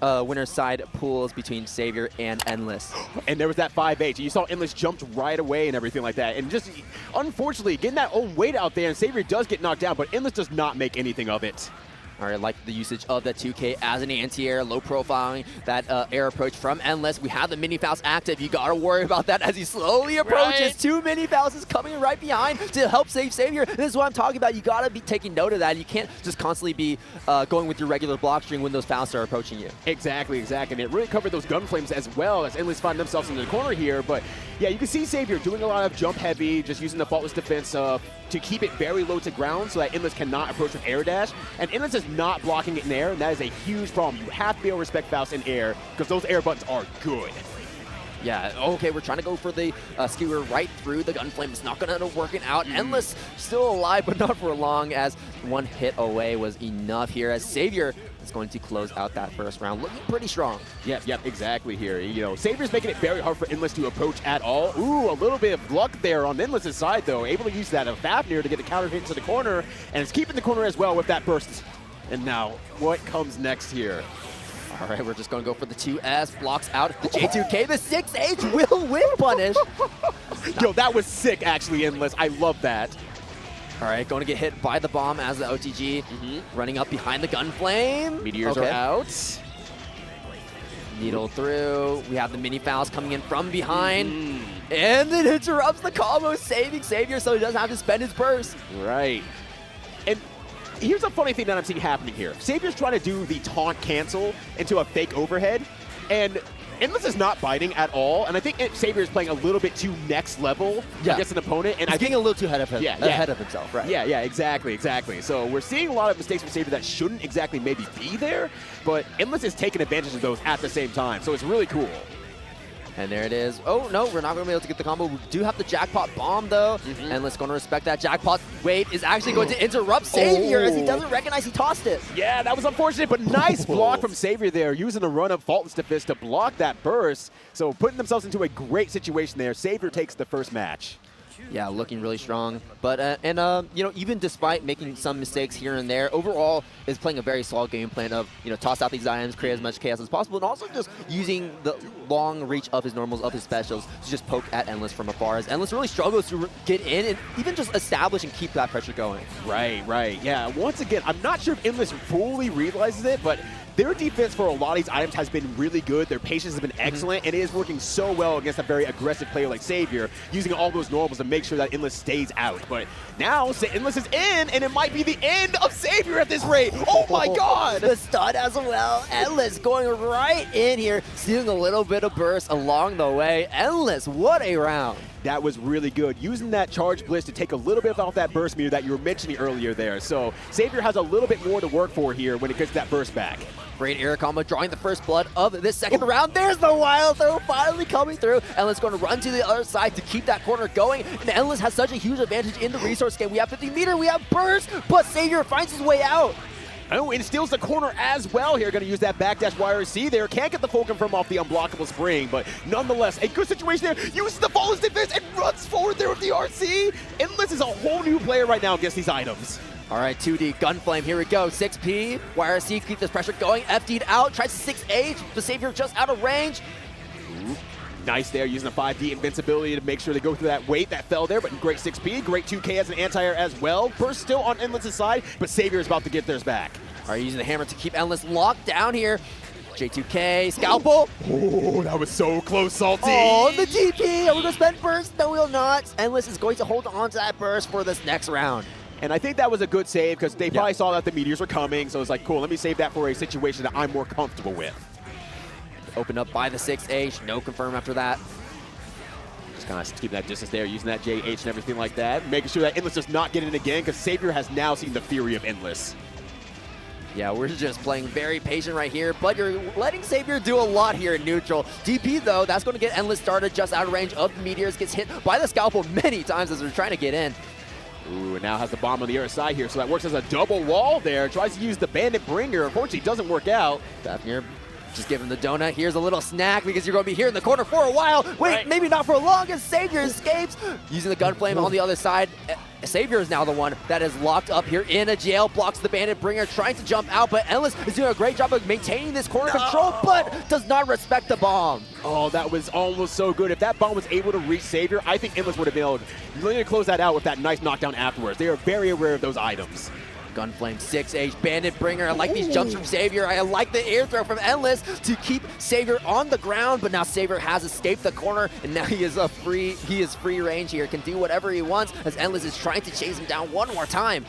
winner's side pools between Savior and Endless. And there was that 5H. You saw Endless jumped right away and everything like that. And just, unfortunately, getting that own weight out there, and Savior does get knocked down, but Endless does not make anything of it. All right, like the usage of that 2K as an anti-air, low profiling, that air approach from Endless. We have the mini Faust active. You got to worry about that as he slowly approaches. Right. 2 mini Fausts coming right behind to help save Savior. This is what I'm talking about. You got to be taking note of that. You can't just constantly be going with your regular block string when those Fausts are approaching you. Exactly, exactly. And it really covered those gun flames as well as Endless find themselves in the corner here. But yeah, you can see Savior doing a lot of jump heavy, just using the faultless defense to keep it very low to ground so that Endless cannot approach with air dash. And Endless is not blocking it in air, and that is a huge problem. You have to be able to respect Faust in air because those air buttons are good. Yeah, okay, we're trying to go for the skewer right through the gun flame. It's not going to end up working out. Endless still alive, but not for long, as one hit away was enough here, as Savior is going to close out that first round, looking pretty strong. Yep, exactly here. You know, Savior's making it very hard for Endless to approach at all. Ooh, a little bit of luck there on Endless's side, though. Able to use that Fafnir to get the counter hit into the corner, and it's keeping the corner as well with that burst. And now, what comes next here? All right, we're just going to go for the 2S, blocks out the J2K, the 6H will win punish. Yo, that was sick, actually, Endless. I love that. All right, going to get hit by the bomb as the OTG, running up behind the gun flame. Meteors are out. Needle through. We have the mini Faust coming in from behind. And it interrupts the combo, saving Savior, so he doesn't have to spend his burst. Right. And here's a funny thing that I'm seeing happening here. Savior's trying to do the taunt cancel into a fake overhead, and Endless is not biting at all, and I think Savior is playing a little bit too next level against an opponent. And He's getting a little too ahead of him, ahead of himself, right? Yeah, exactly. So we're seeing a lot of mistakes from Savior that shouldn't exactly maybe be there, but Endless is taking advantage of those at the same time, so it's really cool. And there it is. Oh, no, we're not going to be able to get the combo. We do have the jackpot bomb, though. Endless going to respect that. Jackpot wave is actually going to interrupt Savior as he doesn't recognize he tossed it. Yeah, that was unfortunate, but nice block from Savior there, using the run of Faultless Defense to block that burst. So putting themselves into a great situation there. Savior takes the first match. Yeah, looking really strong. But, you know, even despite making some mistakes here and there, overall is playing a very solid game plan of, you know, toss out these items, create as much chaos as possible, and also just using the long reach of his normals, of his specials, to just poke at Endless from afar, as Endless really struggles to get in and even just establish and keep that pressure going. Right. Yeah, once again, I'm not sure if Endless fully realizes it, but their defense for a lot of these items has been really good. Their patience has been excellent, and it is working so well against a very aggressive player like Savior, using all those normals to make sure that Endless stays out. But now, Endless is in, and it might be the end of Savior at this rate. Oh my god! The stun as well. Endless going right in here, stealing a little bit of burst along the way. Endless, what a round. That was really good, using that charge blitz to take a little bit off that burst meter that you were mentioning earlier there. So Savior has a little bit more to work for here when it gets that burst back. Great air combo, drawing the first blood of this second round. There's the wild throw finally coming through. Endless going to run to the other side to keep that corner going. And Endless has such a huge advantage in the resource game. We have 50 meter, we have burst, but Savior finds his way out. Oh, and steals the corner as well here. Going to use that backdash YRC there. Can't get the full confirm off the unblockable spring, but nonetheless, a good situation there. Uses the Faultless Defense and runs forward there with the RC. Endless is a whole new player right now against these items. All right, 2D Gunflame, here we go. 6P, YRC, keep this pressure going. FD'd out, tries to 6H, the Savior just out of range. Ooh. Nice there, using the 5D invincibility to make sure they go through that weight that fell there, but great 6P, great 2K as an anti-air as well. Burst still on Endless's side, but Savior is about to get theirs back. All right, using the hammer to keep Endless locked down here. J2K, Scalpel. Oh, that was so close, Salty. Oh, the DP, are we gonna spend burst? No, we'll not. Endless is going to hold on to that burst for this next round. And I think that was a good save because they probably saw that the meteors were coming, so it's like, cool, let me save that for a situation that I'm more comfortable with. Opened up by the 6H, no confirm after that. Just kind of keeping that distance there, using that JH and everything like that, making sure that Endless does not get in again because Savior has now seen the fury of Endless. Yeah, we're just playing very patient right here, but you're letting Savior do a lot here in neutral. DP, though, that's going to get Endless started just out of range of the meteors, gets hit by the Scalpel many times as they're trying to get in. Ooh, and now has the bomb on the other side here, so that works as a double wall there. Tries to use the Bandit Bringer. Unfortunately, doesn't work out. Fafnir Just give him the donut. Here's a little snack because you're going to be here in the corner for a while. Wait, maybe not for long as Savior escapes. Using the gun flame on the other side. Savior is now the one that is locked up here in a jail, blocks the bandit bringer, trying to jump out, but Endless is doing a great job of maintaining this corner control, but does not respect the bomb. Oh, that was almost so good. If that bomb was able to reach Savior, I think Endless would have been able to close that out with that nice knockdown afterwards. They are very aware of those items. Gunflame 6H, Bandit Bringer. I like these jumps from Savior. I like the air throw from Endless to keep Savior on the ground, but now Savior has escaped the corner, and now he is free range here, can do whatever he wants as Endless is trying to chase him down one more time.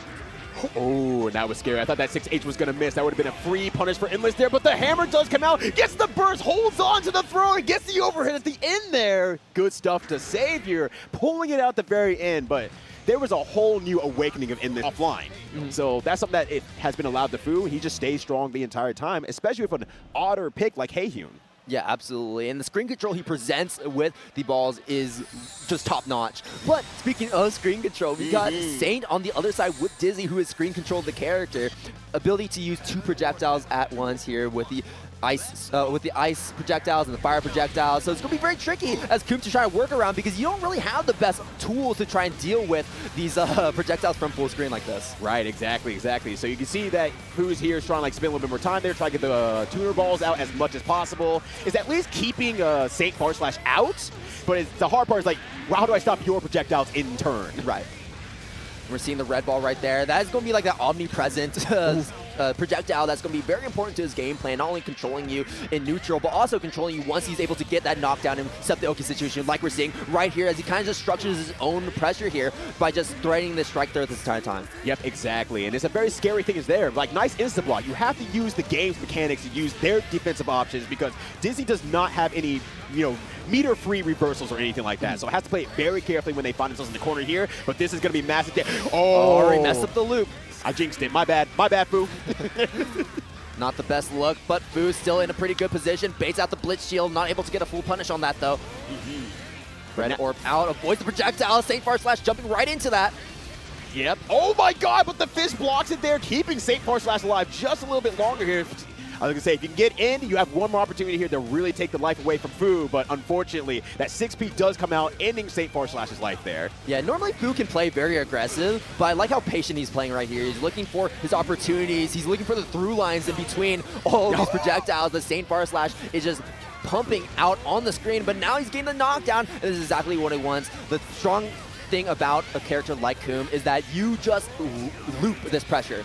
Oh, and that was scary. I thought that 6H was going to miss. That would have been a free punish for Endless there, but the hammer does come out, gets the burst, holds on to the throw, and gets the overhit at the end there. Good stuff to Savior, pulling it out at the very end, but there was a whole new awakening of Endless offline. So that's something that it has been allowed to Fu. He just stays strong the entire time, especially with an odder pick like Haehyun. Yeah, absolutely. And the screen control he presents with the balls is just top-notch. But speaking of screen control, we got Saint on the other side with Dizzy, who has screen controlled the character. Ability to use 2 projectiles at once here with the ice projectiles and the fire projectiles. So it's going to be very tricky as Coop to try to work around because you don't really have the best tools to try and deal with these projectiles from full screen like this. Right, exactly. So you can see that Fu's here is trying to spend a little bit more time there, try to get the tuner balls out as much as possible. Is at least keeping SaintFarSlash out, but the hard part is well, how do I stop your projectiles in turn? Right. We're seeing the red ball right there. That is going to be like that omnipresent projectile that's going to be very important to his game plan, not only controlling you in neutral, but also controlling you once he's able to get that knockdown and set the okay situation, like we're seeing right here as he kind of just structures his own pressure here by just threatening the strike there at this entire time. Yep, exactly. And it's a very scary thing is there. Nice insta block. You have to use the game's mechanics to use their defensive options because Dizzy does not have any, meter-free reversals or anything like that. So it has to play it very carefully when they find themselves in the corner here. But this is going to be massive. Already messed up the loop. I jinxed it. My bad, Fu. Not the best look, but Fu's still in a pretty good position. Baits out the Blitz Shield, not able to get a full punish on that, though. Red Orb out, avoids the projectile. SaintFarSlash jumping right into that. Yep. Oh, my God, but the fist blocks it there, keeping SaintFarSlash alive just a little bit longer here. I was going to say, if you can get in, you have one more opportunity here to really take the life away from Fu, but unfortunately, that 6P does come out, ending SaintFarSlash's life there. Yeah, normally Fu can play very aggressive, but I like how patient he's playing right here. He's looking for his opportunities. He's looking for the through lines in between all of these projectiles that SaintFarSlash is just pumping out on the screen, but now he's getting the knockdown. This is exactly what he wants. The strong thing about a character like Coom is that you just loop this pressure.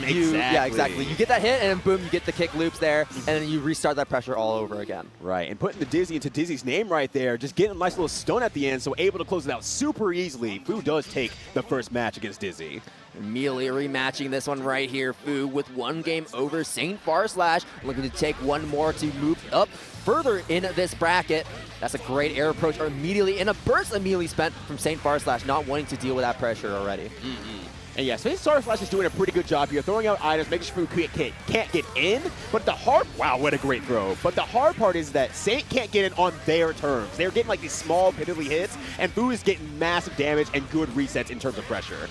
Exactly. Yeah, exactly. You get that hit, and then boom, you get the kick loops there, and then you restart that pressure all over again. Right, and putting the Dizzy into Dizzy's name right there, just getting a nice little stun at the end, so able to close it out super easily. Fu does take the first match against Dizzy. Immediately rematching this one right here, Fu with 1 game over SaintFarSlash, looking to take one more to move up further in this bracket. That's a great air approach immediately, and a burst immediately spent from SaintFarSlash, not wanting to deal with that pressure already. And yeah, SaintFarSlash is doing a pretty good job here, throwing out items, making sure Fu can't get in. But the hard, wow, what a great throw. But the hard part is that Saint can't get in on their terms. They're getting these small piddly hits, and Fu is getting massive damage and good resets in terms of pressure.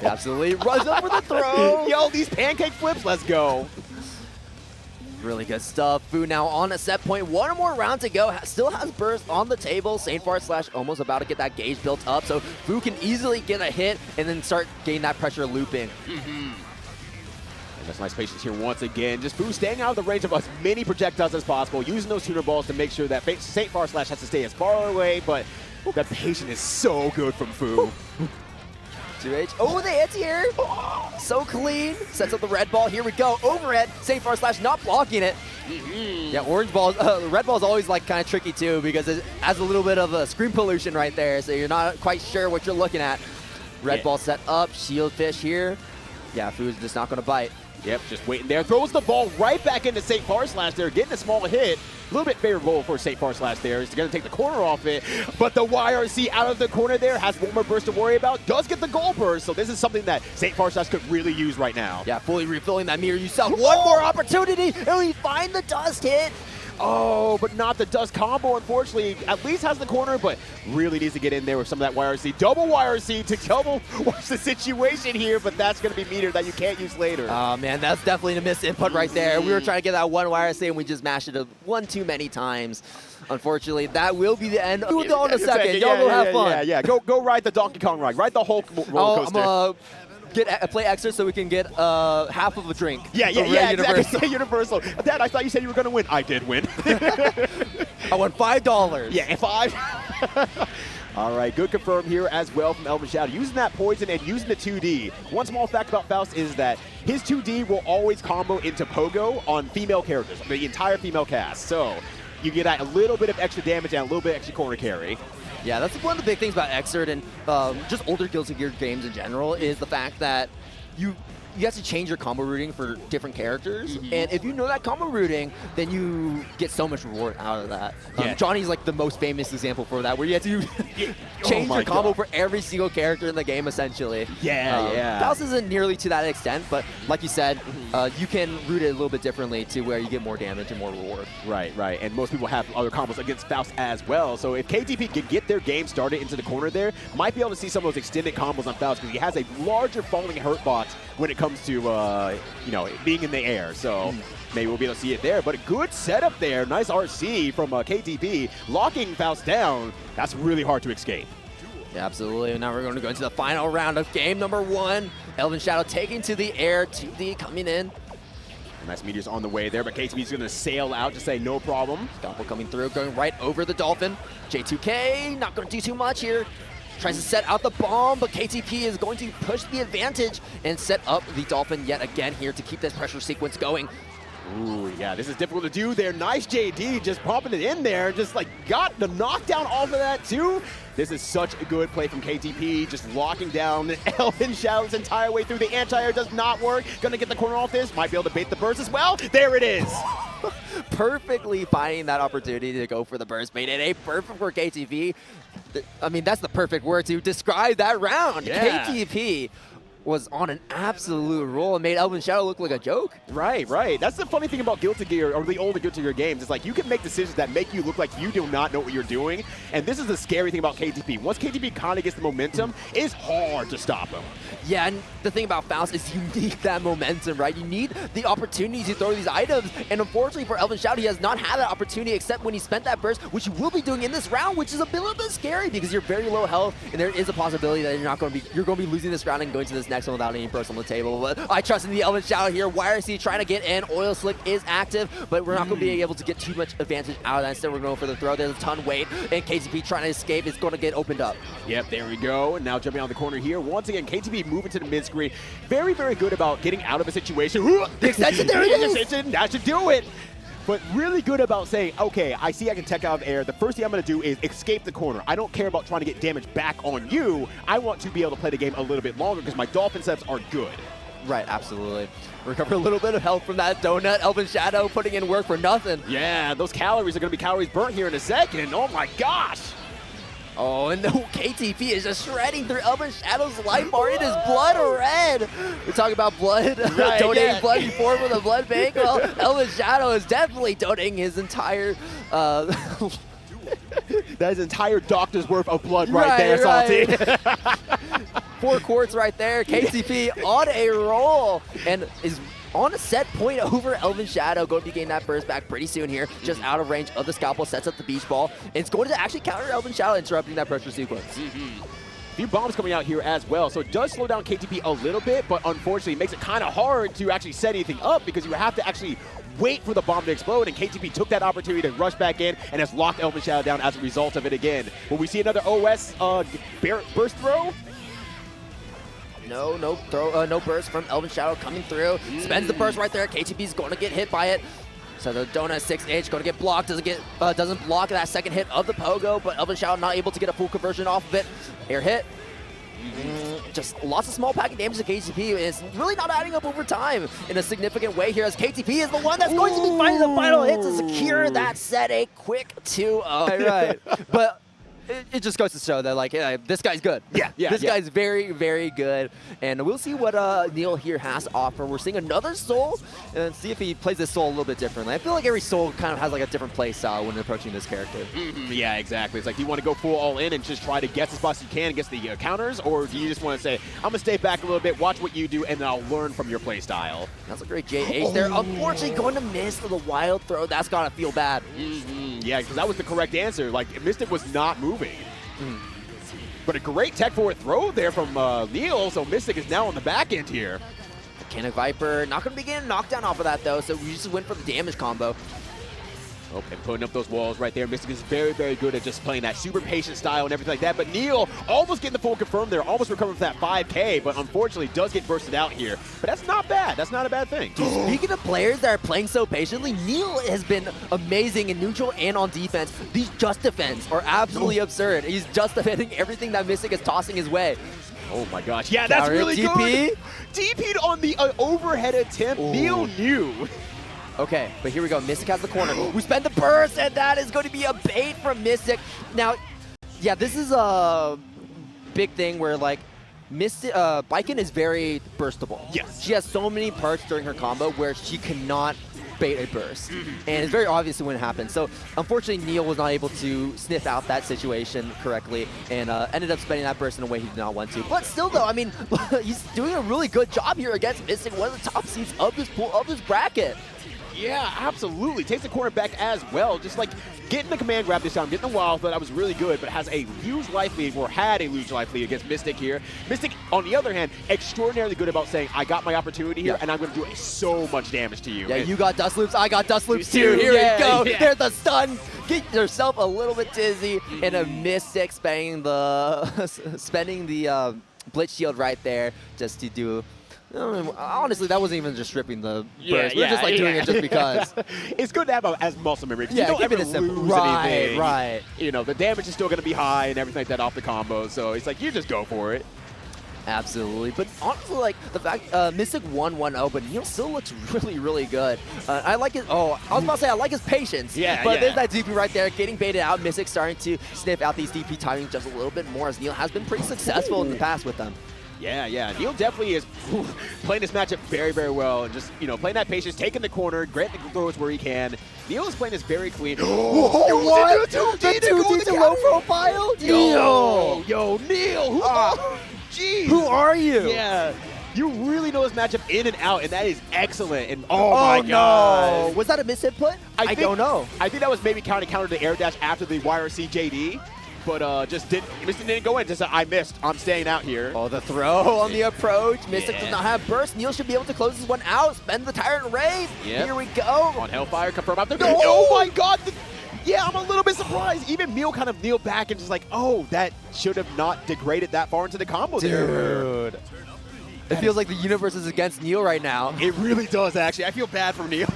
Absolutely runs up for the throw. Yo, these pancake flips, let's go. Really good stuff. Fu now on a set point. 1 more round to go. Still has burst on the table. SaintFarSlash almost about to get that gauge built up, so Fu can easily get a hit and then start getting that pressure looping. And that's nice patience here once again. Just Fu staying out of the range of as many projectiles as possible, using those tuner balls to make sure that SaintFarSlash has to stay as far away, but that patience is so good from Fu. 2H. Oh, the hits here. So clean. Sets up the red ball. Here we go. Overhead. SaintFarSlash not blocking it. Yeah, orange balls. Red ball's always kind of tricky too because it has a little bit of a screen pollution right there, so you're not quite sure what you're looking at. Red ball set up. Shield fish here. Yeah, Fu's just not going to bite. Yep, just waiting there. Throws the ball right back into SaintFarSlash there, getting a small hit. A little bit favorable for SaintFarSlash there. He's going to take the corner off it, but the YRC out of the corner there has one more burst to worry about. Does get the goal burst, so this is something that SaintFarSlash could really use right now. Yeah, fully refilling that meter. You saw one more opportunity, and we find the dust hit. Oh, but not the dust combo, unfortunately. At least has the corner, but really needs to get in there with some of that YRC. Double YRC to double watch the situation here, but that's going to be meter that you can't use later. Oh, man, that's definitely a missed input right there. We were trying to get that one YRC, and we just mashed it one too many times. Unfortunately, that will be the end. We'll go in a second. Y'all go have fun. Yeah. Go ride the Donkey Kong ride. Ride the Hulk roller coaster. I'm play extra so we can get half of a drink. Yeah, exactly. Universal. Dad, I thought you said you were going to win. I did win. I won $5. Yeah, 5. All right, good confirm here as well from ElvenShadow. Using that poison and using the 2D. One small fact about Faust is that his 2D will always combo into Pogo on female characters, the entire female cast. So you get a little bit of extra damage and a little bit extra corner carry. Yeah, that's one of the big things about Xrd and just older Guilty Gear games in general is the fact that you have to change your combo routing for different characters. And if you know that combo routing, then you get so much reward out of that. Johnny's like the most famous example for that, where you have to change your combo for every single character in the game, essentially. Faust isn't nearly to that extent, but like you said, you can route it a little bit differently to where you get more damage and more reward. Right. And most people have other combos against Faust as well. So if KTP can get their game started into the corner there, might be able to see some of those extended combos on Faust because he has a larger falling hurt box when it comes to being in the air. So maybe we'll be able to see it there. But a good setup there. Nice RC from KTP. Locking Faust down. That's really hard to escape. Yeah, absolutely. Now we're going to go into the final round of game number 1. ElvenShadow taking to the air. 2D coming in. Nice meteors on the way there, but KTP's going to sail out to say no problem. Scalpel coming through, going right over the Dolphin. J2K not going to do too much here. Tries to set out the bomb, but KTP is going to push the advantage and set up the Dolphin yet again here to keep this pressure sequence going. Ooh, yeah, this is difficult to do there. Nice JD just popping it in there. Just like got the knockdown off of that too. This is such a good play from KTP, just locking down ElvenShadow's entire way through. The anti-air does not work. Gonna get the corner off this. Might be able to bait the burst as well. There it is. Perfectly finding that opportunity to go for the burst bait. And a perfect for KTP. I mean, that's the perfect word to describe that round. Yeah. KTP was on an absolute roll and made ElvenShadow look like a joke. Right. That's the funny thing about Guilty Gear, or the older Guilty Gear games. It's like you can make decisions that make you look like you do not know what you're doing. And this is the scary thing about KTP. Once KTP kind of gets the momentum, it's hard to stop him. Yeah, and the thing about Faust is you need that momentum, right? You need the opportunity to throw these items. And unfortunately for ElvenShadow, he has not had that opportunity except when he spent that burst, which you will be doing in this round, which is a little bit scary because you're very low health, and there is a possibility that you're going to be losing this round and going to this next one without any burst on the table. But I trust in the ElvenShadow here. YRC trying to get in. Oil Slick is active, but we're not going to be able to get too much advantage out of that. Instead, we're going for the throw. There's a ton weight, and KTP trying to escape is going to get opened up. Yep, there we go. And now jumping on the corner here. Once again, KTP moving to the mid-screen. Very, very good about getting out of a situation. The extension, there it is! That should do it. But really good about saying, okay, I see I can tech out of the air. The first thing I'm going to do is escape the corner. I don't care about trying to get damage back on you. I want to be able to play the game a little bit longer because my Dolphin sets are good. Right, absolutely. Recover a little bit of health from that donut. ElvenShadow putting in work for nothing. Yeah, those calories are going to be calories burnt here in a second. Oh my gosh. Oh, and no, KTP is just shredding through ElvenShadow's life bar. It is blood red. We're talking about blood, right, donating blood before with a blood bank. Well, ElvenShadow is definitely donating his entire... that is entire doctor's worth of blood right there, Salty. 4 quarts right there. KTP on a roll and is on a set point over ElvenShadow. Going to be getting that burst back pretty soon here. Just out of range of the Scalpel. Sets up the beach ball. And it's going to actually counter ElvenShadow, interrupting that pressure sequence. A few bombs coming out here as well. So it does slow down KTP a little bit, but unfortunately it makes it kind of hard to actually set anything up because you have to actually wait for the bomb to explode, and KTP took that opportunity to rush back in and has locked ElvenShadow down as a result of it again. Will we see another OS burst throw? No burst from ElvenShadow coming through. Spends the burst right there. KTP's going to get hit by it. So the donut 6H going to get blocked. Doesn't block that second hit of the Pogo, but ElvenShadow not able to get a full conversion off of it. Air hit. Just lots of small packet damage to KTP. It's really not adding up over time in a significant way here, as KTP is the one that's going to be finding the final hit to secure that set. A quick 2-0. Right. But it just goes to show that, like, this guy's good. This guy's very, very good. And we'll see what Neil here has to offer. We're seeing another Soul, and see if he plays this Soul a little bit differently. I feel like every Soul kind of has, like, a different play style when approaching this character. Yeah, exactly. It's like, do you want to go full all in and just try to guess as much as you can against the counters, or do you just want to say, I'm going to stay back a little bit, watch what you do, and then I'll learn from your play style? That's a great JH there. Unfortunately, going to miss the wild throw. That's got to feel bad. Yeah, because that was the correct answer. Like, Mystic was not moving. But a great tech forward throw there from Neil, so Mystic is now on the back end here. Mechanic Viper, not going to be getting knocked down off of that, though, so we just went for the damage combo. Okay, putting up those walls right there. Mystic is very, very good at just playing that super patient style and everything like that. But Neil almost getting the full confirm there, almost recovering from that 5K, but unfortunately does get bursted out here. But that's not bad. That's not a bad thing. Speaking of players that are playing so patiently, Neil has been amazing in neutral and on defense. These just defense are absolutely absurd. He's just defending everything that Mystic is tossing his way. Oh my gosh. Yeah, that's really good. DP'd on the overhead attempt. Neil knew. Okay, but here we go. Mystic has the corner. We spend the burst, and that is going to be a bait from Mystic. Now, yeah, this is a big thing where, like, Baiken is very burstable. Yes. She has so many perks during her combo where she cannot bait a burst. And it's very obvious when it happens. So, unfortunately, Neil was not able to sniff out that situation correctly and ended up spending that burst in a way he did not want to. But still, though, I mean, he's doing a really good job here against Mystic, one of the top seeds of this pool, of this bracket. Yeah, absolutely. Takes the corner back as well. Just like getting the command grab this time, getting the wild, that was really good, but has a huge life lead, or had a huge life lead against Mystic here. Mystic, on the other hand, extraordinarily good about saying, I got my opportunity here, and I'm going to do so much damage to you. Yeah, you got dust loops, I got dust loops too. Here we go. There's the stun. Get yourself a little bit dizzy, and a Mystic spending the Blitz Shield right there just to do. Honestly, that wasn't even just stripping the burst. We're just like doing it just because. It's good to have as muscle memory because you don't ever lose anything. Right. You know, the damage is still going to be high and everything like that off the combo. So it's like, you just go for it. Absolutely. But honestly, like, the fact Mystic won 1-0, but Neil still looks really, really good. I like his, I was about to say, I like his patience. But there's that DP right there, getting baited out. Mystic starting to sniff out these DP timings just a little bit more, as Neil has been pretty successful in the past with them. Yeah. Neil definitely is playing this matchup very, very well, and just, you know, playing that patience, taking the corner, granting the throws where he can. Neil is playing this very clean. What? The 2D to low profile? Yo, Neil. Jeez. Who are you? Yeah. You really know this matchup in and out, and that is excellent. And oh my god. No. Was that a misinput? I don't know. I think that was maybe counter the air dash after the YRC JD. But Mystic didn't go in. Just I missed. I'm staying out here. Oh, the throw on the approach. Mystic does not have burst. Neil should be able to close this one out. Spend the Tyrant Rave. Here we go. On Hellfire, confirm out there. Oh my god. Yeah, I'm a little bit surprised. Even Neil kind of kneeled back and just like, oh, that should have not degraded that far into the combo there. Dude. It feels like the universe is against Neil right now. It really does, actually. I feel bad for Neil.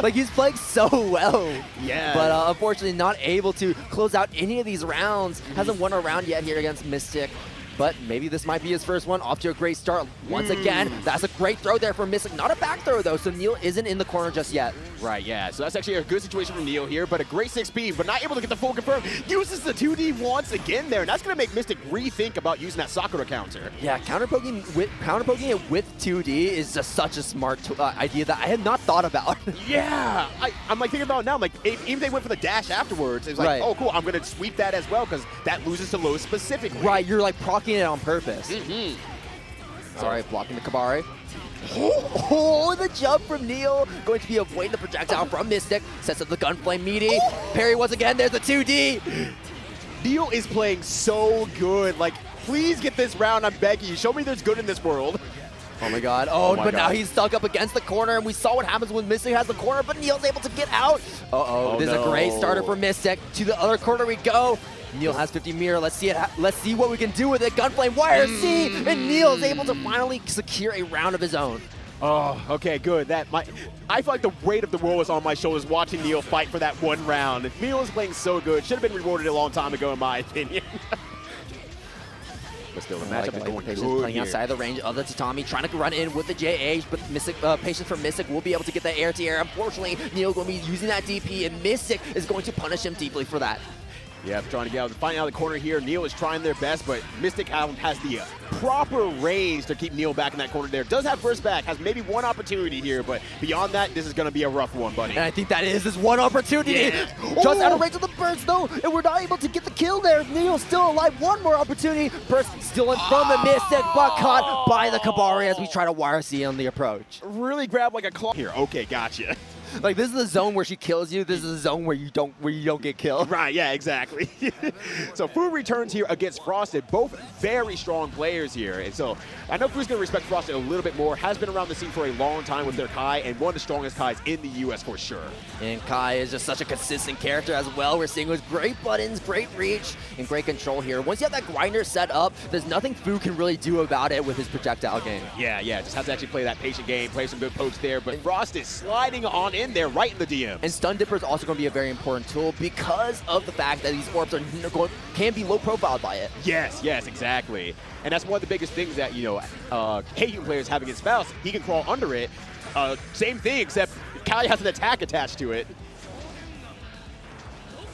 Like, he's playing so well. Yeah. But unfortunately not able to close out any of these rounds. Hasn't won a round yet here against Mystic. But maybe this might be his first one. Off to a great start once again. That's a great throw there for Mystic. Not a back throw, though, so Neil isn't in the corner just yet. Right, yeah. So that's actually a good situation for Neil here, but a great 6-speed, but not able to get the full confirm. Uses the 2D once again there, and that's going to make Mystic rethink about using that Sakura counter. Yeah, counterpoking it with 2D is just such a smart idea that I had not thought about. Yeah. I'm like thinking about it now. I'm like, even if they went for the dash afterwards, it's like, oh, cool, I'm going to sweep that as well because that loses to low specifically. Right, you're like proccing it on purpose. Sorry, blocking the Kabare. Oh, the jump from Neil. Going to be avoiding the projectile from Mystic. Sets up the Gunflame meaty. Parry once again. There's the 2D. Neil is playing so good. Like, please get this round. I'm begging you. Show me there's good in this world. Oh my god. Now he's stuck up against the corner, and we saw what happens when Mystic has the corner, but Neil's able to get out. There's a great starter for Mystic. To the other corner we go. Neil has 50 mirror. Let's see what we can do with it. Gunflame YRC, and Neil's able to finally secure a round of his own. Oh, okay, good. I feel like the weight of the world was on my shoulders watching Neil fight for that one round. Neil is playing so good. Should have been rewarded a long time ago, in my opinion. But still, the matchup is going good playing outside the range of the Tatami, trying to run in with the JH, but Patience from Mystic will be able to get that air-to-air. Unfortunately, Neil going to be using that DP, and Mystic is going to punish him deeply for that. Yeah, trying to get out, finding out of the corner here. Neil is trying their best, but Mystic has the proper range to keep Neil back in that corner there. Does have burst back, has maybe one opportunity here, but beyond that, this is going to be a rough one, buddy. And I think that is his one opportunity. Yeah. Just out of range of the burst, though, and we're not able to get the kill there. Neil's still alive. One more opportunity. Burst still in from the Mystic, but caught by the Kabari as we try to YRC on the approach. Really grab like a claw here. Okay, gotcha. Like, this is the zone where she kills you. This is the zone where you don't get killed. Right, yeah, exactly. So Fu returns here against Frosted, both very strong players here. And so I know Fu's going to respect Frosted a little bit more, has been around the scene for a long time with their Kai, and one of the strongest Kais in the US for sure. And Kai is just such a consistent character as well. We're seeing with great buttons, great reach, and great control here. Once you have that grinder set up, there's nothing Fu can really do about it with his projectile game. Yeah, just has to actually play that patient game, play some good pokes there, but Frost is sliding on in there right in the DM. And Stun Dipper is also going to be a very important tool because of the fact that these orbs can be low profiled by it. Yes, exactly. And that's one of the biggest things that, Haehyun players have against Faust. He can crawl under it. Same thing, except Kali has an attack attached to it.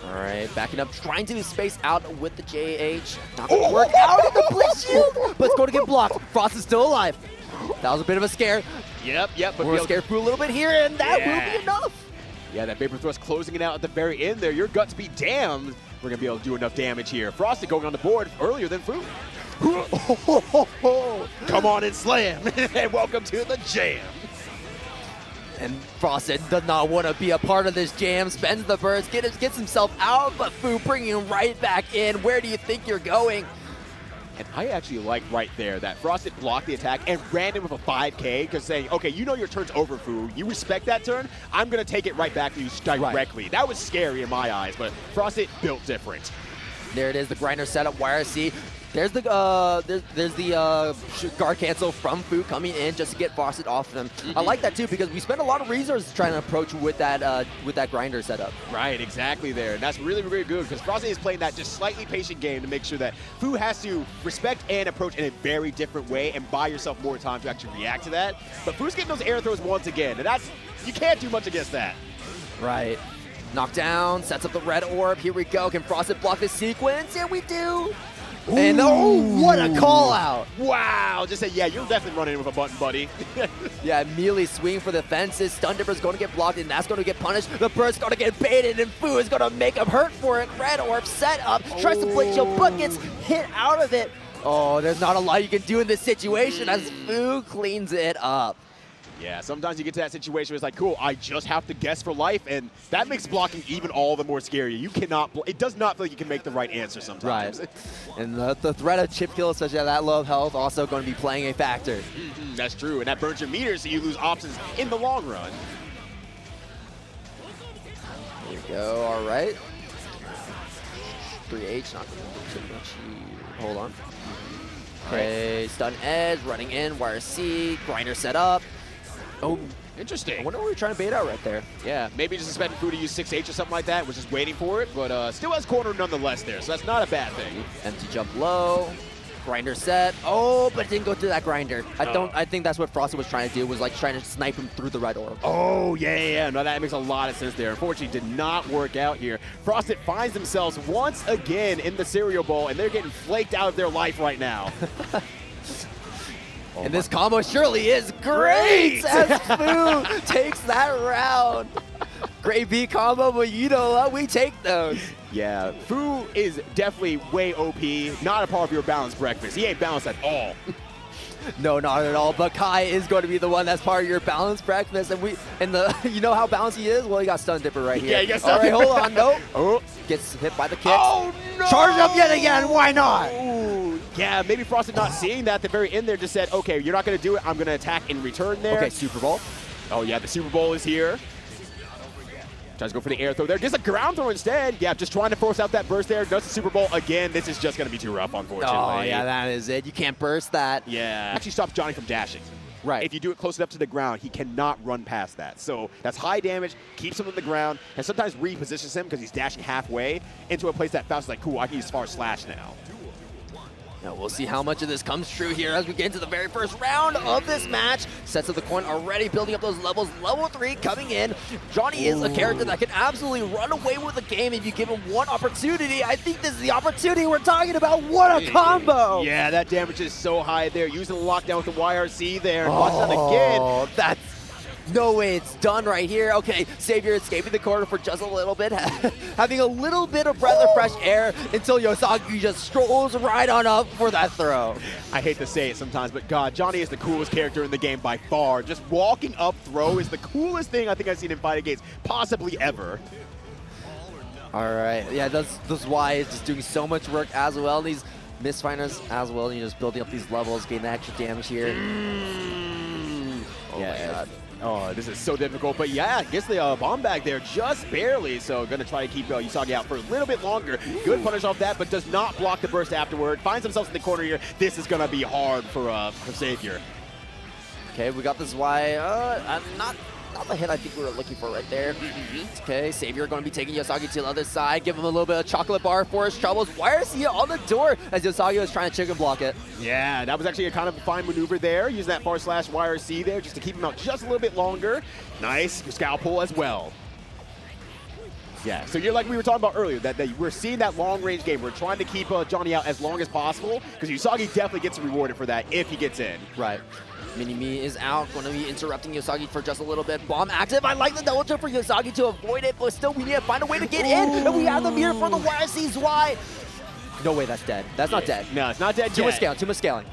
All right, backing up, trying to space out with the JH. Not going to work out in the Blitz Shield, but it's going to get blocked. Frost is still alive. That was a bit of a scare. Yep. But we're scared through a little bit here, and that will be enough. Yeah, that Vapor Thrust closing it out at the very end there. Your guts be damned. We're going to be able to do enough damage here. Frosted going on the board earlier than Fu. Come on and slam. And welcome to the jam. And Frosted does not want to be a part of this jam. Spends the burst, gets himself out, but Fu bringing him right back in. Where do you think you're going? And I actually like right there that Frosted blocked the attack and ran in with a 5K because saying, okay, you know your turn's over, Fu. You respect that turn. I'm going to take it right back to you directly. Right. That was scary in my eyes, but Frosted built different. There it is, the grinder setup, YRC. There's the guard cancel from Fu coming in just to get Frosted off of him. I like that too because we spent a lot of resources trying to approach with that grinder setup. Right, exactly there. And that's really, really good because Frosted is playing that just slightly patient game to make sure that Fu has to respect and approach in a very different way and buy yourself more time to actually react to that. But Fu's getting those air throws once again, and you can't do much against that. Right. Knockdown, sets up the red orb. Here we go. Can Frosted block this sequence? Here we do. Ooh. And what a call out. Wow, just say, yeah, you're definitely running in with a button, buddy. Yeah, immediately swing for the fences. Stun Dipper's going to get blocked, and that's going to get punished. The burst's going to get baited, and Fu is going to make him hurt for it. Red orb set up, tries to blitz shield, but gets hit out of it. Oh, there's not a lot you can do in this situation as Fu cleans it up. Yeah, sometimes you get to that situation where it's like, cool, I just have to guess for life, and that makes blocking even all the more scary. You cannot, it does not feel like you can make the right answer sometimes. Right. And the threat of chip kill, especially at that low of health, also going to be playing a factor. That's true, and that burns your meters, so you lose options in the long run. There you go, all right. 3H, not going to do too much here. Hold on. Okay, stun edge, running in, YRC, grinder set up. Oh, interesting. I wonder what we're trying to bait out right there. Yeah, maybe just expecting Fu to use 6H or something like that. We're just waiting for it, but still has corner nonetheless there, so that's not a bad thing. Empty jump low, grinder set. Oh, but it didn't go through that grinder. I think that's what Frosted was trying to do, was like trying to snipe him through the red orb. Oh, yeah. No, that makes a lot of sense there. Unfortunately, did not work out here. Frosted finds themselves once again in the cereal bowl, and they're getting flaked out of their life right now. And this combo surely is great as Fu takes that round. Great B combo, but you know what? We take those. Yeah, Fu is definitely way OP, not a part of your balanced breakfast. He ain't balanced at all. No, not at all. But Kai is going to be the one that's part of your balanced breakfast. And you know how balanced he is? Well, he got Stun Dipper right here. Yeah, he got Stun Dipper. All right, hold on. Nope. Oh. Gets hit by the kick. Oh, no! Charge up yet again. Why not? Ooh. Yeah, maybe Frosted not seeing that at the very end there just said, okay, you're not going to do it. I'm going to attack in return there. Okay, Super Bowl. Oh, yeah, the Super Bowl is here. Tries to go for the air throw there. Gets a ground throw instead. Yeah, just trying to force out that burst there. Does the Super Bowl again. This is just going to be too rough, unfortunately. Oh, yeah, that is it. You can't burst that. Yeah. Actually stops Johnny from dashing. Right. If you do it close enough to the ground, he cannot run past that. So that's high damage, keeps him on the ground, and sometimes repositions him because he's dashing halfway into a place that Faust is like, cool, I can use SaintFarSlash now. Now we'll see how much of this comes true here as we get into the very first round of this match. Sets of the coin already building up those levels. Level 3 coming in. Johnny is a character that can absolutely run away with the game if you give him one opportunity. I think this is the opportunity we're talking about. What a combo! Yeah, that damage is so high there. Using the lockdown with the YRC there. And watch that again. That's no way it's done right here. Okay, Savior escaping the corner for just a little bit, having a little bit of breath of fresh air until Yousagi just strolls right on up for that throw. I hate to say it sometimes, but God, Johnny is the coolest character in the game by far. Just walking up throw is the coolest thing I think I've seen in fighting games possibly ever. All right, yeah, that's why it's just doing so much work as well. These misfinders as well, you know, just building up these levels, getting that extra damage here. Oh my God. Oh, this is so difficult, but yeah, gets the bomb bag there just barely, so gonna try to keep Yousagi out for a little bit longer. Good punish off that, but does not block the burst afterward. Finds himself in the corner here. This is gonna be hard for Savior. Okay, we got this Y. Not the hit I think we were looking for right there. Okay, Savior going to be taking Yousagi to the other side. Give him a little bit of chocolate bar for his troubles. YRC on the door as Yousagi was trying to chicken block it. Yeah, that was actually a kind of a fine maneuver there. Using that // YRC there just to keep him out just a little bit longer. Nice scalp pull as well. Yeah, so you're like we were talking about earlier, that we're seeing that long-range game. We're trying to keep Johnny out as long as possible because Yousagi definitely gets rewarded for that if he gets in. Right. Mini-Me is out, going to be interrupting Yousagi for just a little bit. Bomb active. I like the double jump for Yousagi to avoid it, but still we need to find a way to get in. And we have the mirror for the YRC's Y. No way that's dead. That's not dead. No, it's not dead Too much scaling, too much scaling.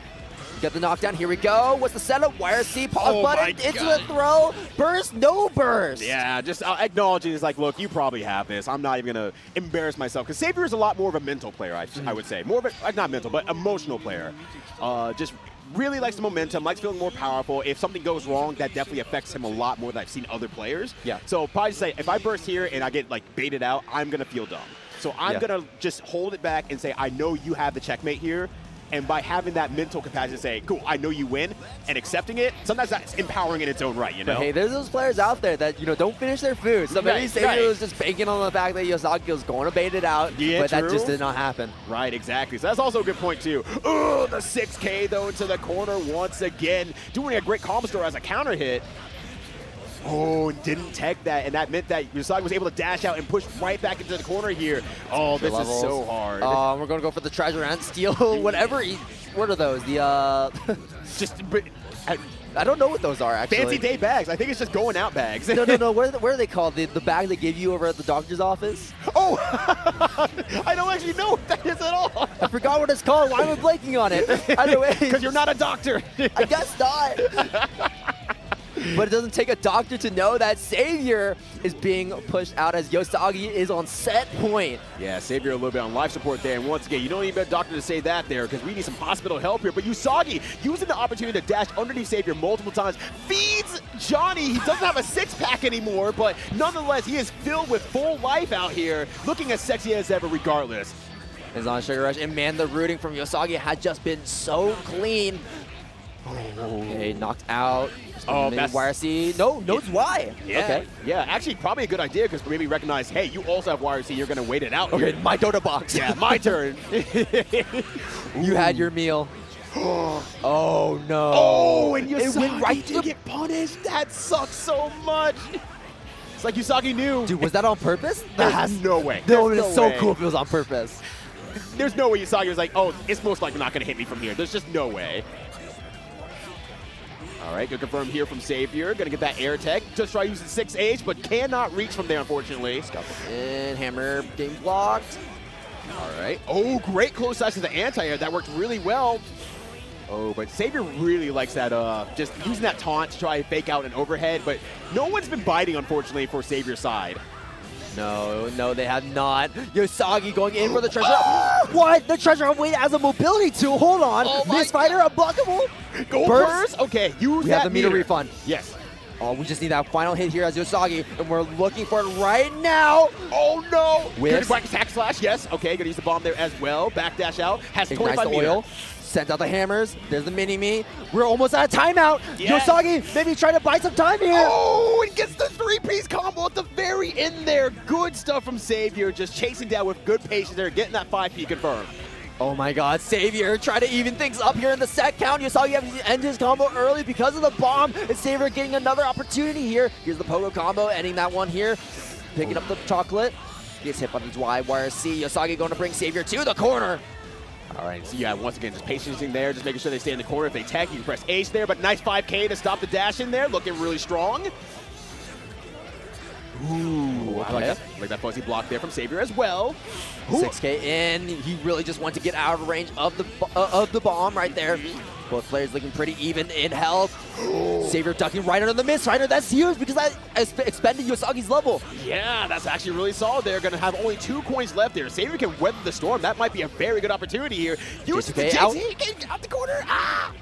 Get the knockdown. Here we go. What's the setup? YRC, pause button, into the throw. Burst, no burst. Yeah, just acknowledging is like, look, you probably have this. I'm not even going to embarrass myself. Because Savior is a lot more of a mental player, I would say. More of a, not mental, but emotional player. Just really likes the momentum, likes feeling more powerful. If something goes wrong, that definitely affects him a lot more than I've seen other players. Yeah. So probably say, if I burst here and I get like baited out, I'm going to feel dumb. So I'm going to just hold it back and say, I know you have the checkmate here. And by having that mental capacity to say, cool, I know you win, and accepting it, sometimes that's empowering in its own right, you know? But hey, there's those players out there that, you know, don't finish their food. So maybe Savior was just banking on the fact that Yousagi was going to bait it out, but that just did not happen. Right, exactly. So that's also a good point, too. Oh, the 6K, though, into the corner once again. Doing a great combo store as a counter hit. Oh, and didn't tech that, and that meant that Yousagi was able to dash out and push right back into the corner here. Oh, this is so hard. We're going to go for the treasure and steal whatever. What are those? The, just... I don't know what those are, actually. Fancy day bags. I think it's just going out bags. No. What are they called? The bag they give you over at the doctor's office? Oh! I don't actually know what that is at all. I forgot what it's called. Why am I blanking on it? Either way. Because you're not a doctor. I guess not. But it doesn't take a doctor to know that Savior is being pushed out as Yousagi is on set point. Yeah, Savior a little bit on life support there. And once again, you don't need a doctor to say that there because we need some hospital help here. But Yousagi using the opportunity to dash underneath Savior multiple times, feeds Johnny. He doesn't have a six-pack anymore, but nonetheless, he is filled with full life out here, looking as sexy as ever regardless. Is on Sugar Rush, and man, the rooting from Yousagi had just been so clean. Okay, knocked out. Oh, that's YRC. No, it's Y. Yeah. Okay. Yeah, actually, probably a good idea because maybe recognize, hey, you also have YRC. You're going to wait it out. Okay, here. my Dota box. Yeah, my turn. You had your meal. Oh, no. Oh, and Yousagi it went right to get punished. That sucks so much. It's like Yousagi knew. Dude, was that on purpose? There's no way. No, it's so cool if it was on purpose. There's no way Yousagi was like, oh, it's most likely not going to hit me from here. There's just no way. All right, good confirm here from Savior. Going to get that air tech. Just try using 6H, but cannot reach from there, unfortunately. And hammer getting blocked. All right. Oh, great close touch to the anti-air. That worked really well. Oh, but Savior really likes that, just using that taunt to try and fake out an overhead. But no one's been biting, unfortunately, for Savior's side. No, they have not. Yousagi going in for the treasure. What? The treasure wait as a mobility tool. Hold on. This fighter unblockable. Go burst. Okay, use we that have the meter refund. Yes. Oh, we just need that final hit here as Yousagi, and we're looking for it right now. Oh no! Whips. Good whack attack slash. Yes. Okay, gonna use the bomb there as well. Backdash out. Has 25 the oil. Sends out the hammers. There's the mini-me. We're almost out of timeout. Yes. Yousagi maybe trying to buy some time here. Oh, and gets the three-piece combo at the very end there. Good stuff from Savior. Just chasing down with good patience there, getting that 5P confirmed. Oh my god, Savior trying to even things up here in the set count. Yousagi having to end his combo early because of the bomb, and Savior getting another opportunity here. Here's the pogo combo, ending that one here. Picking up the chocolate. Gets hit by these YYRC. Yousagi going to bring Savior to the corner. All right, so yeah, once again, just patience there, just making sure they stay in the corner. If they tech, you can press H there, but nice 5K to stop the dash in there, looking really strong. Ooh, okay. like that fuzzy block there from Savior as well. 6K in. He really just wanted to get out of range of the bomb right there. Both players looking pretty even in health. Savior ducking right under the miss rider. That's huge because that expended Yosagi's level. Yeah, that's actually really solid. They're going to have only 2 coins left there. Savior can weather the storm. That might be a very good opportunity here. Use the JT out the corner. Ah!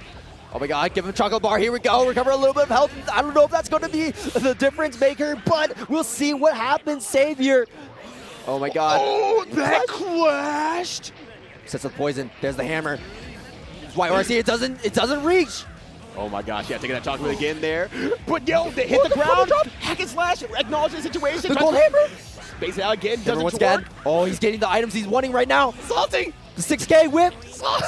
Oh my god, give him a chocolate bar. Here we go. Recover a little bit of health. I don't know if that's going to be the difference maker, but we'll see what happens. Savior. Oh my god. Oh, that clashed. Sets up poison. There's the hammer. YRC, it doesn't reach. Oh my gosh, yeah, taking that chocolate again there. But yo, they hit the ground. Hack and slash, acknowledge the situation. The gold hammer. Space it out again, doesn't work. Again. Oh, he's getting the items he's wanting right now. Salting. The 6K whip.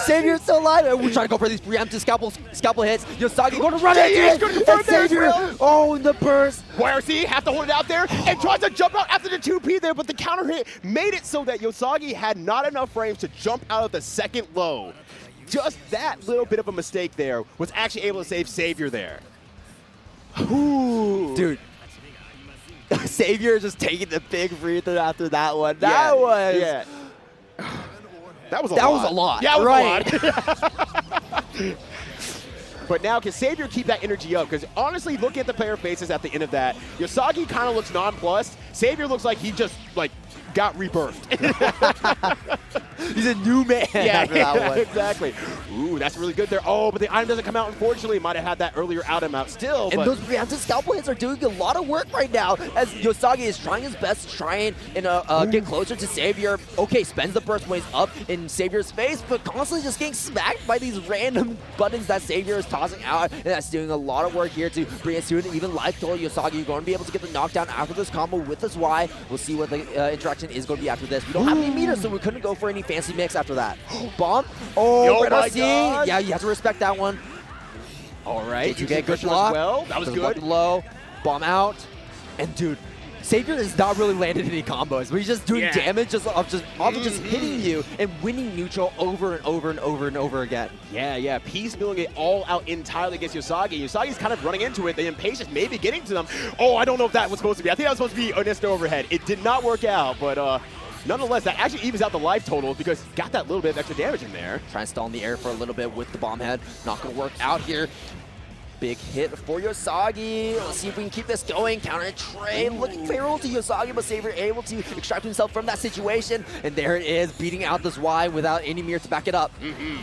Savior's still alive. We're trying to go for these preemptive scalpel hits. Yousagi going to run it. And Savior. Oh, the burst. YRC have to hold it out there and tries to jump out after the 2P there, but the counter hit made it so that Yousagi had not enough frames to jump out of the second low. Just that little bit of a mistake there was actually able to save Savior there. Ooh. Dude. Savior just taking the big breather after that one. That was a lot. Yeah, it was right. a lot. But now, can Savior keep that energy up? Because honestly, looking at the player faces at the end of that, Yousagi kind of looks nonplussed. Savior looks like he just, got rebirthed. He's a new man after that one. Exactly. Ooh, that's really good there. Oh, but the item doesn't come out, unfortunately. Might have had that earlier item out still. And those preemptive scalpel hits are doing a lot of work right now as Yousagi is trying his best to try and get closer to Savior. Okay, spends the burst when he's up in Savior's face, but constantly just getting smacked by these random buttons that Savior is tossing out, and that's doing a lot of work here to bring us to an even life total. Yousagi going to be able to get the knockdown after this combo with this Y. We'll see what the interaction is going to be after this. We don't have any meters, so we couldn't go for any fancy mix after that. Bomb. Oh, my God. Yeah, you have to respect that one. All right. J2K, good block. Well, that was good. Low. Bomb out. And dude, Savior is not really landing any combos, but he's just doing damage off just hitting you and winning neutral over and over and over and over again. Yeah, piecemealing it all out entirely against Yousagi. Yosagi's kind of running into it. The impatience maybe getting to them. Oh, I don't know if that was supposed to be. I think that was supposed to be an instant overhead. It did not work out, but nonetheless, that actually evens out the life total because got that little bit of extra damage in there. Trying to stall in the air for a little bit with the bomb head. Not going to work out here. Big hit for Yousagi. Let's see if we can keep this going. Counter trade. Looking favorable to Yousagi, but Savior able to extract himself from that situation. And there it is, beating out this Y without any mirror to back it up.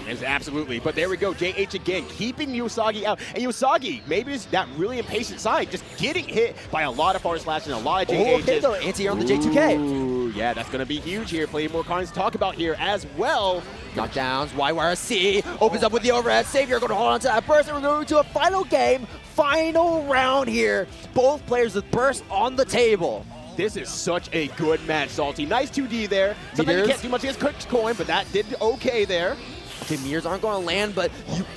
It's absolutely. But there we go. JH again, keeping Yousagi out. And Yousagi, maybe it's that really impatient side, just getting hit by a lot of FarSlash and a lot of JHs. Okay, though. Anti-air on the J2K. Ooh, yeah, that's going to be huge here. Plenty more cards to talk about here as well. Knockdowns, YYRC opens up with the overhead. Savior going to hold on to that burst, and we're going to a final game, final round here. Both players with burst on the table. This is such a good match, Salty. Nice 2D there. Sometimes you can't do much against Cook's Coin, but that did okay there. Okay, mirrors aren't going to land, but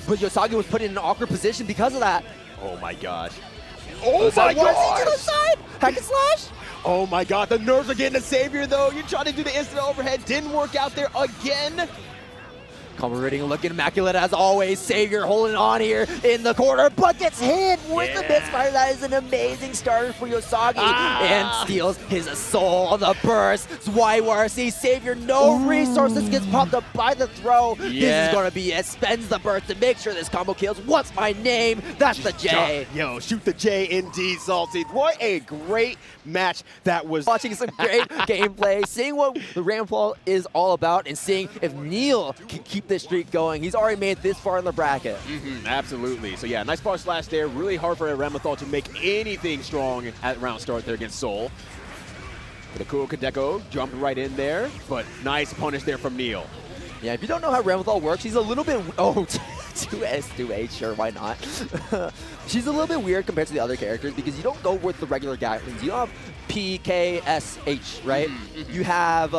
Yousagi was put in an awkward position because of that. Oh my gosh. Oh my gosh! To the side! Hack and slash! Oh my god, the nerves are getting to Savior though. You're trying to do the instant overhead. Didn't work out there again. Combo rating looking immaculate as always. Savior holding on here in the corner, but gets hit with the misfire. That is an amazing starter for Yousagi. And steals his soul on the burst. YYRC Savior, no resources, gets popped up by the throw. This is going to be it. Spends the burst to make sure this combo kills. What's my name? That's the J. Yo, shoot the J indeed, Salty. What a great match that was. Watching some great gameplay, seeing what the Ramlethal is all about, and seeing if Neil can keep this streak going. He's already made this far in the bracket. Absolutely. So yeah, nice FarSlash there. Really hard for Ramlethal to make anything strong at round start there against Soul. But a cool Kadeko jumped right in there, but nice punish there from Neil. Yeah, if you don't know how Ramlethal works, he's a little bit... Oh, 2S2H, sure, why not? She's a little bit weird compared to the other characters because you don't go with the regular Gatlings. You don't have PKSH, right? You have,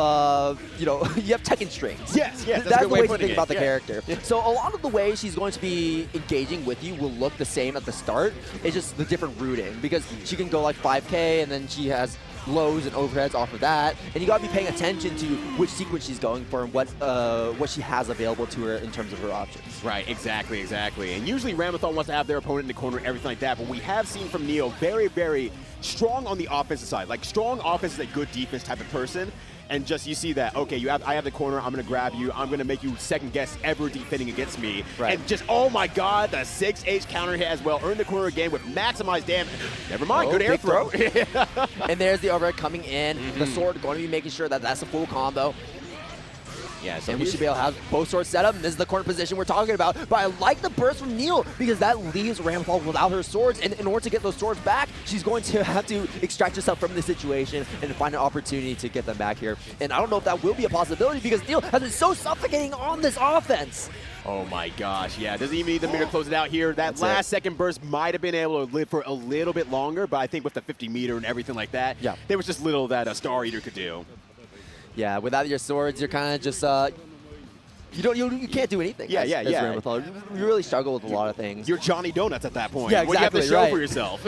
you know, you have Tekken strings. Yes, yes. That's the way to think it. about the character. So a lot of the way she's going to be engaging with you will look the same at the start. It's just the different routing because she can go like 5K and then she has lows and overheads off of that, and you gotta be paying attention to which sequence she's going for and what she has available to her in terms of her options. Right, exactly. And usually Ramlethal wants to have their opponent in the corner and everything like that, but we have seen from Neil very, very strong on the offensive side. Like, strong offense is a good defense type of person. And just you see that, okay, I have the corner, I'm going to grab you, I'm going to make you second guess ever defending against me. Right. And just, oh my god, the 6H counter hit as well. Earn the corner again with maximized damage. Never mind, good air throw. And there's the overhead coming in. The sword going to be making sure that that's a full combo. Yeah, so And we should be able to have both swords set up, and this is the corner position we're talking about. But I like the burst from Neil because that leaves Ramlethal without her swords, and in order to get those swords back, she's going to have to extract herself from the situation and find an opportunity to get them back here. And I don't know if that will be a possibility because Neil has been so suffocating on this offense. Oh my gosh, yeah, doesn't even need the meter to close it out here. That last second burst might have been able to live for a little bit longer, but I think with the 50 meter and everything like that, there was just little that a Star Eater could do. Yeah, without your swords, you're kind of just you can't do anything. Yeah. Ramlethal. You really struggle with a lot of things. You're Johnny Donuts at that point. Yeah, What you have to exactly, show for yourself.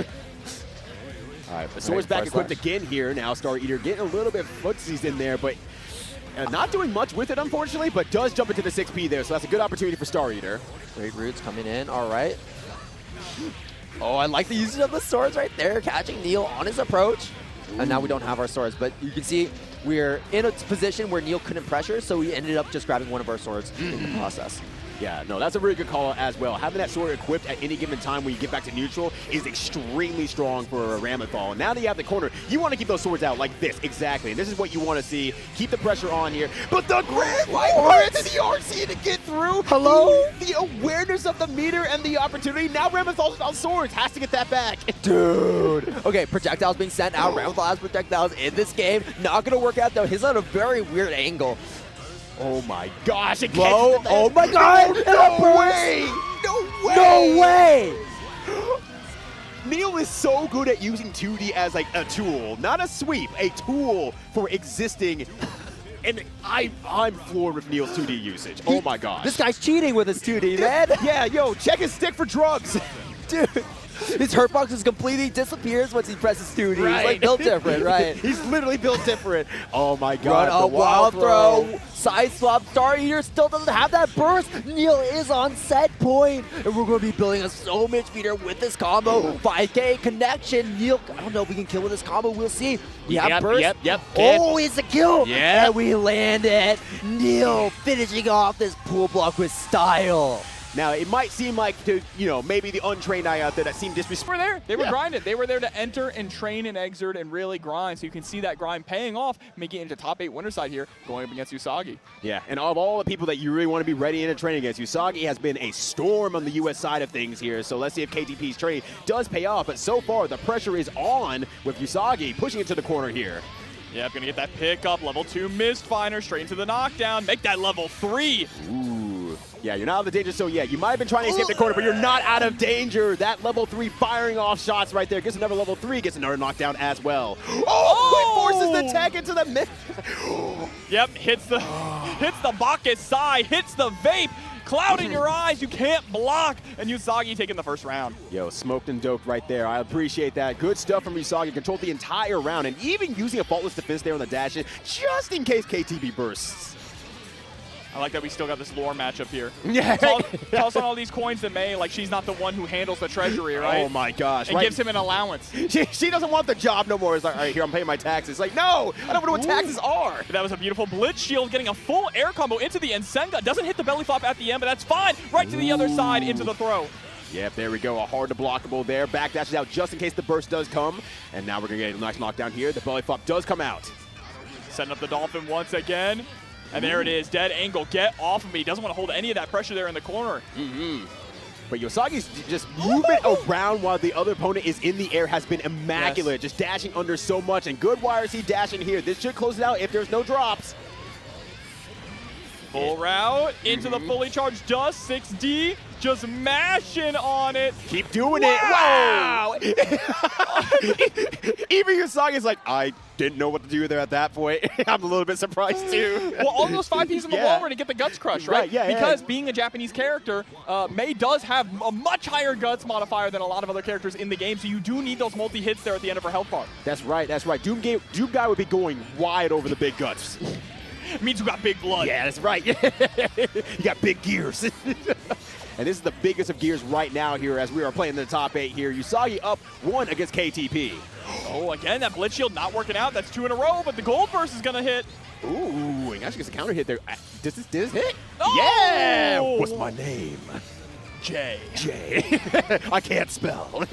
All right, but Swords back equipped again here. Now Star Eater getting a little bit footsies in there, but not doing much with it, unfortunately, but does jump into the 6P there, so that's a good opportunity for Star Eater. Great roots coming in. All right. Oh, I like the usage of the swords right there, catching Neil on his approach. And now we don't have our swords, but you can see we're in a position where Neil couldn't pressure, so we ended up just grabbing one of our swords in the process. Yeah, no, that's a really good call as well. Having that sword equipped at any given time when you get back to neutral is extremely strong for a Ramlethal. Now that you have the corner, you want to keep those swords out like this, exactly. And this is what you want to see. Keep the pressure on here. But the Grand Light Heart to the RC to get through. Hello? The awareness of the meter and the opportunity. Now Ramlethal's without swords. Has to get that back. Dude. Okay, projectiles being sent out. Ramlethal has projectiles in this game. Not going to work out, though. He's on a very weird angle. Oh my gosh, it Whoa, oh my god! No way! No way! No way! Neil is so good at using 2D as like a tool, not a sweep, a tool for existing. And I'm floored with Neil's 2D usage. Oh my gosh. This guy's cheating with his 2D, man. Yeah, yo, check his stick for drugs. Dude. His hurtbox just completely disappears once he presses 2D. Right. He's like built different, right? He's literally built different. Oh my god. Run a wild throw. Side swap. Star Eater still doesn't have that burst. Neil is on set point. And we're going to be building a so much meter with this combo. 5K connection. Neil, I don't know if we can kill with this combo. We'll see. We have burst. Yep. Oh, it's a kill. Yeah. And we land it. Neil finishing off this pool block with style. Now, it might seem like, to maybe the untrained eye out there that seemed disrespectful. They were there. They were grinded. They were there to enter and train and exert and really grind. So you can see that grind paying off, making it into top 8 winner side here, going up against Yousagi. Yeah, and of all the people that you really want to be ready in a training against, Yousagi has been a storm on the U.S. side of things here. So let's see if KTP's training does pay off. But so far, the pressure is on with Yousagi pushing it to the corner here. Yep, gonna get that pick up. Level 2 Mistfinder straight into the knockdown. Make that level 3. Ooh. Yeah, you're not out of the danger zone yet. You might have been trying to escape the corner, but you're not out of danger. That level 3 firing off shots right there gets another level 3, gets another knockdown as well. Oh! It forces the tech into the mid. Yep, hits the Bacchus Sai, hits the vape. Cloud in your eyes, you can't block, and Yousagi taking the first round. Yo, smoked and doped right there. I appreciate that. Good stuff from Yousagi. Controlled the entire round, and even using a faultless defense there on the dash in, just in case KTB bursts. I like that we still got this lore matchup here. Yeah. Toss on all these coins to May like she's not the one who handles the treasury, right? Oh my gosh. And gives him an allowance. She doesn't want the job no more. It's like, all right, here, I'm paying my taxes. Like, no, I don't know what taxes are. That was a beautiful blitz shield, getting a full air combo into the Ensenga. Doesn't hit the belly flop at the end, but that's fine. Right to the other side into the throw. Yep, there we go. A hard to blockable there. Backdashes out just in case the burst does come. And now we're going to get a nice knockdown here. The belly flop does come out. Setting up the Dolphin once again. And there it is, dead angle. Get off of me. Doesn't want to hold any of that pressure there in the corner. But Yosagi's just movement around while the other opponent is in the air has been immaculate. Just dashing under so much. And good YRC dashing here. This should close it out if there's no drops. Full route into the fully charged dust. 6D. just mashing on it. Keep doing it. Wow! Even Yousagi is like, I didn't know what to do there at that point. I'm a little bit surprised too. Well, all those 5 pieces on the wall were to get the guts crush, right? Yeah, because being a Japanese character, Mei does have a much higher guts modifier than a lot of other characters in the game, so you do need those multi-hits there at the end of her health bar. That's right, that's right. Doom Guy would be going wide over the big guts. It means you got big blood. Yeah, that's right. You got big gears. And this is the biggest of gears right now here as we are playing the top 8 here. Usagi up 1 against KTP. Oh, again, that Blitz Shield not working out. That's 2 in a row, but the Gold Burst is going to hit. Ooh, and actually gets a counter hit there. Does this hit? Oh! Yeah! What's my name? Jay. I can't spell.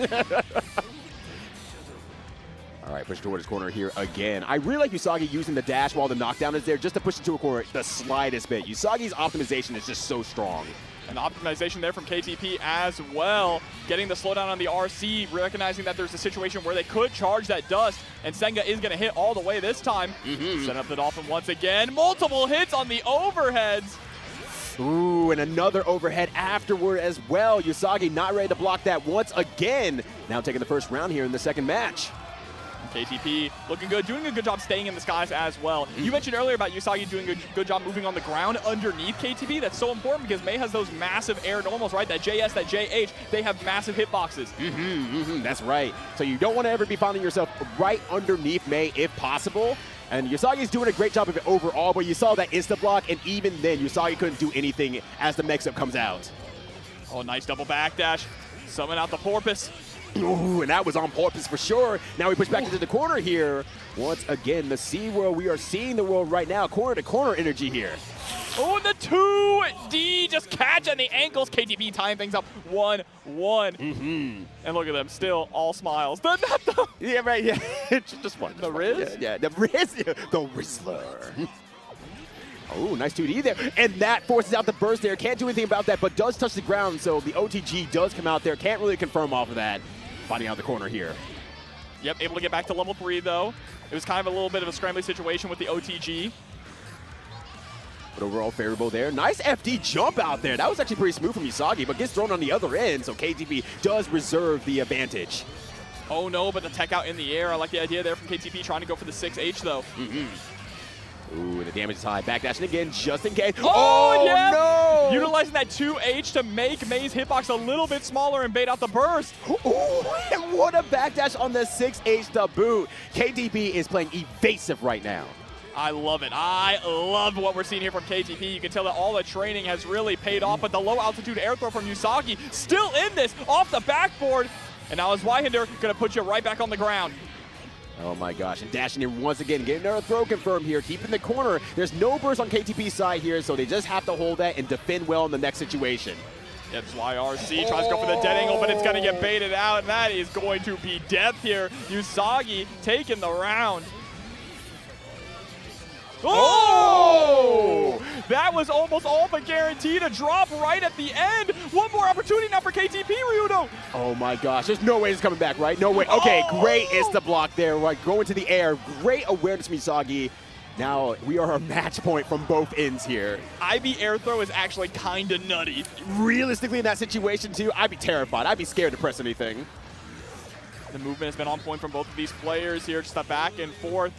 All right, push towards his corner here again. I really like Usagi using the dash while the knockdown is there just to push into a corner the slightest bit. Usagi's optimization is just so strong. An optimization there from KTP as well. Getting the slowdown on the RC, recognizing that there's a situation where they could charge that dust, and Senga is going to hit all the way this time. Set up the Dolphin once again. Multiple hits on the overheads. Ooh, and another overhead afterward as well. Usagi not ready to block that once again. Now taking the first round here in the second match. KTP looking good, doing a good job staying in the skies as well. You mentioned earlier about Usagi doing a good job moving on the ground underneath KTP. That's so important because Mei has those massive air normals, right? That JS, that JH, they have massive hitboxes. That's right. So you don't want to ever be finding yourself right underneath Mei if possible. And Usagi's doing a great job of it overall, but you saw that insta-block, and even then, Usagi couldn't do anything as the mix-up comes out. Oh, nice double backdash. Summon out the Porpoise. Ooh, and that was on purpose for sure. Now we push back into the corner here. Once again, the C world, we are seeing the world right now. Corner to corner energy here. Oh, the 2D just catch on the ankles. KTP tying things up 1-1. And look at them, still all smiles. Yeah, right, yeah. Just one. The Riz? Yeah, the Riz. The Rizzler. Oh, nice 2D there. And that forces out the burst there. Can't do anything about that, but does touch the ground, so the OTG does come out there. Can't really confirm off of that. Finding out the corner here. Yep, able to get back to level 3, though. It was kind of a little bit of a scrambly situation with the OTG. But overall favorable there. Nice FD jump out there. That was actually pretty smooth from Usagi, but gets thrown on the other end, so KTP does reserve the advantage. Oh, no, but the tech out in the air. I like the idea there from KTP trying to go for the 6H, though. Ooh, and the damage is high. Backdashing again, just in case. Oh yeah! No! Utilizing that 2H to make Mei's hitbox a little bit smaller and bait out the burst. Ooh, and what a backdash on the 6H to boot. KTP is playing evasive right now. I love it. I love what we're seeing here from KTP. You can tell that all the training has really paid off, but the low altitude air throw from Yousagi still in this off the backboard. And now is Weihinder going to put you right back on the ground. Oh my gosh, and dashing in once again, getting another throw confirmed here, keeping the corner. There's no burst on KTP's side here, so they just have to hold that and defend well in the next situation. That's why RC tries to go for the dead angle, but it's going to get baited out, and that is going to be death here. Yousagi taking the round. Oh! That was almost all but guaranteed. A drop right at the end. One more opportunity now for KTP, Ryudo. Oh my gosh, there's no way it's coming back, right? No way. Okay, great insta block there, right? Going to the air. Great awareness from Yousagi. Now we are a match point from both ends here. IB air throw is actually kind of nutty. Realistically, in that situation too, I'd be terrified. I'd be scared to press anything. The movement has been on point from both of these players here. Just a back and forth.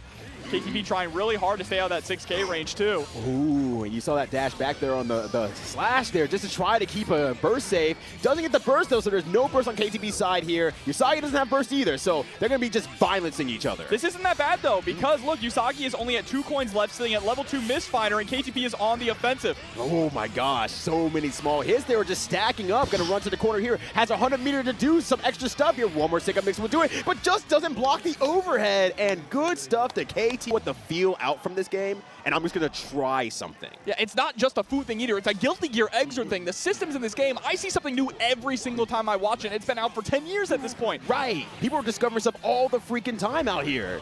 KTP trying really hard to stay out of that 6K range too. Ooh, and you saw that dash back there on the slash there just to try to keep a burst safe. Doesn't get the burst though, so there's no burst on KTP's side here. Usagi doesn't have burst either, so they're going to be just violencing each other. This isn't that bad though, because look, Yousagi is only at 2 coins left, sitting at level 2 Mistfighter, and KTP is on the offensive. Oh my gosh, so many small hits there, just stacking up. Going to run to the corner here. Has 100 meter to do some extra stuff here. One more stick-up mix will do it, but just doesn't block the overhead. And good stuff to KT with the feel out from this game, and I'm just going to try something. Yeah, it's not just a food thing either. It's a Guilty Gear Exert thing. The systems in this game, I see something new every single time I watch it. It's been out for 10 years at this point. Right. People are discovering stuff all the freaking time out here.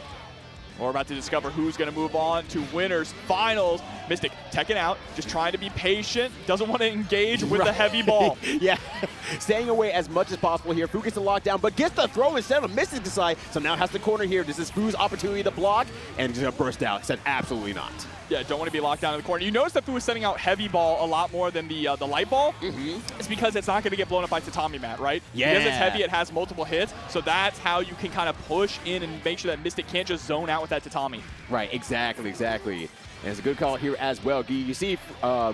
We're about to discover who's going to move on to winners finals. Mystic teching out, just trying to be patient, doesn't want to engage with the heavy ball. Yeah, staying away as much as possible here. Fu gets the lockdown, but gets the throw instead of Mystic to side, so now has the corner here. This is Fu's opportunity to block, and just going to burst out. Said absolutely not. Yeah, don't want to be locked down in the corner. You notice that Fu is sending out heavy ball a lot more than the light ball. It's because it's not going to get blown up by Tatami Mat, right? Yeah. Because it's heavy, it has multiple hits, so that's how you can kind of push in and make sure that Mystic can't just zone out with that Tatami. Right, exactly. And it's a good call here as well. You see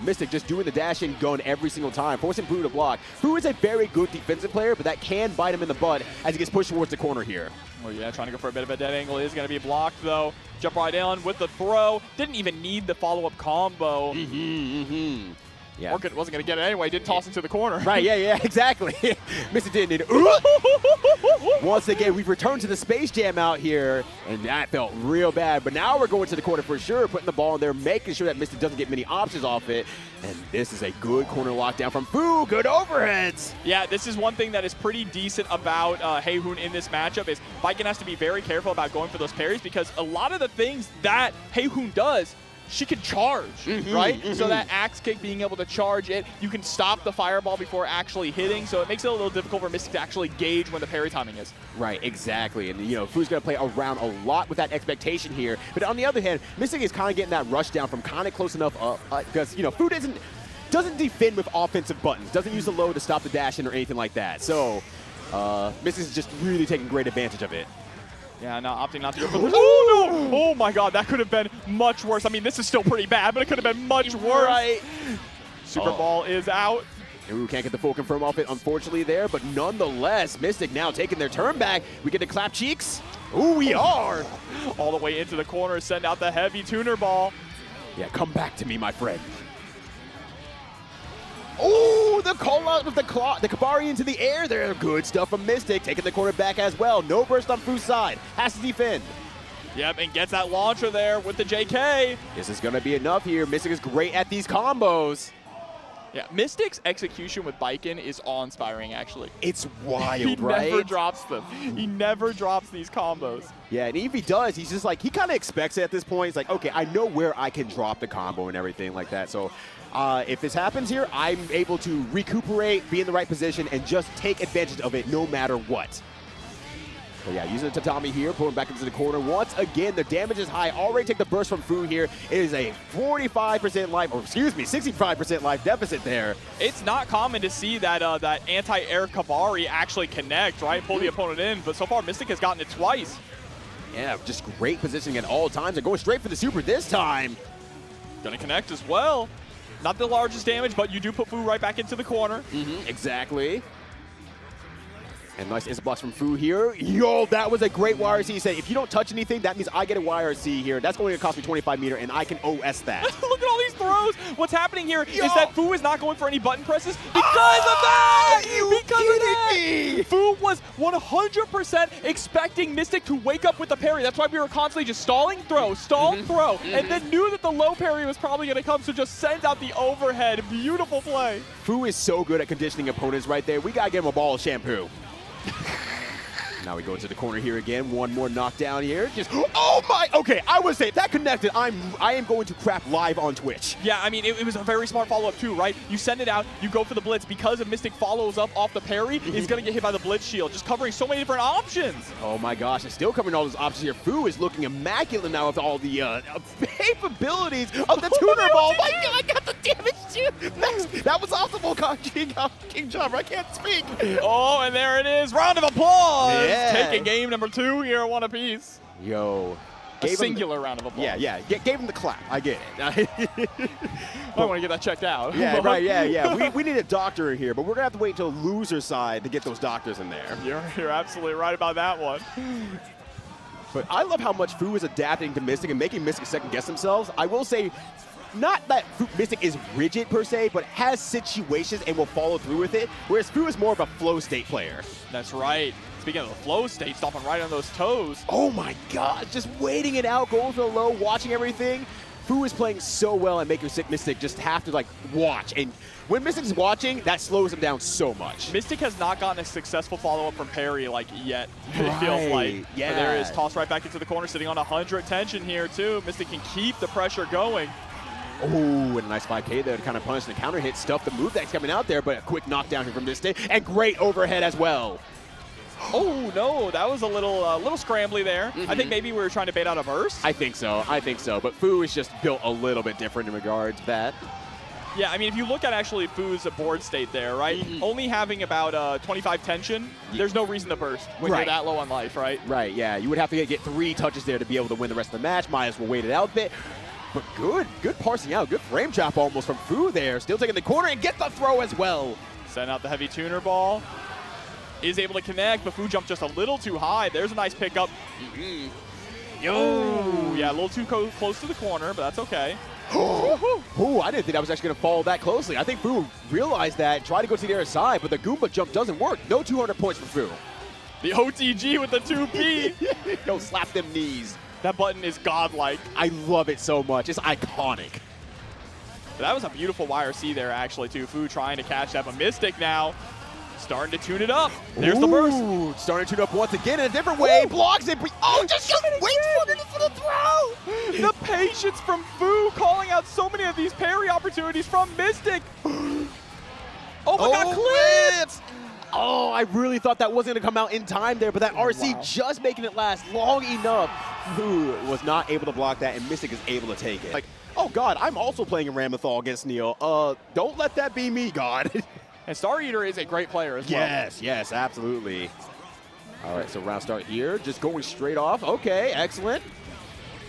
Mystic just doing the dash and going every single time, forcing Fu to block. Fu is a very good defensive player, but that can bite him in the butt as he gets pushed towards the corner here. Oh yeah, trying to go for a bit of a dead angle. Is going to be blocked though. Jump right in with the throw. Didn't even need the follow-up combo. Yeah. Orchid wasn't going to get it anyway. Did toss into the corner. Right, yeah, exactly. Mystic didn't need it. Once again, we've returned to the Space Jam out here, and that felt real bad. But now we're going to the corner for sure, putting the ball in there, making sure that Mystic doesn't get many options off it. And this is a good corner lockdown from Fu. Good overheads. Yeah, this is one thing that is pretty decent about Haehyun in this matchup is Baiken has to be very careful about going for those parries because a lot of the things that Haehyun does, she can charge, right? So that axe kick, being able to charge it, you can stop the fireball before actually hitting, so it makes it a little difficult for Mystic to actually gauge when the parry timing is. Right, exactly. And, you know, Fu's going to play around a lot with that expectation here. But on the other hand, Mystic is kind of getting that rush down from kind of close enough up because, you know, Fu doesn't defend with offensive buttons, doesn't use the low to stop the dash in or anything like that. So Mystic is just really taking great advantage of it. Yeah, no, opting not to go for the... Oh, no! Oh, my God, that could have been much worse. I mean, this is still pretty bad, but it could have been much worse. Right. Super Ball is out. Ooh, can't get the full confirm off it, unfortunately, there. But nonetheless, Mystic now taking their turn back. We get to clap cheeks. Ooh, we are. All the way into the corner, send out the heavy tuner ball. Yeah, come back to me, my friend. Oh, the call out with the Kabari into the air there. Good stuff from Mystic, taking the corner back as well. No burst on Fu's side. Has to defend. Yep, and gets that launcher there with the JK. This is going to be enough here. Mystic is great at these combos. Yeah, Mystic's execution with Baiken is awe-inspiring, actually. It's wild, right? He never drops them. He never drops these combos. Yeah, and if he does, he's just like, he kind of expects it at this point. He's like, okay, I know where I can drop the combo and everything like that. So if this happens here, I'm able to recuperate, be in the right position, and just take advantage of it no matter what. But yeah, using the Tatami here, pulling back into the corner. Once again, the damage is high. Already take the burst from Fu here. It is a 45% life, or excuse me, 65% life deficit there. It's not common to see that that anti-air Kabari actually connect, right? Pull the opponent in, but so far Mystic has gotten it twice. Yeah, just great positioning at all times. And going straight for the super this time. Gonna connect as well. Not the largest damage, but you do put Fu right back into the corner. Exactly. And nice instant blocks from Fu here. Yo, that was a great YRC. He said, if you don't touch anything, that means I get a YRC here. That's going to cost me 25 meter, and I can OS that. Look at all these throws. What's happening here is that Fu is not going for any button presses because of that! Because of that! Fu was 100% expecting Mystic to wake up with the parry. That's why we were constantly just stalling throw, throw, and then knew that the low parry was probably going to come, so just sends out the overhead. Beautiful play. Fu is so good at conditioning opponents right there. We got to give him a ball of shampoo. Now we go into the corner here again. One more knockdown here. Just, oh my, okay, I would say if that connected, I am going to crap live on Twitch. Yeah, I mean, it was a very smart follow-up too, right? You send it out, you go for the blitz. Because if Mystic follows up off the parry, he's going to get hit by the blitz shield, just covering so many different options. Oh my gosh, it's still covering all those options here. Fu is looking immaculate now with all the capabilities of the tuner ball. Oh my god, I got the damage too. Max, that was optimal, King Jumper. I can't speak. Oh, and there it is. Round of applause. Yeah. Taking game number 2 here at One Apiece. Yo. A singular round of applause. Yeah. Gave him the clap. I get it. I want to get that checked out. Yeah, right, yeah. We need a doctor in here, but we're going to have to wait until loser side to get those doctors in there. You're absolutely right about that one. But I love how much Fu is adapting to Mystic and making Mystic second-guess themselves. I will say, not that Mystic is rigid per se, but has situations and will follow through with it, whereas Fu is more of a flow state player. That's right. Speaking of the flow state, stomping right on those toes. Oh my god, just waiting it out, going for the low, watching everything. Fu is playing so well and making Mystic just have to like watch. And when Mystic is watching, that slows him down so much. Mystic has not gotten a successful follow-up from parry like yet, it feels like. Yeah. But there is toss right back into the corner, sitting on 100 tension here too. Mystic can keep the pressure going. Oh, and a nice 5K there to kind of punish the counter hit, stuff the move that's coming out there, but a quick knockdown here from Mystic, and great overhead as well. Oh no, that was a little scrambly there. I think maybe we were trying to bait out a burst. I think so, but Fu is just built a little bit different in regards to that. Yeah, I mean, if you look at actually Fu's board state there, right? Only having about 25 tension, there's no reason to burst when you're that low on life, right? Right, yeah. You would have to get 3 touches there to be able to win the rest of the match. Might as well wait it out a bit. But good parsing out. Good frame drop almost from Fu there. Still taking the corner and get the throw as well. Send out the heavy tuner ball. Is able to connect, but Fu jumped just a little too high. There's a nice pickup. Oh, yeah, a little too close to the corner, but that's okay. Ooh, I didn't think I was actually going to follow that closely. I think Fu realized that, tried to go to the other side, but the Goomba jump doesn't work. No 200 points for Fu. The OTG with the 2P. Go slap them knees. That button is godlike. I love it so much. It's iconic. That was a beautiful YRC there, actually, too. Fu trying to catch that, but Mystic now starting to tune it up. There's the burst. Starting to tune up once again in a different way. Blocks it. Oh, just wait for the throw. The patience from Fu calling out so many of these parry opportunities from Mystic. Oh my God, clips! Oh, I really thought that wasn't going to come out in time there, but that RC just making it last long enough. Fu was not able to block that, and Mystic is able to take it. Like, oh God, I'm also playing in Ramlethal against Neil. Don't let that be me, God. And Star Eater is a great player as well. Yes, absolutely. All right, so round start here, just going straight off. Okay, excellent.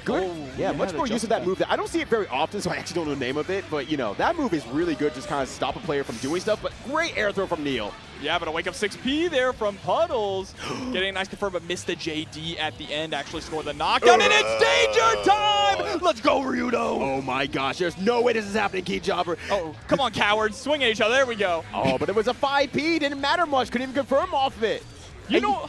Good. Oh, yeah, much more use of that move. I don't see it very often, so I actually don't know the name of it. But, you know, that move is really good, just kind of stop a player from doing stuff. But great air throw from Neil. Yeah, but a wake up 6P there from Puddles. Getting a nice confirm, but missed the JD at the end. Actually scored the knockdown, and it's danger time! Let's go, Ryudo! Oh, my gosh. There's no way this is happening, Key Jobber. Oh, come on, cowards. Swing at each other. There we go. Oh, but it was a 5P. Didn't matter much. Couldn't even confirm off of it. You know,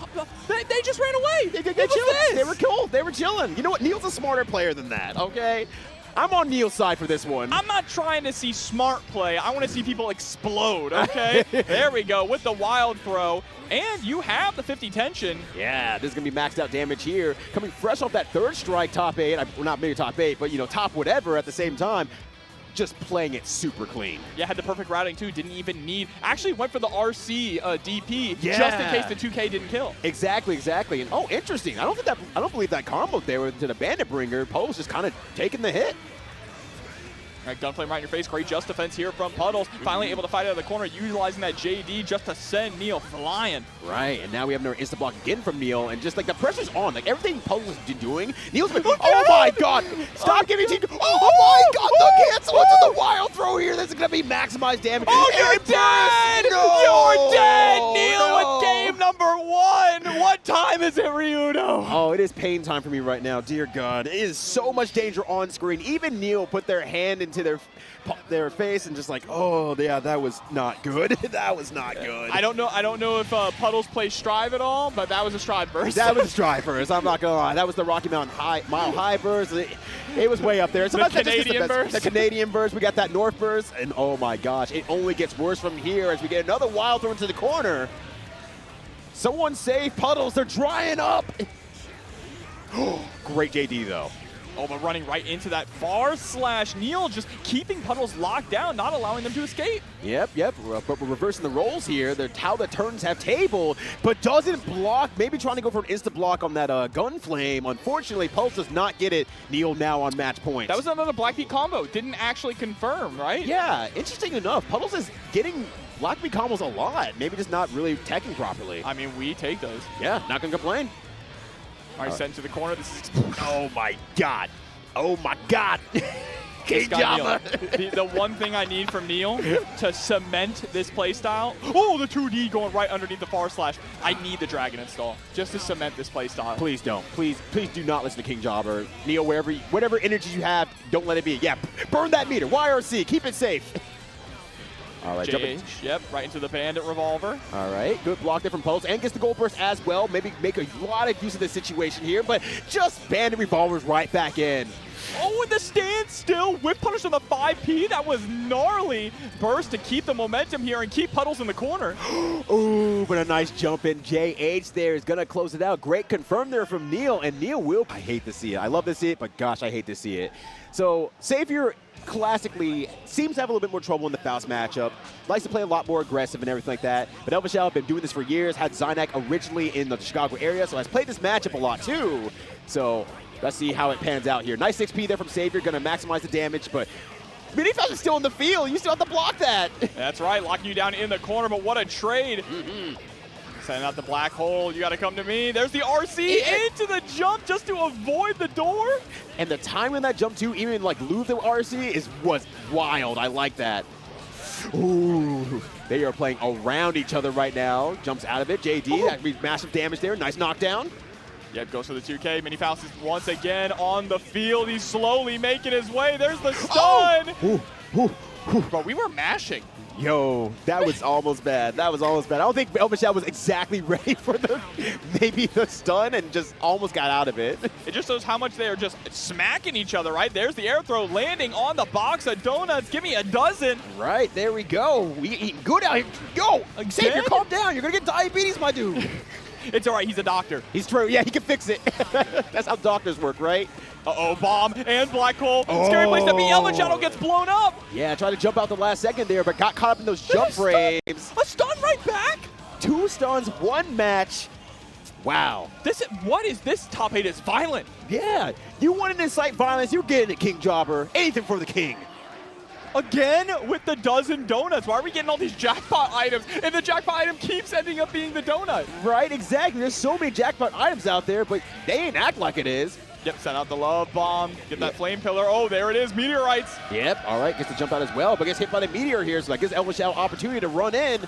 they just ran away. They chilling. They were cool. They were chilling. You know what? Neil's a smarter player than that, okay? I'm on Neil's side for this one. I'm not trying to see smart play. I want to see people explode, okay? There we go with the wild throw. And you have the 50 tension. Yeah, this is going to be maxed out damage here. Coming fresh off that third strike, top 8. Well, not maybe top 8, but, you know, top whatever at the same time. Just playing it super clean. Yeah, had the perfect routing too. Didn't even need. Actually went for the RC DP just in case the 2K didn't kill. Exactly. And oh, interesting. I don't believe that combo there to the Bandit Bringer. Poe's just kind of taking the hit. All right, gunflame right in your face. Great just defense here from Puddles. Finally able to fight out of the corner, utilizing that JD just to send Neil flying. Right, and now we have another insta block again from Neil, and just like the pressure's on. Like everything Puddles is doing, Neil's been. Oh my God! Stop giving team. Oh my God! The cancel into the wild throw here. This is gonna be maximized damage. Oh, you're dead! No! You're dead, Neil, with game number 1. What time is it, Ryudo? Oh, it is pain time for me right now. Dear God, it is so much danger on screen. Even Neil put their hand into their face and just like, oh yeah, that was not good. That was not good. I don't know if Puddles plays Strive at all, but that was a Strive burst. That was a Strive burst. I'm not gonna lie. That was the Rocky Mountain Mile High burst. It was way up there. The Canadian burst. The Canadian burst. We got that North burst, and oh my gosh, it only gets worse from here as we get another wild throw into the corner. Someone save Puddles. They're drying up. Great JD though. Oh, but running right into that FarSlash. Neil just keeping Puddles locked down, not allowing them to escape. Yep. But we're reversing the roles here. They're how the turns have tabled, but doesn't block. Maybe trying to go for an insta block on that gunflame. Unfortunately, Pulse does not get it. Neil now on match point. That was another Blackbeat combo. Didn't actually confirm, right? Yeah, interesting enough. Puddles is getting Blackbeat combos a lot. Maybe just not really teching properly. I mean, we take those. Yeah, not gonna complain. All right, sent to the corner. This is. Oh my God. Oh my God. The one thing I need from Neil to cement this playstyle. Oh, the 2D going right underneath the FarSlash. I need the Dragon install just to cement this playstyle. Please don't. Please do not listen to King Jobber. Neil, whatever energy you have, don't let it be. Yeah, burn that meter. YRC, keep it safe. All right, jumping. Yep, right into the Bandit Revolver. All right, good block there from Pulse, and gets the gold burst as well. Maybe make a lot of use of this situation here, but just Bandit Revolvers right back in. Oh, and the standstill whip punish on the 5P. That was gnarly. Burst to keep the momentum here and keep Puddles in the corner. Ooh, but a nice jump in. JH there is going to close it out. Great confirm there from Neil, and Neil will. I hate to see it. I love to see it, but gosh, I hate to see it. So Savior classically seems to have a little bit more trouble in the Faust matchup. Likes to play a lot more aggressive and everything like that. But ElvenShadow have been doing this for years. Had Zynak originally in the Chicago area, so has played this matchup a lot too. So let's see how it pans out here. Nice 6P there from Savior, going to maximize the damage, but Faust is still in the field. You still have to block that. That's right, locking you down in the corner, but what a trade. Sending out the black hole, you gotta come to me. There's the RC into the jump just to avoid the door. And the time in that jump too, even like lose the RC was wild. I like that. Ooh, they are playing around each other right now. Jumps out of it, JD, that means massive damage there. Nice knockdown. Yep, goes for the 2K. Faust is once again on the field. He's slowly making his way. There's the stun. But we were mashing. Yo, that was almost bad. That was almost bad. I don't think ElvenShadow was exactly ready for maybe the stun and just almost got out of it. It just shows how much they are just smacking each other, right? There's the air throw landing on the box of donuts. Give me a dozen. Right, there we go. We eating good out here. Yo, Xavier, calm down. You're going to get diabetes, my dude. It's all right. He's a doctor. He's true. Yeah, he can fix it. That's how doctors work, right? Uh-oh, bomb and black hole. Scary place to be. ElvenShadow gets blown up. Yeah, tried to jump out the last second there, but got caught up in those jump frames. A stun right back. 2 stuns, 1 match. Wow. What is this? Top 8 is violent. Yeah, you wanted to incite violence. You're getting it, King Jobber. Anything for the king. Again with the dozen donuts. Why are we getting all these jackpot items? And the jackpot item keeps ending up being the donut. Right, exactly. There's so many jackpot items out there, but they ain't act like it is. Yep, send out the love bomb. Get that flame pillar. Oh, there it is. Meteorites. Yep, all right. Gets to jump out as well, but gets hit by the meteor here, so that gives ElvenShadow opportunity to run in.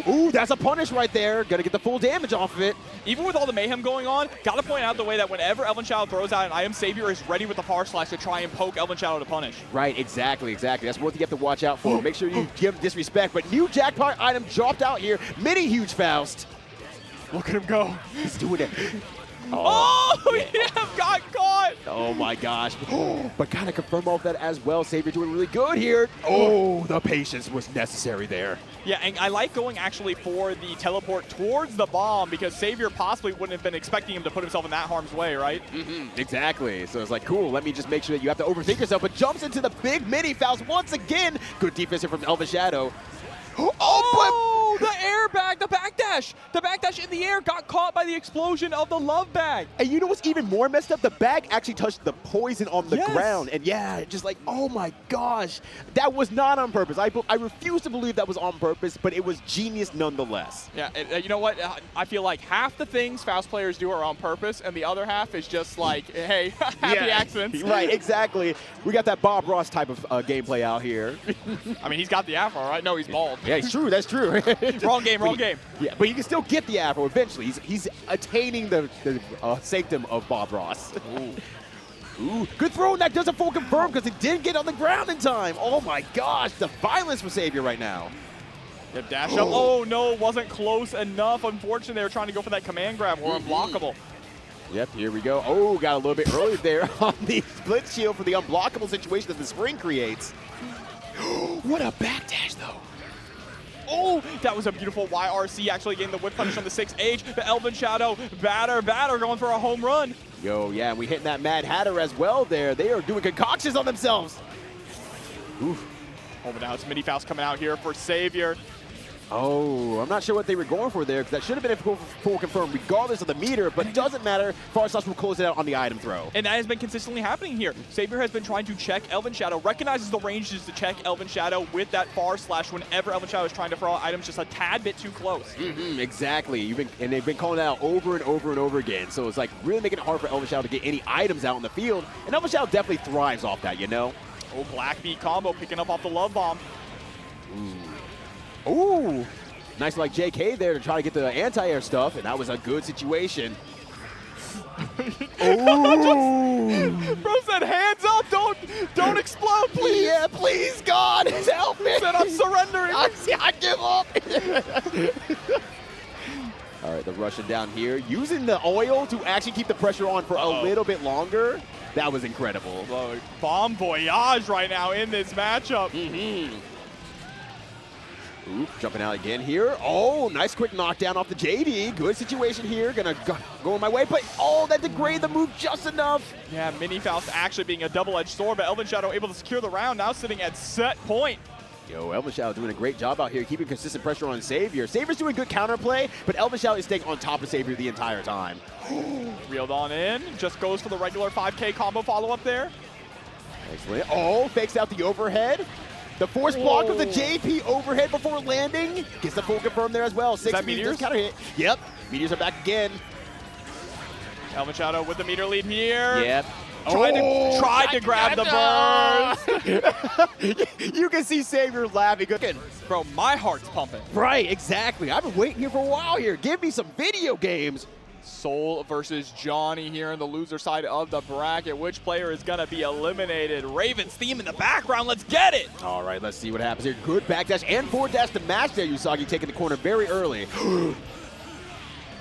Ooh, that's a punish right there. Gonna get the full damage off of it. Even with all the mayhem going on, gotta point out the way that whenever ElvenShadow throws out an item, Savior is ready with the FarSlash to try and poke ElvenShadow to punish. Right, exactly. That's what you have to watch out for. Make sure you give him disrespect. But new jackpot item dropped out here. Mini huge Faust. Look at him go. He's doing it. Oh, yeah, got caught. Oh my gosh. But gotta confirm off that as well. Savior doing really good here. Oh, the patience was necessary there. Yeah, and I like going actually for the teleport towards the bomb because Savior possibly wouldn't have been expecting him to put himself in that harm's way, right? Exactly. So it's like, cool, let me just make sure that you have to overthink yourself, but jumps into the big mini Faust once again. Good defense here from ElvenShadow. Oh, the airbag, the backdash. The backdash in the air got caught by the explosion of the love bag. And you know what's even more messed up? The bag actually touched the poison on the ground. And yeah, just like, oh my gosh. That was not on purpose. I refuse to believe that was on purpose, but it was genius nonetheless. Yeah, you know what? I feel like half the things Faust players do are on purpose, and the other half is just like, hey, happy accidents. Right, exactly. We got that Bob Ross type of gameplay out here. I mean, he's got the afro, right? No, he's bald. Yeah, it's true. That's true. Wrong game. Yeah, but you can still get the afro eventually. He's attaining the sanctum of Bob Ross. Ooh, good throw, and that doesn't full confirm because it didn't get on the ground in time. Oh my gosh, the violence for Savior right now. Yep, dash up. Oh no, wasn't close enough. Unfortunately, they were trying to go for that command grab or unblockable. Yep, here we go. Oh, got a little bit early there on the split shield for the unblockable situation that the spring creates. What a backdash though. Oh, that was a beautiful YRC actually getting the whip punish on the 6H. The ElvenShadow batter going for a home run. Yo, yeah, and we hitting that Mad Hatter as well there. They are doing concoctions on themselves. Oof. Oh, but now it's Mini Faust coming out here for Savior. Oh, I'm not sure what they were going for there, because that should have been a full confirm regardless of the meter, but it doesn't matter. FarSlash will close it out on the item throw. And that has been consistently happening here. Savior has been trying to check ElvenShadow, recognizes the ranges to check ElvenShadow with that FarSlash whenever ElvenShadow is trying to throw out items just a tad bit too close. Exactly. They've been calling it out over and over and over again, so it's like really making it hard for ElvenShadow to get any items out in the field, and ElvenShadow definitely thrives off that, you know? Oh, Black Beat combo picking up off the love bomb. Ooh, nice like JK there to try to get the anti-air stuff, and that was a good situation. Bro said, hands up, don't explode, please. Yeah, please, God, help me. Said, I'm surrendering. I give up. All right, the Russian down here, using the oil to actually keep the pressure on for a little bit longer. That was incredible. Whoa, Bomb Voyage right now in this matchup. Oop, jumping out again here. Oh, nice quick knockdown off the JD. Good situation here. Gonna go in my way, but oh, that degrade the move just enough. Yeah, Mini Faust actually being a double-edged sword, but ElvenShadow able to secure the round, now sitting at set point. Yo, ElvenShadow doing a great job out here, keeping consistent pressure on Savior. Savior's doing good counterplay, but ElvenShadow is staying on top of Savior the entire time. Reeled on in, just goes for the regular 5K combo follow-up there. Excellent. Oh, fakes out the overhead. The force block of the JP overhead before landing. Gets the full confirm there as well. 6 meters. Counter hit. Yep. Meteors are back again. ElvenShadow with the meter lead here. Yep. Tried to grab the burst. You can see Savior laughing. Bro, my heart's pumping. Right, exactly. I've been waiting here for a while here. Give me some video games. Soul versus Johnny here on the loser side of the bracket. Which player is going to be eliminated? Raven's theme in the background. Let's get it. All right, let's see what happens here. Good backdash and forward dash to match there. Yousagi taking the corner very early.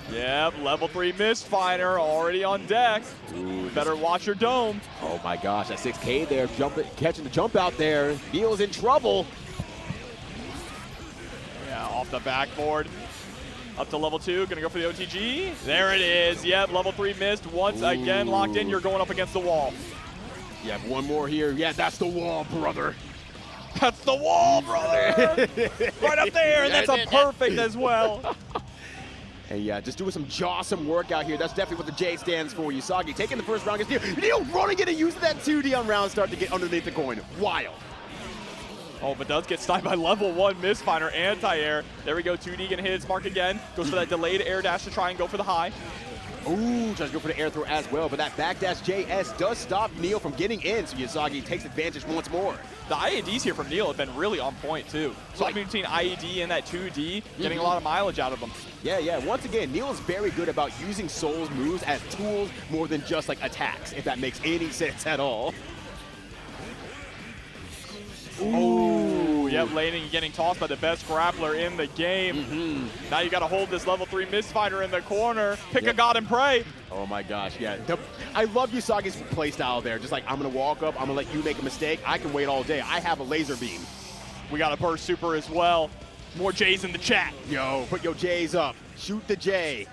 Yep, level 3 Mistfinder already on deck. Ooh, better watch your dome. Oh my gosh, that 6K there, catching the jump out there. Neil's in trouble. Yeah, off the backboard. Up to level 2, gonna go for the OTG. There it is. Yep, level 3 missed. Once again locked in, you're going up against the wall. Yeah, one more here. Yeah, that's the wall, brother. That's the wall, brother. Right up there, and that's a perfect as well. And yeah, just doing some jawsome work out here. That's definitely what the J stands for. Yousagi taking the first round against Neil. Neil running in and using that 2D on round start to get underneath the coin. Wild. Oh, but does get sniped by level 1 Mistfinder anti-air. There we go, 2D gonna hit its mark again. Goes for that delayed air dash to try and go for the high. Ooh, tries to go for the air throw as well, but that backdash JS does stop Neil from getting in, so Yousagi takes advantage once more. The IEDs here from Neil have been really on point too. Swapping between IED and that 2D, getting a lot of mileage out of them. Yeah. Once again, Neil is very good about using Soul's moves as tools more than just like attacks, if that makes any sense at all. Ooh, yep, laning and getting tossed by the best grappler in the game. Now you got to hold this level 3 Mistfinder in the corner. Pick a god and pray. Oh my gosh, yeah. I love Usagi's playstyle there. Just like, I'm going to walk up, I'm going to let you make a mistake. I can wait all day. I have a laser beam. We got a burst super as well. More J's in the chat. Yo, put your J's up. Shoot the J.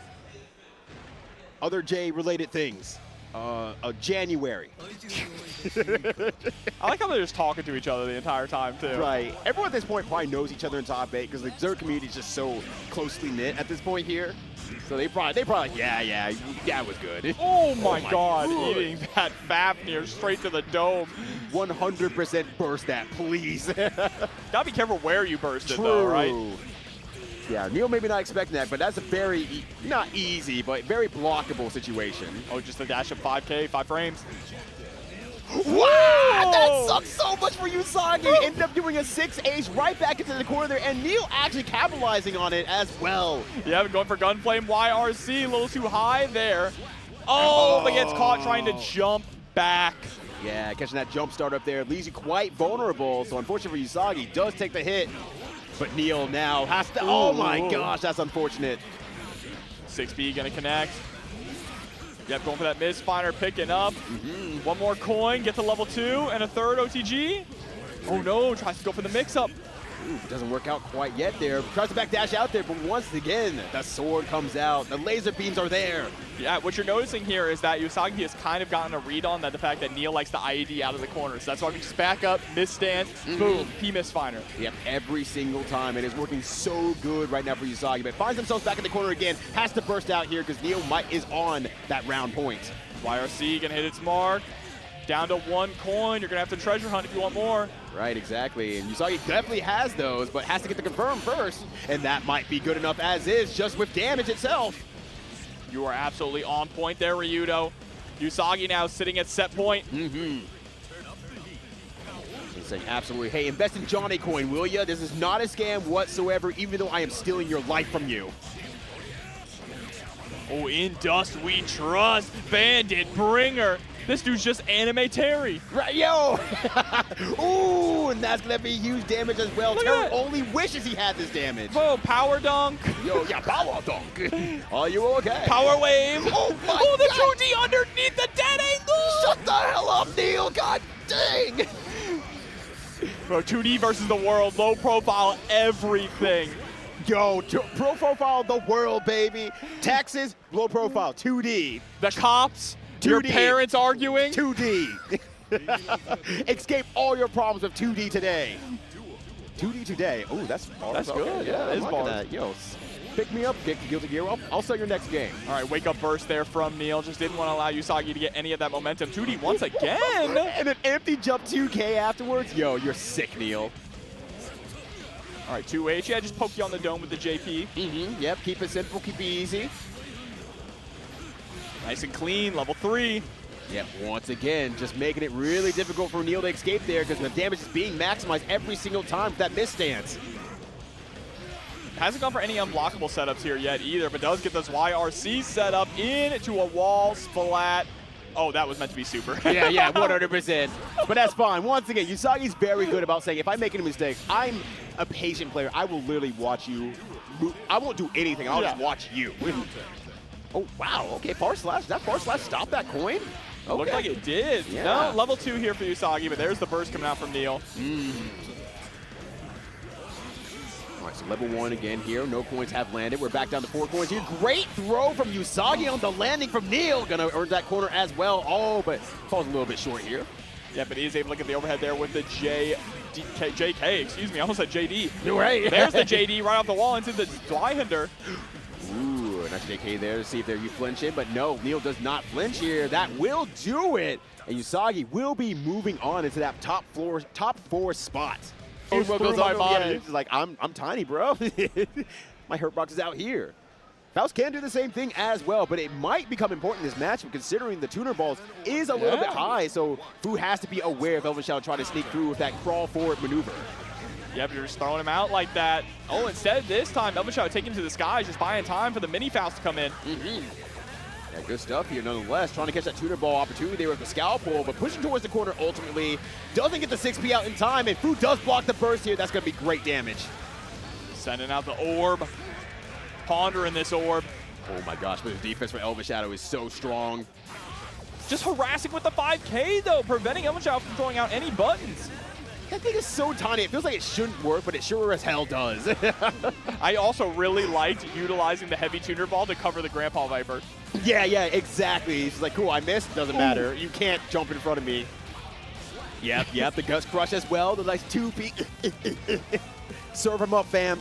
Other J-related things. January. I like how they're just talking to each other the entire time, too. Right. Everyone at this point probably knows each other in top 8 because the Zerg community is just so closely knit at this point here. So they probably yeah, it was good. Oh my god, eating that Fafnir straight to the dome. 100% burst that, please. Gotta be careful where you burst it, though, right? Yeah, Neil maybe not expecting that, but that's a very, not easy, but very blockable situation. Oh, just a dash of 5K, 5 frames. Wow! That sucks so much for Yousagi. Ended up doing a 6 ace right back into the corner there, and Neil actually capitalizing on it as well. Yeah, going for Gunflame YRC, a little too high there. Oh, but gets caught trying to jump back. Yeah, catching that jump start up there leaves you quite vulnerable, so unfortunately for Yousagi, does take the hit. But Neil now has to, oh my gosh, that's unfortunate. 6B gonna connect. Yep, going for that Mistfinder, picking up. One more coin, get to level 2, and a third OTG. Oh no, tries to go for the mix-up. Doesn't work out quite yet there. Tries to back dash out there, but once again, the sword comes out. The laser beams are there. Yeah, what you're noticing here is that Yousagi has kind of gotten a read on that the fact that Neil likes the IED out of the corner. So that's why we just back up, miss stance, boom, he Mistfinder. Yep, every single time. It is working so good right now for Yousagi, but finds themselves back in the corner again. Has to burst out here because Neil is on that round point. YRC gonna hit its mark. Down to 1 coin. You're gonna have to treasure hunt if you want more. Right, exactly. And Yousagi definitely has those, but has to get the confirm first. And that might be good enough as is, just with damage itself. You are absolutely on point there, Ryudo. Yousagi now sitting at set point. Saying absolutely, hey, invest in Johnny Coin, will ya? This is not a scam whatsoever, even though I am stealing your life from you. Oh, in dust we trust. Bandit Bringer. This dude's just anime Terry. Right, yo! Ooh, and that's gonna be huge damage as well. Terry only wishes he had this damage. Whoa, power dunk. Yo, yeah, power dunk. Are you okay? Power wave. Oh, my the God. 2D underneath the dead angle. Shut the hell up, Neil! God dang! Bro, 2D versus the world, low profile, everything. Yo, pro profile the world, baby. Texas, low profile, 2D. The cops, 2D. your parents arguing. 2D. Escape all your problems with 2D today. 2D today. Oh, that's bars. That's good. Okay, Yeah, that is I'm bars. liking that. Yo, pick me up, get Guilty Gear. I'll start your next game. All right, wake up burst there from Neil. Just didn't want to allow Yousagi to get any of that momentum. 2D once again. And an empty jump 2K afterwards. Yo, you're sick, Neil. All right, 2H. Yeah, just poke you on the dome with the JP. Yep, keep it simple, keep it easy. Nice and clean, level 3. Yep, once again, just making it really difficult for Neil to escape there because the damage is being maximized every single time with that misstance. Hasn't gone for any unblockable setups here yet either, but does get this YRC set up into a wall splat. Oh, that was meant to be super. Yeah, 100%. But that's fine. Once again, Usagi's very good about saying, if I make any mistakes, I'm a patient player. I will literally watch you. I won't do anything. I'll just watch you. Oh, wow. Okay, FarSlash. Did that FarSlash stop that coin? Okay. Looked like it did. Yeah. No, level 2 here for Yousagi, but there's the burst coming out from Neil. All right, so level 1 again here. No coins have landed. We're back down to 4 coins here. Great throw from Yousagi on the landing from Neil. Gonna earn that corner as well. Oh, but falls a little bit short here. Yeah, but he is able to get the overhead there with the JK, excuse me, I almost said JD. You're right. There's the JD right off the wall into the Zweihander. Ooh, nice JK there to see if you flinch in, but no, Neil does not flinch here. That will do it. And Yousagi will be moving on into that top 4 spot. Goes through my body. Yeah, it's like, I'm tiny, bro. My hurt box is out here. Faust can do the same thing as well, but it might become important in this matchup considering the tuner balls is a little bit high, so Fu has to be aware of ElvenShadow trying to sneak through with that crawl forward maneuver. Yep, you're just throwing him out like that. Oh, instead this time, ElvenShadow taking to the skies, just buying time for the mini Faust to come in. Yeah, good stuff here nonetheless. Trying to catch that tuner ball opportunity there with the scalpel, but pushing towards the corner ultimately. Doesn't get the 6P out in time, and Fu does block the burst here. That's going to be great damage. Sending out the orb. Pondering this orb. Oh my gosh, but the defense for ElvenShadow is so strong. Just harassing with the 5K though, preventing ElvenShadow from throwing out any buttons. That thing is so tiny. It feels like it shouldn't work, but it sure as hell does. I also really liked utilizing the heavy tuner ball to cover the Grandpa Viper. Yeah, exactly. He's like, cool, I missed. Doesn't matter. You can't jump in front of me. Yep, the Guts Crush as well. The nice 2P. Serve him up, fam.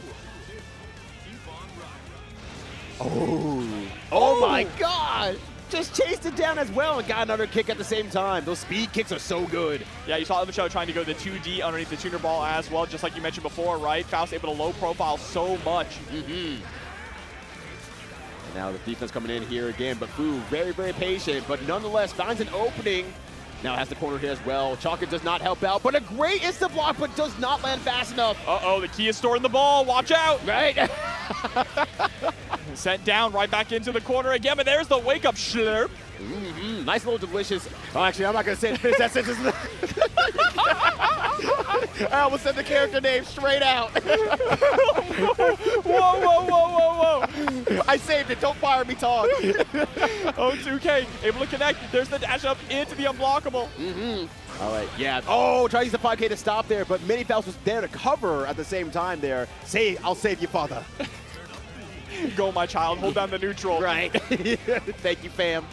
Oh my God! Just chased it down as well and got another kick at the same time. Those speed kicks are so good. Yeah, you saw ElvenShadow trying to go the 2D underneath the tuner ball as well, just like you mentioned before, right? Faust able to low profile so much. And now the defense coming in here again, but Fu very, very patient, but nonetheless finds an opening. Now has the corner here as well. Chalker does not help out, but a great insta block, but does not land fast enough. Uh-oh, the key is storing the ball. Watch out. Right? Sent down right back into the corner again, but there's the wake-up slurp. Nice little delicious. Oh, actually, I'm not going to say finish that sentence. I almost said the character name straight out. Whoa. I saved it. Don't fire me, Todd. Oh, 2K able to connect. There's the dash up into the unblockable. All right, yeah. Oh, try to use the 5K to stop there, but Mini Faust was there to cover at the same time there. Say, I'll save you, father. Go, my child. Hold down the neutral. Right. Thank you, fam.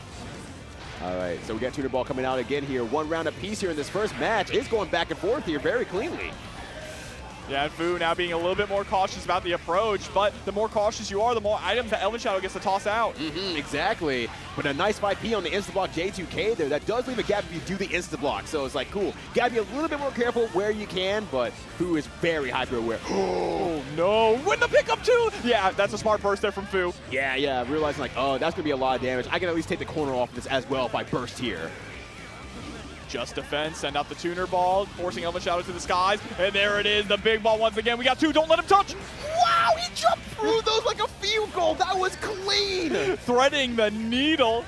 All right, so we got tuner ball coming out again here. 1 round apiece here in this first match. Is going back and forth here very cleanly. Yeah, and Fu now being a little bit more cautious about the approach, but the more cautious you are, the more items that ElvenShadow gets to toss out. Exactly. But a nice 5P on the insta-block J2K there. That does leave a gap if you do the insta-block. So it's like, cool. Gotta be a little bit more careful where you can, but Fu is very hyper-aware. Oh, no. Win the pickup, too. Yeah, that's a smart burst there from Fu. Yeah. Realizing, like, oh, that's gonna be a lot of damage. I can at least take the corner off this as well if I burst here. Just defense, send out the tuner ball, forcing ElvenShadow to the skies, and there it is, the big ball once again. We got 2, don't let him touch. Wow, he jumped through those like a field goal. That was clean. Threading the needle.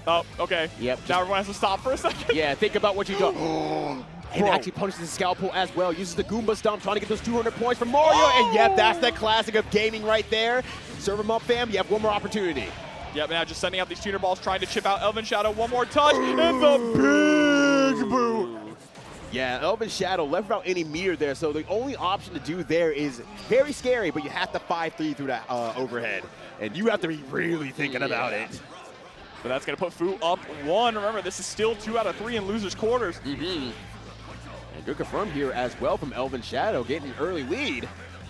Oh, okay. Yep. Now everyone has to stop for a second. Yeah, think about what you do. And actually punishes the scalpel as well. Uses the Goomba Stomp, trying to get those 200 points from Mario. And yep, that's the classic of gaming right there. Serve him up, fam. You have one more opportunity. Yep, now just sending out these tuner balls, trying to chip out ElvenShadow. One more touch, and the big boot. Yeah, ElvenShadow left without any meter there, so the only option to do there is very scary, but you have to 5-3 through that overhead. And you have to be really thinking about it. But that's going to put Fu up 1. Remember, this is still 2 out of 3 in losers' quarters. And good confirm here as well from ElvenShadow, getting an early lead.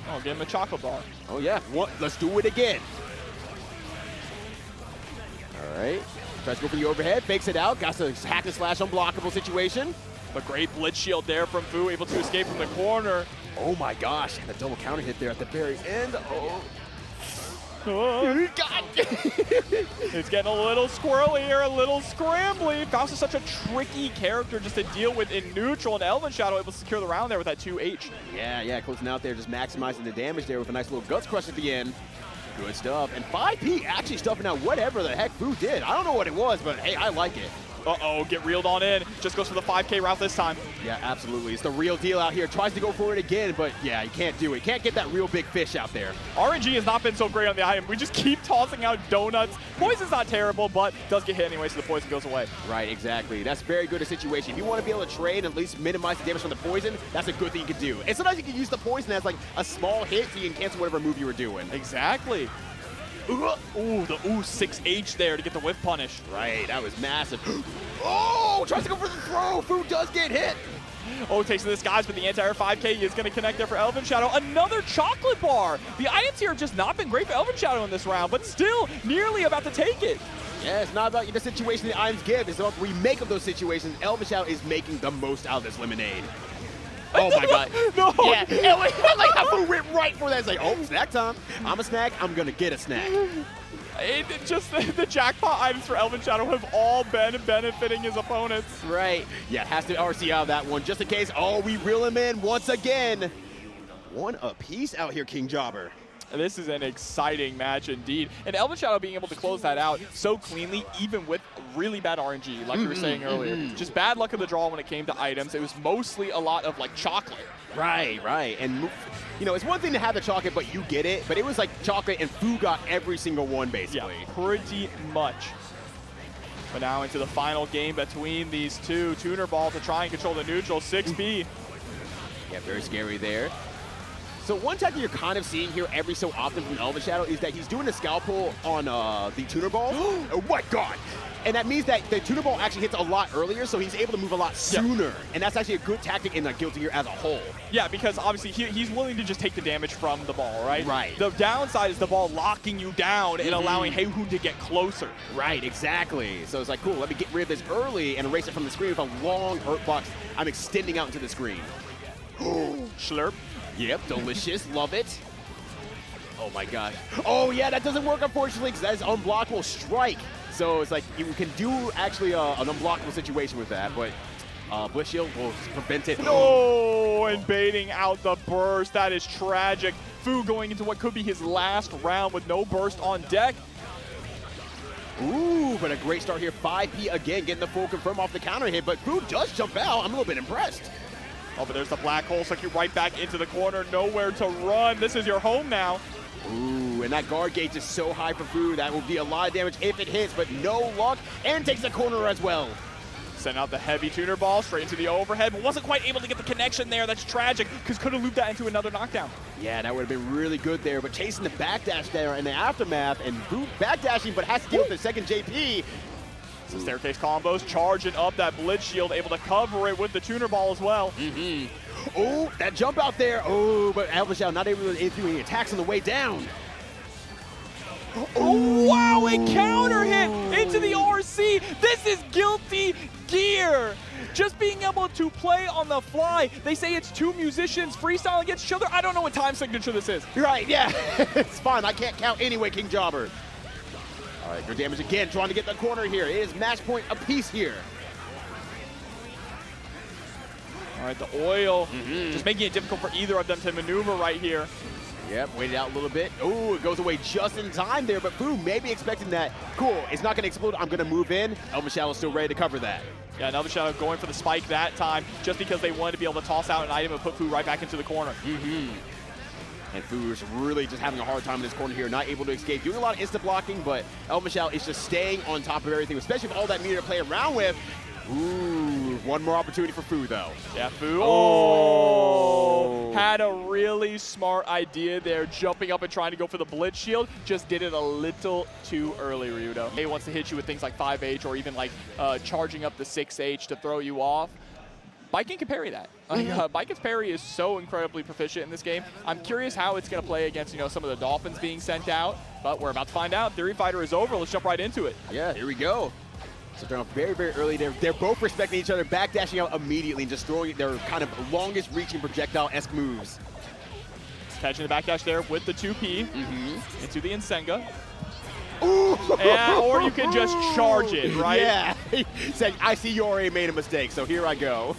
Oh, give him a chocolate bar. Oh, yeah. Let's do it again. All right. Tries to go for the overhead, fakes it out, got a hack and slash unblockable situation. But great blitz shield there from Fu, able to escape from the corner. Oh my gosh, and a double counter hit there at the very end. God. It's getting a little squirrely here, a little scrambly. Faust is such a tricky character just to deal with in neutral, and ElvenShadow able to secure the round there with that 2H. Yeah, closing out there, just maximizing the damage there with a nice little guts crush at the end. Good stuff. And 5P actually stuffing out whatever the heck Fu did. I don't know what it was, but hey, I like it. Uh-oh, get reeled on in. Just goes for the 5K route this time. Yeah, absolutely. It's the real deal out here. Tries to go for it again, but yeah, you can't do it. Can't get that real big fish out there. RNG has not been so great on the item. We just keep tossing out donuts. Poison's not terrible, but does get hit anyway, so the poison goes away. Right, exactly. That's very good a situation. If you want to be able to trade and at least minimize the damage from the poison, that's a good thing you can do. And sometimes you can use the poison as like a small hit so you can cancel whatever move you were doing. Exactly. Ooh, the 6H there to get the whiff punish. Right, that was massive. Oh, tries to go for the throw. Fu does get hit. Oh, takes the disguise, but the anti-air 5K is going to connect there for ElvenShadow. Another chocolate bar. The items here have just not been great for ElvenShadow in this round, but still nearly about to take it. Yeah, it's not about the situation the items give. It's about the remake of those situations. ElvenShadow is making the most out of this lemonade. Oh my God. No. Yeah, I like how Fu went right for that. It's like, oh, snack time. I'm a snack. I'm going to get a snack. Just the jackpot items for ElvenShadow have all been benefiting his opponents. Right. Yeah, has to RC out of that one just in case. Oh, we reel him in once again. One apiece out here, King Jobber. This is an exciting match indeed. And ElvenShadow being able to close that out so cleanly, even with really bad RNG, like we were saying earlier. Just bad luck of the draw when it came to items. It was mostly a lot of like chocolate. Right. And you know, it's one thing to have the chocolate, but you get it. But it was like chocolate and Fu got every single one, basically. Yeah, pretty much. But now into the final game between these two. Tuner ball to try and control the neutral, 6P. Yeah, very scary there. So one tactic you're kind of seeing here every so often from ElvenShadow is that he's doing a scalpel on the tuner ball. Oh my God. And that means that the tuner ball actually hits a lot earlier, so he's able to move a lot sooner. Yeah. And that's actually a good tactic in the Guilty Gear as a whole. Yeah, because obviously he's willing to just take the damage from the ball, right? Right. The downside is the ball locking you down and allowing Haehyun to get closer. Right, exactly. So it's like, cool, let me get rid of this early and erase it from the screen with a long hurt box. I'm extending out into the screen. Slurp. Yep, delicious. Love it. Oh my gosh. Oh yeah, that doesn't work unfortunately because that is unblockable strike. So it's like you can do actually an unblockable situation with that, but Blitz Shield will prevent it. No, and baiting out the burst. That is tragic. Fu going into what could be his last round with no burst on deck. Ooh, but a great start here. 5P again, getting the full confirm off the counter hit, but Fu does jump out. I'm a little bit impressed. Oh, but there's the black hole, so you right back into the corner, nowhere to run. This is your home now. Ooh, and that guard gauge is so high for Fu. That will be a lot of damage if it hits, but no luck, and takes the corner as well. Send out the heavy tuner ball straight into the overhead, but wasn't quite able to get the connection there. That's tragic, because could have looped that into another knockdown. Yeah, that would have been really good there, but chasing the backdash there in the aftermath, and Fu backdashing, but has to deal with the second JP. Some staircase combos, charging up that blitz shield, able to cover it with the tuner ball as well. Oh, that jump out there. Oh, but ElvenShadow not able to do any attacks on the way down. Oh, wow, a counter hit into the RC. This is Guilty Gear. Just being able to play on the fly. They say it's two musicians freestyling against each other. I don't know what time signature this is. You're right, yeah. It's fine. I can't count anyway, King Jobber. All right, good damage again, trying to get the corner here. It is match point apiece here. All right, the oil, just making it difficult for either of them to maneuver right here. Yep, waited out a little bit. Oh, it goes away just in time there, but Fu maybe expecting that. Cool, it's not going to explode. I'm going to move in. ElvenShadow is still ready to cover that. Yeah, and ElvenShadow going for the spike that time just because they wanted to be able to toss out an item and put Fu right back into the corner. And Fu's really just having a hard time in this corner here, not able to escape. Doing a lot of insta blocking, but ElvenShadow is just staying on top of everything, especially with all that meter to play around with. Ooh, one more opportunity for Fu, though. Yeah, Fu. Oh! Had a really smart idea there, jumping up and trying to go for the blitz shield. Just did it a little too early, Ryudo. He wants to hit you with things like 5H or even like charging up the 6H to throw you off. Baiken can parry that. Baiken's parry is so incredibly proficient in this game. I'm curious how it's going to play against, some of the Dolphins being sent out, but we're about to find out. Theory Fighter is over. Let's jump right into it. Yeah, here we go. So they're very, very early. They're both respecting each other, backdashing out immediately and just throwing their kind of longest reaching projectile-esque moves. Catching the backdash there with the 2P into the Nsenga. Ooh. Or you can just charge it, right? Yeah. Said, I see you already made a mistake, so here I go.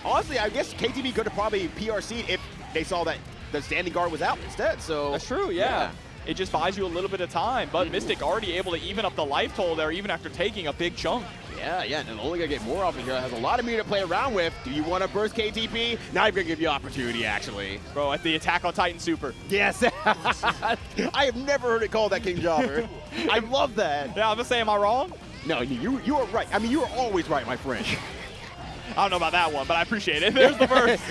Honestly, I guess KTB could have probably PRC'd if they saw that the standing guard was out instead. So that's true, yeah. It just buys you a little bit of time, but Mystic already able to even up the life total there even after taking a big chunk. Yeah, and only going to get more off of here. Has a lot of meter to play around with. Do you want to burst KTP? Not even going to give you opportunity, actually. Bro, at the Attack on Titan Super. Yes. I have never heard it called that, King Jobber. I love that. Yeah, I'm going to say, am I wrong? No, you are right. I mean, you are always right, my friend. I don't know about that one, but I appreciate it. There's the burst.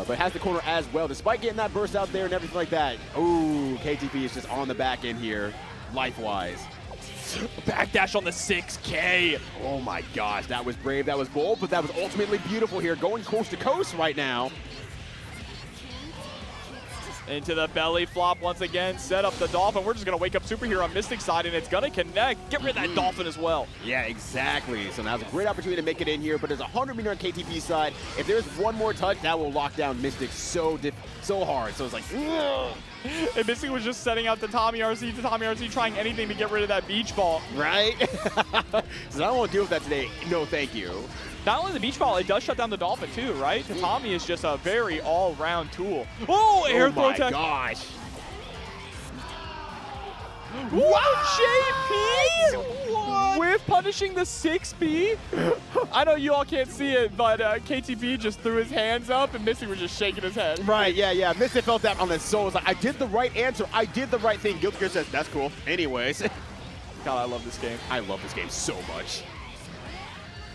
But has the corner as well. Despite getting that burst out there and everything like that. Ooh, KTP is just on the back end here, life-wise. Backdash on the 6K. Oh my gosh, that was brave, that was bold, but that was ultimately beautiful here. Going coast to coast right now. Into the belly flop once again, set up the Dolphin. We're just going to wake up Super here on Mystic side, and it's going to connect. Get rid of that Dolphin as well. Yeah, exactly. So now's a great opportunity to make it in here, but there's a 100 meter on KTP side. If there's one more touch, that will lock down Mystic so hard. So it's like, ugh. And Mystic was just setting out the TampaNeverSleeps, trying anything to get rid of that beach ball. Right? So I don't want to deal with that today. No, thank you. Not only the beach ball, it does shut down the Dolphin too, right? Tatami is just a very all-round tool. Oh, air throw tech. Oh my gosh. Wow, JP with punishing the 6B. I know you all can't see it, but KTB just threw his hands up and Mystic was just shaking his head. Right, yeah. Mystic felt that on his soul. It's like, I did the right answer. I did the right thing. Guilty Gear says, that's cool. Anyways. God, I love this game. I love this game so much.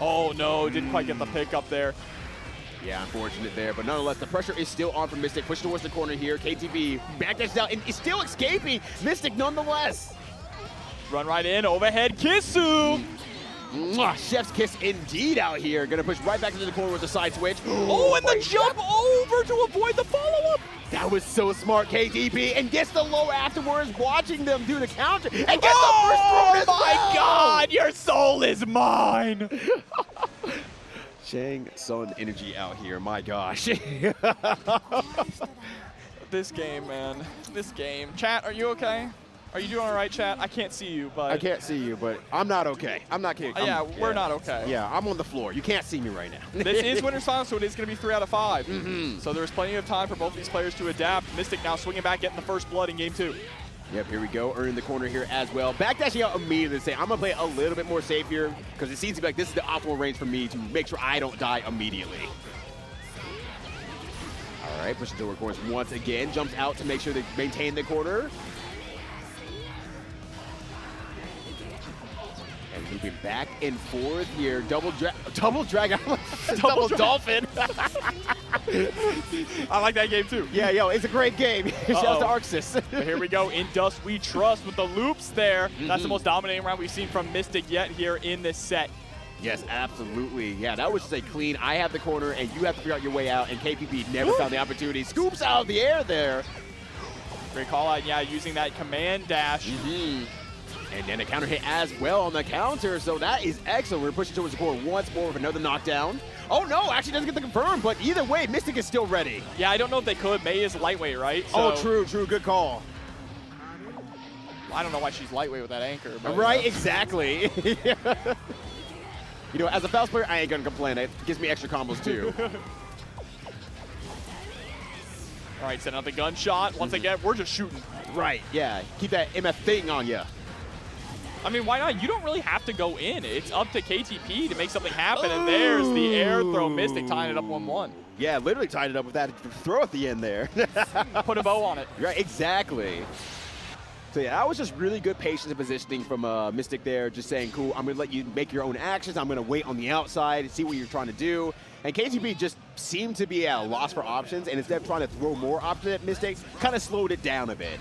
Oh no, didn't quite get the pick up there. Yeah, unfortunate there, but nonetheless, the pressure is still on for Mystic. Push towards the corner here. KTB backdashes out and is still escaping. Mystic nonetheless. Run right in, overhead, Kisu. Chef's kiss indeed out here. Gonna push right back into the corner with the side switch. Oh, and the jump over to avoid the follow-up. That was so smart, KTB, and gets the low afterwards, watching them do the counter, and gets the first throw as well. Oh my God, your soul is mine. Shang Sun energy out here, my gosh. This game, man, this game. Chat, are you okay? Are you doing all right, chat? I can't see you, but... I can't see you, but I'm not okay. I'm not kidding. Yeah, we're not okay. Yeah, I'm on the floor. You can't see me right now. This is Winner's Final, so it is going to be 3 out of 5. So there's plenty of time for both these players to adapt. Mystic now swinging back, getting the first blood in game 2. Yep, here we go. Earning the corner here as well. Backdashing out immediately to say, I'm going to play a little bit more safe here because it seems to be like this is the optimal range for me to make sure I don't die immediately. All right, pushes toward corners once again. Jumps out to make sure they maintain the corner. And looping back and forth here. Double dragon. Double dolphin. I like that game too. Yeah, yo, it's a great game. Shout out to Arxis. But here we go. In Dust We Trust with the loops there. That's the most dominating round we've seen from Mystic yet here in this set. Yes, absolutely. Yeah, that was just a clean, I have the corner, and you have to figure out your way out, and KPP never found the opportunity. Scoops out of the air there. Great call out, yeah, using that command dash. And then a counter hit as well on the counter, so that is excellent. We're pushing towards the core once more with another knockdown. Oh no, actually doesn't get the confirm, but either way, Mystic is still ready. Yeah, I don't know if they could. Mei is lightweight, right? So, true, good call. I don't know why she's lightweight with that anchor. But, right, exactly. You know, as a Faust player, I ain't gonna complain. It gives me extra combos too. All right, send out the gunshot. Once again, we're just shooting. Right, yeah. Keep that MF thing on ya. I mean, why not? You don't really have to go in. It's up to KTP to make something happen, and there's the air throw. Mystic tying it up 1-1. Yeah, literally tied it up with that throw at the end there. Put a bow on it. Right, exactly. So yeah, that was just really good patience and positioning from Mystic there, just saying, cool, I'm going to let you make your own actions. I'm going to wait on the outside and see what you're trying to do. And KTP just seemed to be at a loss for options, and instead of trying to throw more options at Mystic, kind of slowed it down a bit.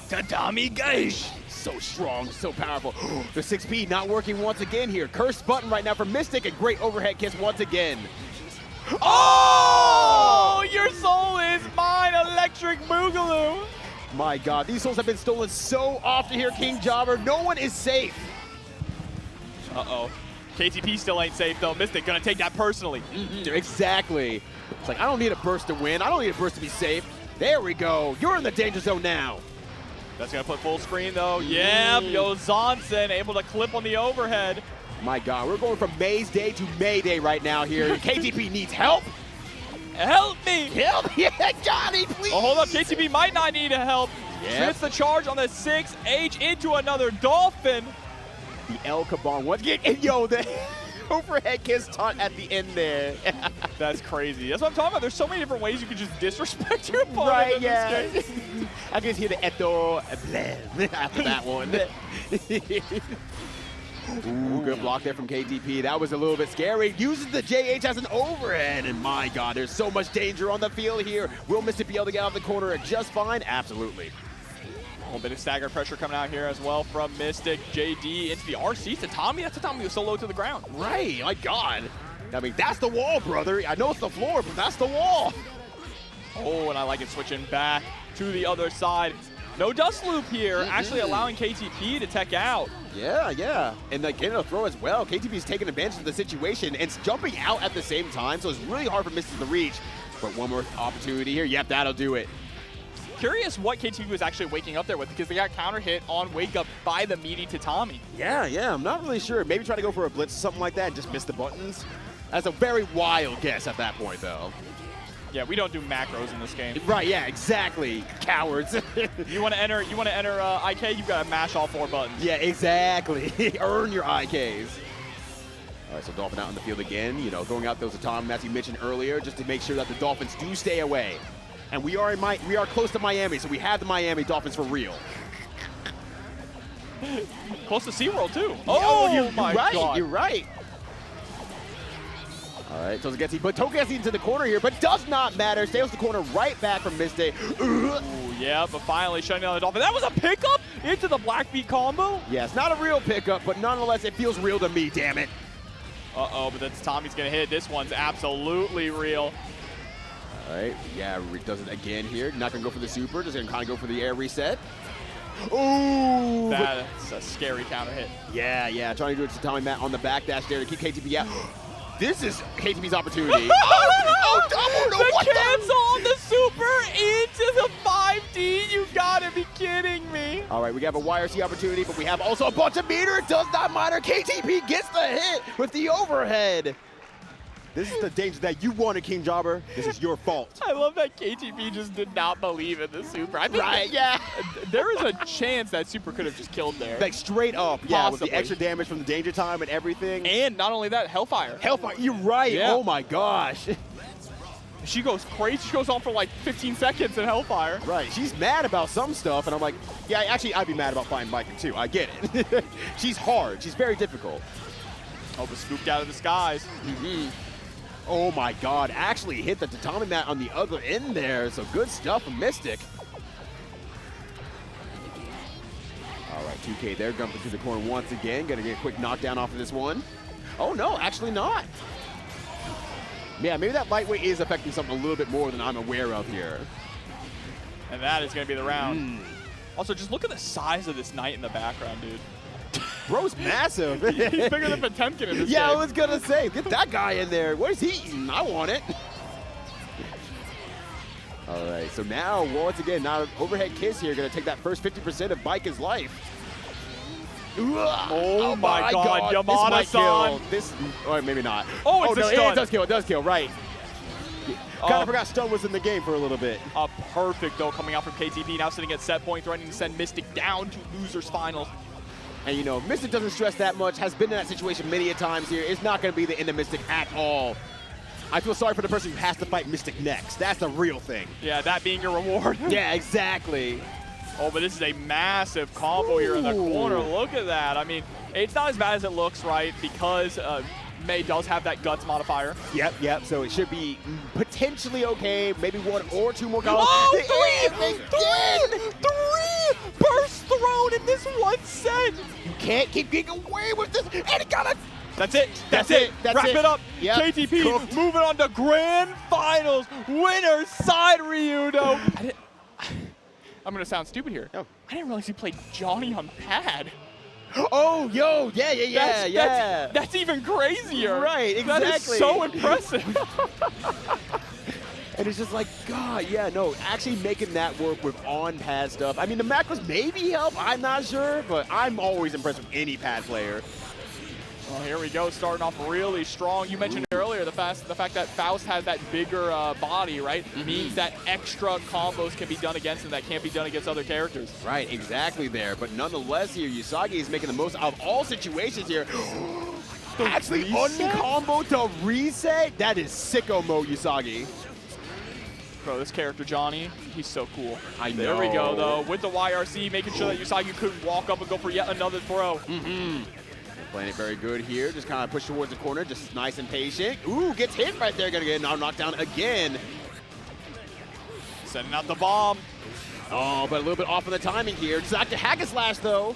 Tatami Gaish! So strong, so powerful. The 6P not working once again here. Cursed button right now for Mystic, a great overhead kiss once again. Oh! Your soul is mine, Electric Boogaloo! My God, these souls have been stolen so often here, King Jobber. No one is safe. Uh-oh. KTP still ain't safe, though. Mystic gonna take that personally. Exactly. It's like, I don't need a burst to win. I don't need a burst to be safe. There we go. You're in the danger zone now. That's gonna put full screen, though. Yep, Yozansen able to clip on the overhead. My God, we're going from Maze Day to Mayday right now here. KTP needs help. Help me! Help! Yeah, Johnny, please! Oh, hold up. KTP might not need help. Yep. Fits the charge on the 6H into another Dolphin. The El Caban once again. And yo, the overhead kiss taunt at the end there. That's crazy. That's what I'm talking about. There's so many different ways you can just disrespect your opponent Right, in yeah. this game. I can just hear the Eto after that one. Ooh, good block there from KTP. That was a little bit scary. Uses the JH as an overhead. And my God, there's so much danger on the field here. Will Mystic be able to get out of the corner just fine? Absolutely. A little bit of stagger pressure coming out here as well from Mystic. JD into the RC. Tatami. That Tatami was so low to the ground. Right, my God. I mean, that's the wall, brother. I know it's the floor, but that's the wall. Oh, and I like it switching back to the other side. No dust loop here, actually allowing KTP to tech out. Yeah, yeah. And like getting a throw as well. KTP's taking advantage of the situation and jumping out at the same time, so it's really hard for Mystic to reach. But one more opportunity here. Yep, that'll do it. Curious what KTP was actually waking up there with, because they got counter hit on wake up by the meaty Tatami. Yeah, yeah, I'm not really sure. Maybe try to go for a blitz or something like that and just miss the buttons. That's a very wild guess at that point, though. Yeah, we don't do macros in this game. Right, yeah, exactly. Cowards. You want to enter IK, you've got to mash all 4 buttons. Yeah, exactly. Earn your IKs. All right, so Dolphin out on the field again, you know, going out those Tatami, as you mentioned earlier, just to make sure that the Dolphins do stay away. And we are close to Miami, so we have the Miami Dolphins for real. Close to SeaWorld, too. Oh, Oh, my right, God. You're right. All right, Togegetsu, but Togegetsu into the corner here, but does not matter. Stays the corner right back from Mystic. Ooh, yeah, but finally shutting down the Dolphin. That was a pickup into the Black Beat combo. Yeah, it's not a real pickup, but nonetheless, it feels real to me, damn it. Uh-oh, but that's Tommy's going to hit. This one's absolutely real. All right, yeah, does it again here. Not going to go for the super, just going to kind of go for the air reset. Ooh! That's a scary counter hit. Yeah, yeah, trying to do it to Tommy Matt on the backdash there to keep KTP out. This is KTP's opportunity. The cancel on the super into the 5D. You gotta be kidding me. All right, we have a YRC opportunity, but we have also a bunch of meter. It does not matter. KTP gets the hit with the overhead. This is the danger that you wanted, King Jobber. This is your fault. I love that KTP just did not believe in the super. I think Right, yeah. there is a chance that super could have just killed there. Like straight up, yeah, with Possibly. the extra damage from the danger time and everything. And not only that, Hellfire. Hellfire, you're right. Yeah. Oh my gosh. She goes crazy. She goes on for like 15 seconds in Hellfire. Right, she's mad about some stuff, and I'm like, yeah, actually, I'd be mad about fighting Baiken too. I get it. She's hard. She's very difficult. Oh, but swooped out of the skies. Oh my God, actually hit the Tatami mat on the other end there, so good stuff from Mystic. All right, 2K there, jumping through the corner once again. Gonna get a quick knockdown off of this one. Oh no, actually not. Yeah, maybe that lightweight is affecting something a little bit more than I'm aware of here. And that is going to be the round. Also, just look at the size of this knight in the background, dude. Bro's massive. He's bigger than Potemkin in this Yeah, game. I was gonna say, get that guy in there. What is he eating? I want it. All right, so now, once again, now overhead kiss here, gonna take that first 50% of Baiken's life. Oh my God, Yamada-san. Yamada-san. This, or maybe not. Oh, it's a no, stun. it does kill, right. Kind of forgot stun was in the game for a little bit. A perfect though coming out from KTP, now sitting at set point, threatening to send Mystic down to losers finals. And you know, Mystic doesn't stress that much, has been in that situation many a times here. It's not going to be the end of Mystic at all. I feel sorry for the person who has to fight Mystic next. That's the real thing. Yeah, that being your reward. Yeah, exactly. Oh, but this is a massive combo here in the corner. Look at that. I mean, it's not as bad as it looks, right? Because May does have that guts modifier. Yep. So it should be potentially okay. Maybe 1 or 2 more combos. Oh, three burst thrown in this one set. You can't keep getting away with this. And it got a... That's it. Wrap it up. Yep. KTP Cooked. moving on to grand finals. Winner side Ryudo. I'm going to sound stupid here. Oh. I didn't realize he played Johnny on pad. Oh, yo, yeah. That's even crazier. Right, exactly. That is so impressive. And it's just like, God, yeah, no, actually making that work with on-pad stuff. I mean, the macros maybe help, I'm not sure, but I'm always impressed with any pad player. Well, here we go, starting off really strong. You mentioned earlier the fact that Faust has that bigger body, right? Means that extra combos can be done against him that can't be done against other characters. Right, exactly there. But nonetheless here, Yousagi is making the most out of all situations here. Actually uncombo to reset? That is sicko mode, Yousagi. Bro, this character, Johnny, he's so cool. I know. There we go, though, with the YRC, making sure that Yousagi couldn't walk up and go for yet another throw. Playing it very good here. Just kind of push towards the corner. Just nice and patient. Ooh, gets hit right there. Gonna get knocked down again. Sending out the bomb. Oh, but a little bit off on the timing here. Dr. HaeHyun though.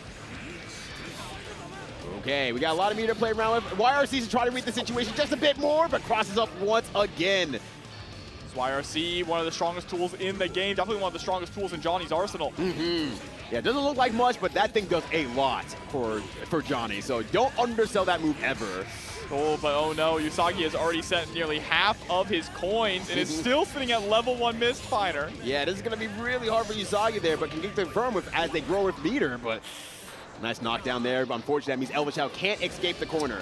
Okay, we got a lot of meter to play around with. YRC's trying to read the situation just a bit more, but crosses up once again. YRC, one of the strongest tools in the game. Definitely one of the strongest tools in Johnny's arsenal. Yeah, it doesn't look like much, but that thing does a lot for Johnny. So don't undersell that move ever. Oh, but oh no, Yousagi has already sent nearly half of his coins and is still sitting at level 1 Mistfinder. Yeah, this is going to be really hard for Yousagi there, but can get confirmed with as they grow with meter. But nice knockdown there. But unfortunately, that means ElvenShadow can't escape the corner.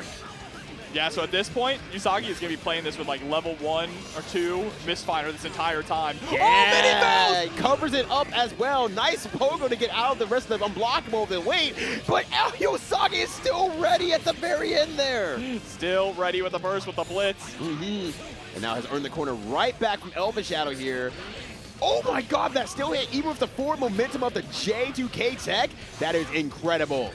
Yeah, so at this point, Yousagi is going to be playing this with like level 1 or 2 Mistfinder this entire time. Yeah, he covers it up as well. Nice pogo to get out of the rest of the unblockable of the weight, but Yousagi is still ready at the very end there. Still ready with the burst with the blitz. And now has earned the corner right back from ElvenShadow here. Oh my God, that still hit even with the forward momentum of the J2K tech. That is incredible.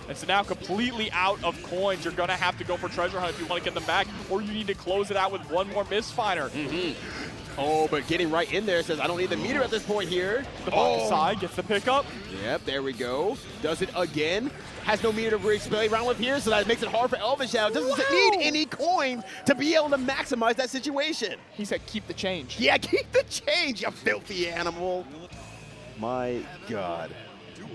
And so now completely out of coins. You're going to have to go for Treasure Hunt if you want to get them back, or you need to close it out with one more Mistfinder. Oh, but getting right in there says, I don't need the meter at this point here. The block aside, gets the pickup. Yep, there we go. Does it again. Has no meter to really play around with here, so that makes it hard for ElvenShadow. Doesn't need any coins to be able to maximize that situation. He said, keep the change. Yeah, keep the change, you filthy animal. My God.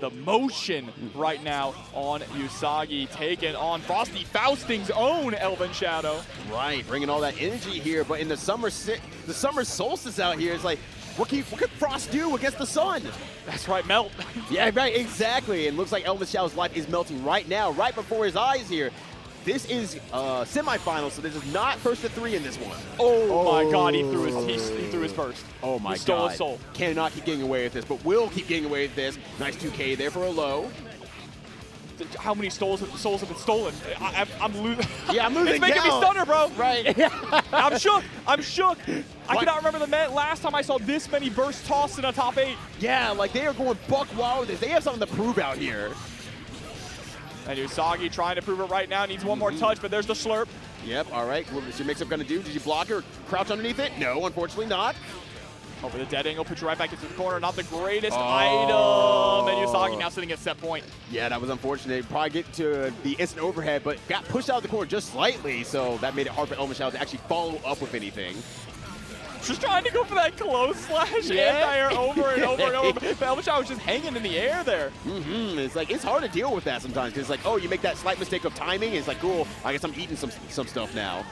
The motion right now on Yousagi, taking on Frosty Fausting's own ElvenShadow. Right, bringing all that energy here, but in the summer solstice out here, it's like, what can Frost do against the sun? That's right, melt. Yeah, right, exactly. And looks like ElvenShadow's life is melting right now, right before his eyes here. This is semifinal, so this is not first to 3 in this one. Oh my God, he threw his burst. Oh my God. He stole his soul. Cannot keep getting away with this, but will keep getting away with this. Nice 2K there for a low. How many souls have been stolen? I'm losing. Yeah, I'm losing. It's making me stunner, bro. Right. I'm shook. I cannot remember the last time I saw this many bursts tossed in a top 8. Yeah, like they are going buck wild with this. They have something to prove out here. And Yousagi trying to prove it right now. Needs one more touch, but there's the slurp. Yep, all right. What is your mix-up going to do? Did you block her? Crouch underneath it? No, unfortunately not. Oh, but the dead angle puts you right back into the corner. Not the greatest item. And Yousagi now sitting at set point. Yeah, that was unfortunate. Probably get to the instant overhead, but got pushed out of the corner just slightly, so that made it hard for ElvenShadow to actually follow up with anything. Just trying to go for that close slash anti-air over and over and over. But ElvenShadow was just hanging in the air there. It's like, it's hard to deal with that sometimes, because it's like, oh, you make that slight mistake of timing, and it's like, cool, I guess I'm eating some stuff now.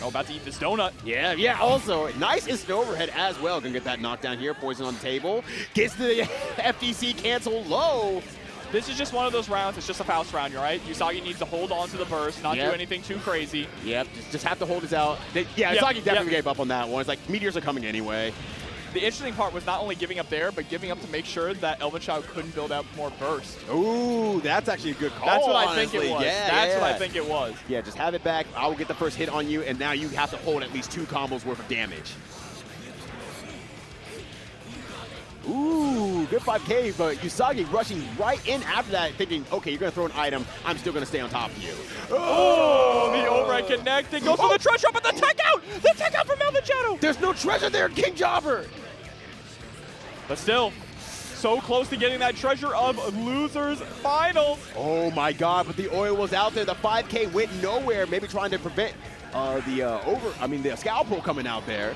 Oh, about to eat this donut. Yeah, also, nice instant overhead as well. Gonna get that knockdown here, poison on the table. Gets the FDC cancel low. This is just one of those rounds. It's just a Faust round, right? Yousagi needs to hold on to the burst, not do anything too crazy. Yep, just have to hold this out. Yousagi definitely gave up on that one. It's like, meteors are coming anyway. The interesting part was not only giving up there, but giving up to make sure that ElvenShadow couldn't build out more burst. Ooh, that's actually a good call. That's what honestly. I think it was. That's what I think it was. Yeah, just have it back. I will get the first hit on you, and now you have to hold at least 2 combos worth of damage. Ooh, good 5K, but Yousagi rushing right in after that, thinking, okay, you're going to throw an item. I'm still going to stay on top of you. Oh, the overhead connecting. Goes for the treasure, but the tech out! The tech out from ElvenShadow! There's no treasure there, King Jobber! But still, so close to getting that treasure of losers finals. Oh my God, but the oil was out there. The 5K went nowhere, maybe trying to prevent the scalpel coming out there.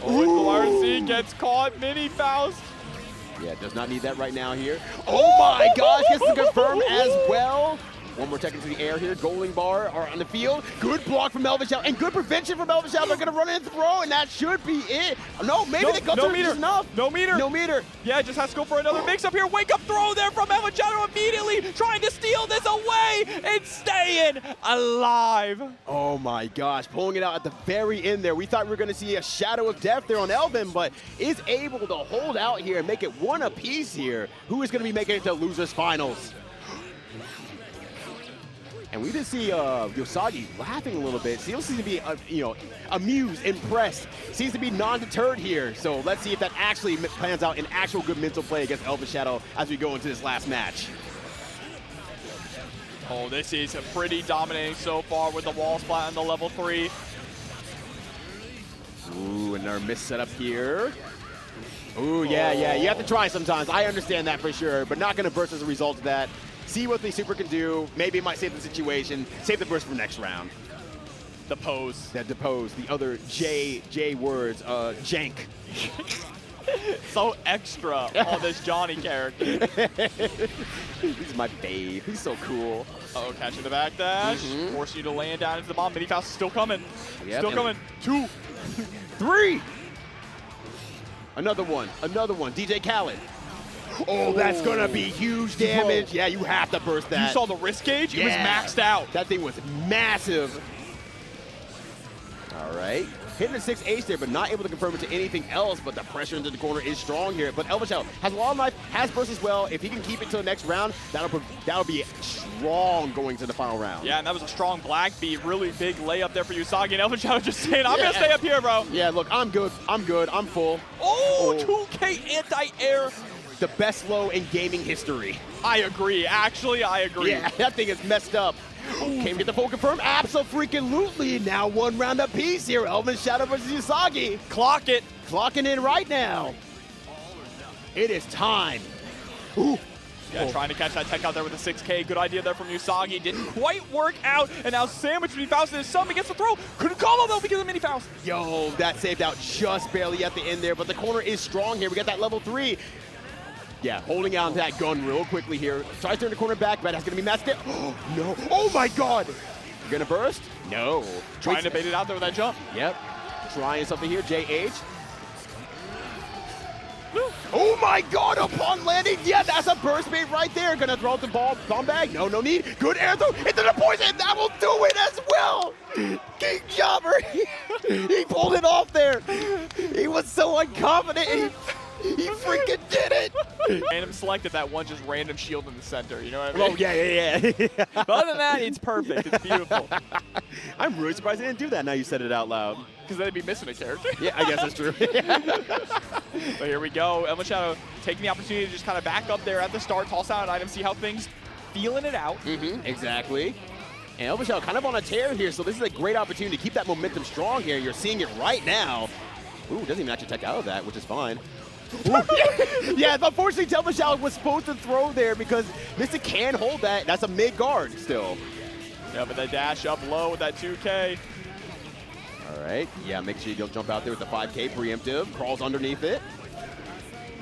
Oh, RC gets caught, mini Faust. Yeah, does not need that right now here. Oh my gosh, gets to confirm as well. One more tech into the air here. Goaling bar are on the field. Good block from ElvenShadow and good prevention from ElvenShadow. They're going to run in and throw, and that should be it. No, maybe the guts are just enough. No meter. No meter. Yeah, just has to go for another mix-up here. Wake-up throw there from ElvenShadow immediately, trying to steal this away and staying alive. Oh my gosh, pulling it out at the very end there. We thought we were going to see a shadow of death there on Elven, but is able to hold out here and make it one apiece here. Who is going to be making it to losers finals? And we did see Yousagi laughing a little bit. Seems to be, amused, impressed. Seems to be non-deterred here. So let's see if that actually plans out in actual good mental play against ElvenShadow as we go into this last match. Oh, this is pretty dominating so far with the wall splat on the level 3. Ooh, another miss setup here. Ooh, yeah. You have to try sometimes. I understand that for sure, but not going to burst as a result of that. See what the super can do. Maybe it might save the situation. Save the burst for next round. The pose. That depose. The other J words. Jank. So extra on this Johnny character. He's my babe. He's so cool. Uh-oh, catching the back dash. Forcing you to land down into the bomb. Mini Faust is still coming. Yep. Still coming. 2. 3. Another one. DJ Khaled. Oh, that's going to be huge damage. Bro. Yeah, you have to burst that. You saw the risk gauge? Yeah. It was maxed out. That thing was massive. All right. Hitting a 6H there, but not able to confirm it to anything else, but the pressure into the corner is strong here. But ElvenShadow has a lot of life, has burst as well. If he can keep it to the next round, that'll be strong going to the final round. Yeah, and that was a strong black beat. Really big layup there for Yousagi, and ElvenShadow just saying, I'm going to stay up here, bro. Yeah, look, I'm good. I'm full. Oh, 2K anti-air. The best low in gaming history. I agree. Actually, I agree. Yeah, that thing is messed up. Can't get the full confirm. Absolutely. Now 1 round apiece here. ElvenShadow versus Yousagi. Clock it. Clocking in right now. It is time. Ooh. Yeah, trying to catch that tech out there with a 6K. Good idea there from Yousagi. Didn't quite work out. And now sandwich between Faust and his son gets the throw. Couldn't call him though because of mini Faust. Yo, that saved out just barely at the end there. But the corner is strong here. We got that level 3. Yeah, holding on to that gun real quickly here. Tries to turn the corner back, but that's going to be messed up. Oh, no. Oh, my God. You're going to burst? No. Trying to bait it out there with that jump. Yep. Trying something here. JH. Oh, my God. Upon landing. Yeah, that's a burst bait right there. Going to throw out the bomb bag. No need. Good air throw into the poison. That will do it as well. King Jobber. He pulled it off there. He was so unconfident. He freaking did it! Random selected that one just random shield in the center, you know what I mean? Oh, yeah. But other than that, it's perfect. It's beautiful. I'm really surprised they didn't do that now you said it out loud. Because they'd be missing a character. Yeah, I guess that's true. So here we go. ElvenShadow taking the opportunity to just kind of back up there at the start, toss out an item, see how things feeling it out. Exactly. And ElvenShadow kind of on a tear here, so this is a great opportunity to keep that momentum strong here. You're seeing it right now. Ooh, doesn't even actually tech out of that, which is fine. Yeah, unfortunately, ElvenShadow was supposed to throw there because Mystic can hold that. That's a mid guard still. Yeah, but the dash up low with that 2K. All right. Yeah, make sure you don't jump out there with the 5K preemptive. Crawls underneath it.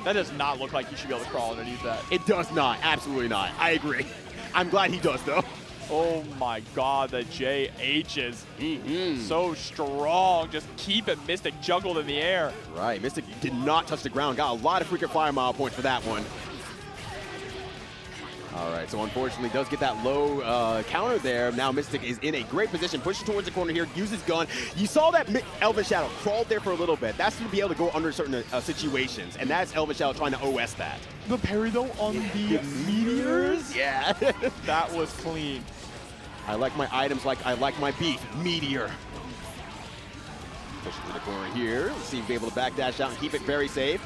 That does not look like you should be able to crawl underneath that. It does not. Absolutely not. I agree. I'm glad he does, though. Oh my God, the JHs. So strong, just keeping Mystic juggled in the air. Right, Mystic did not touch the ground. Got a lot of freaking fire mile points for that one. All right, so unfortunately does get that low counter there. Now Mystic is in a great position, pushes towards the corner here, uses gun. You saw that ElvenShadow crawled there for a little bit. That's to be able to go under certain situations, and that's ElvenShadow trying to OS that. The parry though on the meteors? Yeah. That was clean. I like my items like I like my beef. Meteor. Push into the corner here. Let's see if he's able to backdash out and keep it very safe.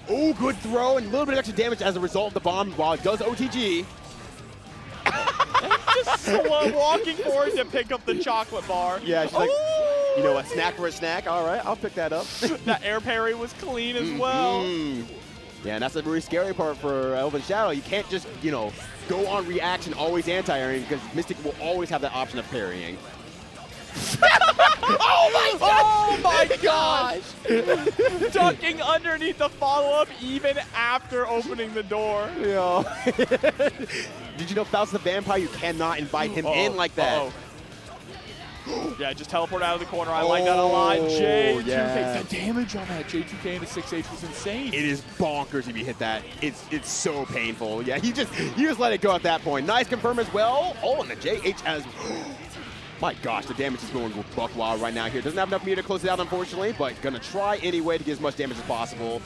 Oh, good throw and a little bit of extra damage as a result of the bomb while it does OTG. Just slow walking forward to pick up the chocolate bar. Yeah, she's like, you know what, snack for a snack? All right, I'll pick that up. That air parry was clean as well. Yeah, and that's the really scary part for ElvenShadow. You can't just, you know, go on reaction, always anti-airing, because Mystic will always have that option of parrying. Oh my gosh! Ducking underneath the follow-up even after opening the door. Yeah. Did you know Faust the Vampire, you cannot invite him in like that? Yeah, just teleport out of the corner. I like that a lot. J2K. Yeah. The damage on that J2K into 6H was insane. It is bonkers if you hit that. It's so painful. Yeah, you just let it go at that point. Nice confirm as well. Oh, and the JH has... My gosh, the damage is going buck wild right now here. Doesn't have enough meter to close it out, unfortunately, but gonna try anyway to get as much damage as possible.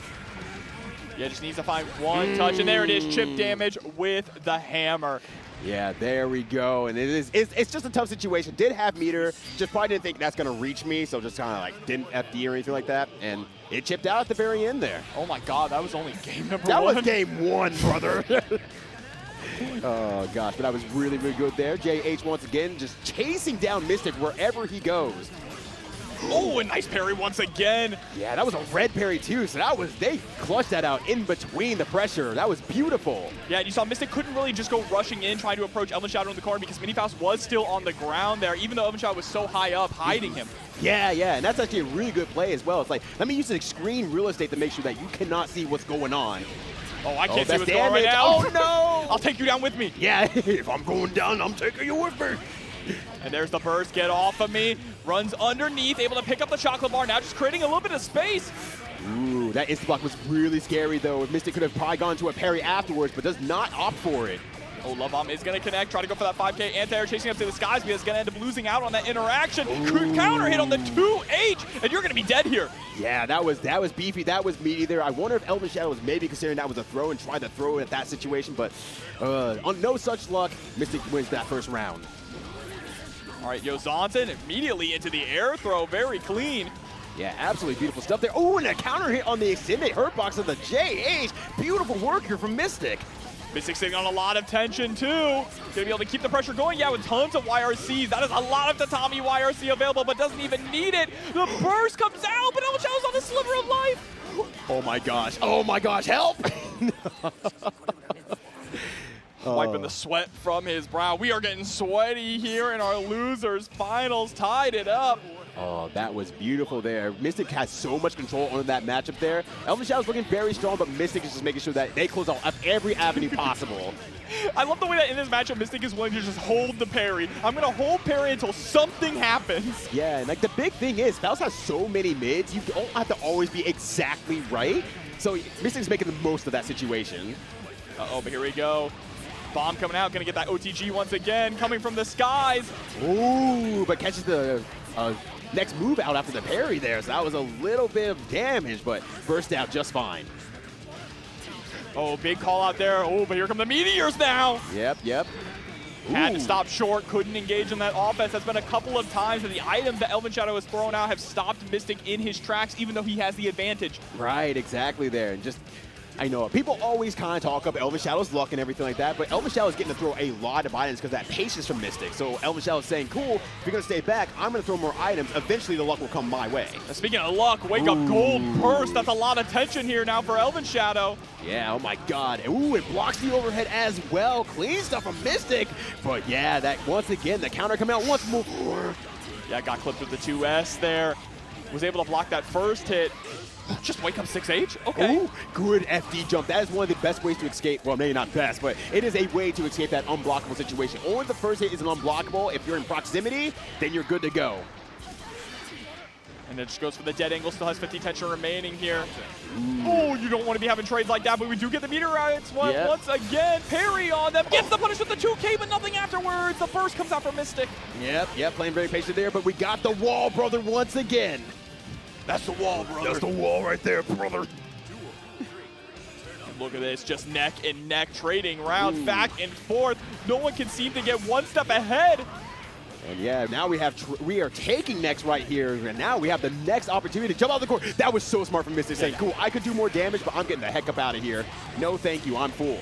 Yeah, just needs to find one touch, and there it is, chip damage with the hammer. Yeah, there we go. And it's just a tough situation. Did have meter, just probably didn't think that's gonna reach me, so just kind of like didn't FD or anything like that, and it chipped out at the very end there. Oh my God, that was only game number one. That was game one, brother. Oh gosh, but that was really, really good there. JH once again just chasing down Mystic wherever he goes. Oh, a nice parry once again. Yeah, that was a red parry too, so they clutched that out in between the pressure. That was beautiful. Yeah, and you saw Mystic couldn't really just go rushing in, trying to approach ElvenShadow in the corner because Faust was still on the ground there, even though ElvenShadow was so high up, hiding him. Yeah, and that's actually a really good play as well. It's like, let me use the screen real estate to make sure that you cannot see what's going on. Oh, I can't see that's what's going on right now. Oh, no! I'll take you down with me. Yeah, if I'm going down, I'm taking you with me. And there's the burst. Get off of me. Runs underneath, able to pick up the chocolate bar. Now just creating a little bit of space. Ooh, that insta-block was really scary, though. Mystic could have probably gone to a parry afterwards, but does not opt for it. Oh, Love Bomb is going to connect, try to go for that 5K anti-air, chasing up to the skies, but it's going to end up losing out on that interaction. Counter hit on the 2H, and you're going to be dead here. Yeah, that was beefy. That was meaty there. I wonder if ElvenShadow was maybe considering that was a throw and tried to throw it at that situation, but on no such luck, Mystic wins that first round. All right, Yousagi immediately into the air throw, very clean. Yeah, absolutely beautiful stuff there. Oh, and a counter hit on the extended hurt box of the JH. Beautiful work here from Mystic. Mystic sitting on a lot of tension, too. Gonna be able to keep the pressure going. Yeah, with tons of YRCs. That is a lot of Tatami YRC available, but doesn't even need it. The burst comes out, but ElvenShadow's on the sliver of life. Oh my gosh. Oh my gosh, help! Wiping the sweat from his brow. We are getting sweaty here in our losers finals. Tied it up. Oh, that was beautiful there. Mystic has so much control on that matchup there. ElvenShadow's looking very strong, but Mystic is just making sure that they close out every avenue possible. I love the way that in this matchup, Mystic is willing to just hold the parry. I'm going to hold parry until something happens. Yeah, and like the big thing is, Faust has so many mids, you don't have to always be exactly right. So Mystic's making the most of that situation. Uh-oh, but here we go. Bomb coming out, going to get that OTG once again, coming from the skies. Ooh, but catches the next move out after the parry there, so that was a little bit of damage, but burst out just fine. Oh, big call out there. Oh, but here come the meteors now. Yep. Had to stop short, couldn't engage in that offense. That's been a couple of times that the items that ElvenShadow has thrown out have stopped Mystic in his tracks, even though he has the advantage. Right, exactly there. And just, I know, people always kind of talk up ElvenShadow's luck and everything like that, but ElvenShadow's getting to throw a lot of items because that patience from Mystic. So ElvenShadow's saying, cool, if you're going to stay back, I'm going to throw more items. Eventually, the luck will come my way. Speaking of luck, wake up gold burst. That's a lot of tension here now for ElvenShadow. Yeah, oh my god. Ooh, it blocks the overhead as well. Clean stuff from Mystic. But yeah, that once again, the counter coming out once more. Yeah, got clipped with the 2S there. Was able to block that first hit. Just wake up 6H? Okay. Ooh, good FD jump. That is one of the best ways to escape. Well, maybe not best, but it is a way to escape that unblockable situation. Only the first hit is an unblockable. If you're in proximity, then you're good to go. And it just goes for the dead angle, still has 50 tension remaining here. Oh, you don't want to be having trades like that, but we do get the meteorites once again. Parry on them, gets the punish with the 2K, but nothing afterwards. The burst comes out from Mystic. Yep, playing very patient there, but we got the wall, brother, once again. That's the wall, brother. That's the wall right there, brother. Look at this, just neck and neck trading rounds back and forth. No one can seem to get one step ahead. And yeah, now we are taking next right here, and now we have the next opportunity to jump out of the court. That was so smart from Mystic, saying, cool, I could do more damage, but I'm getting the heck up out of here. No, thank you, I'm full.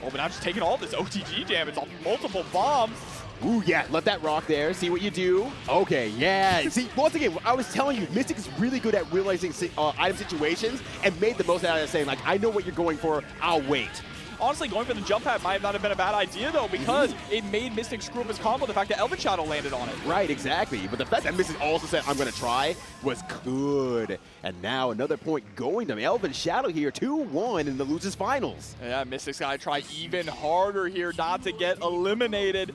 Oh, but I'm just taking all this OTG damage off multiple bombs. Ooh, yeah, let that rock there. See what you do. Okay, yeah. See, once again, I was telling you, Mystic is really good at realizing item situations and made the most out of it, saying, like, I know what you're going for, I'll wait. Honestly, going for the jump pad might not have been a bad idea, though, because it made Mystic screw up his combo, the fact that ElvenShadow landed on it. Right, exactly. But the fact that Mystic also said, I'm going to try, was good. And now another point going to ElvenShadow here, 2-1 in the losers finals. Yeah, Mystic's got to try even harder here not to get eliminated.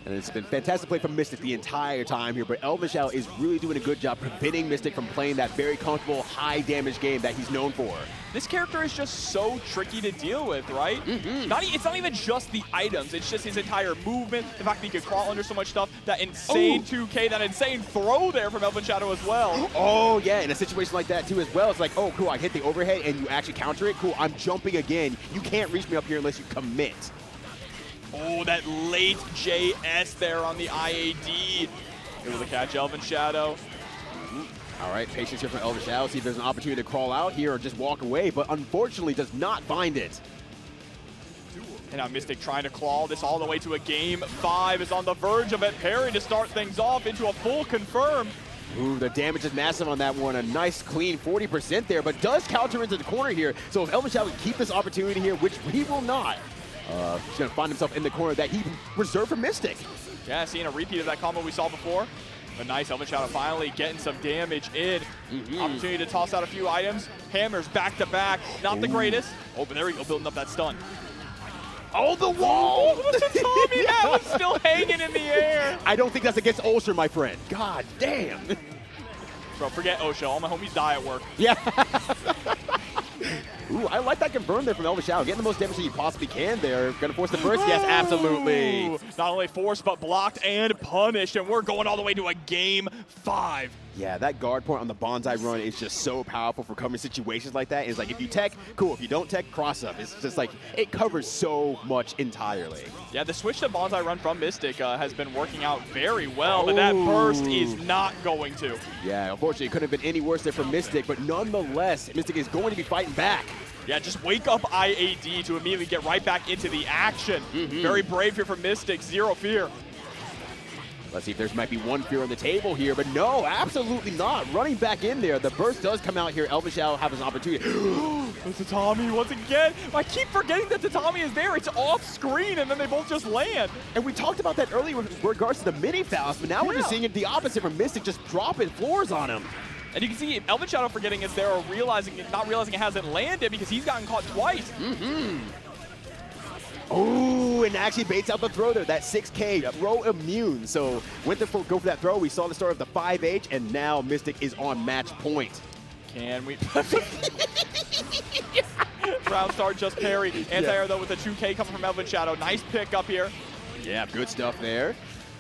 And it's been fantastic play from Mystic the entire time here, but ElvenShadow is really doing a good job preventing Mystic from playing that very comfortable, high-damage game that he's known for. This character is just so tricky to deal with, right? It's not even just the items, it's just his entire movement, the fact that he can crawl under so much stuff, that insane 2K, that insane throw there from ElvenShadow as well. Oh, yeah, in a situation like that, too, as well. It's like, oh, cool, I hit the overhead, and you actually counter it. Cool, I'm jumping again. You can't reach me up here unless you commit. Oh, that late JS there on the IAD. Able to catch ElvenShadow. All right, patience here from ElvenShadow. See if there's an opportunity to crawl out here or just walk away, but unfortunately does not find it. And now Mystic trying to claw this all the way to a game 5 is on the verge of it. Parry to start things off into a full confirm. Ooh, the damage is massive on that one. A nice, clean 40% there, but does counter into the corner here. So if ElvenShadow can keep this opportunity here, which he will not, he's going to find himself in the corner that he reserved for Mystic. Yeah, seeing a repeat of that combo we saw before. But nice, ElvenShadow finally getting some damage in. Opportunity to toss out a few items. Hammers back to back. Not the greatest. Oh, but there we go, building up that stun. Oh, the wall! Oh, the Tommy hat was still hanging in the air. I don't think that's against Ulster, my friend. God damn. Bro, forget OSHA. All my homies die at work. Yeah. Ooh, I like that confirm there from ElvenShadow. Getting the most damage that you possibly can there. Gonna force the burst? Yes, absolutely. Not only forced, but blocked and punished. And we're going all the way to a game 5. Yeah, that guard point on the bonsai run is just so powerful for covering situations like that. It's like, if you tech, cool. If you don't tech, cross up. It's just like, it covers so much entirely. Yeah, the switch to bonsai run from Mystic has been working out very well, but that burst is not going to. Yeah, unfortunately, it couldn't have been any worse there for Mystic, but nonetheless, Mystic is going to be fighting back. Yeah, just wake up IAD to immediately get right back into the action. Very brave here from Mystic, zero fear. Let's see if there might be one fear on the table here, but no, absolutely not. Running back in there. The burst does come out here. ElvenShadow has an opportunity. The Tatami once again. I keep forgetting that Tatami is there. It's off screen, and then they both just land. And we talked about that earlier with regards to the mini Faust, but now we're just seeing it the opposite from Mystic, just dropping floors on him. And you can see ElvenShadow forgetting it's there or not realizing it hasn't landed because he's gotten caught twice. Oh, and actually baits out the throw there. That 6K throw immune. So went to go for that throw. We saw the start of the 5H, and now Mystic is on match point. Can we? Round start just parry. Anti-air though with the 2K coming from ElvenShadow. Nice pick up here. Yeah, good stuff there.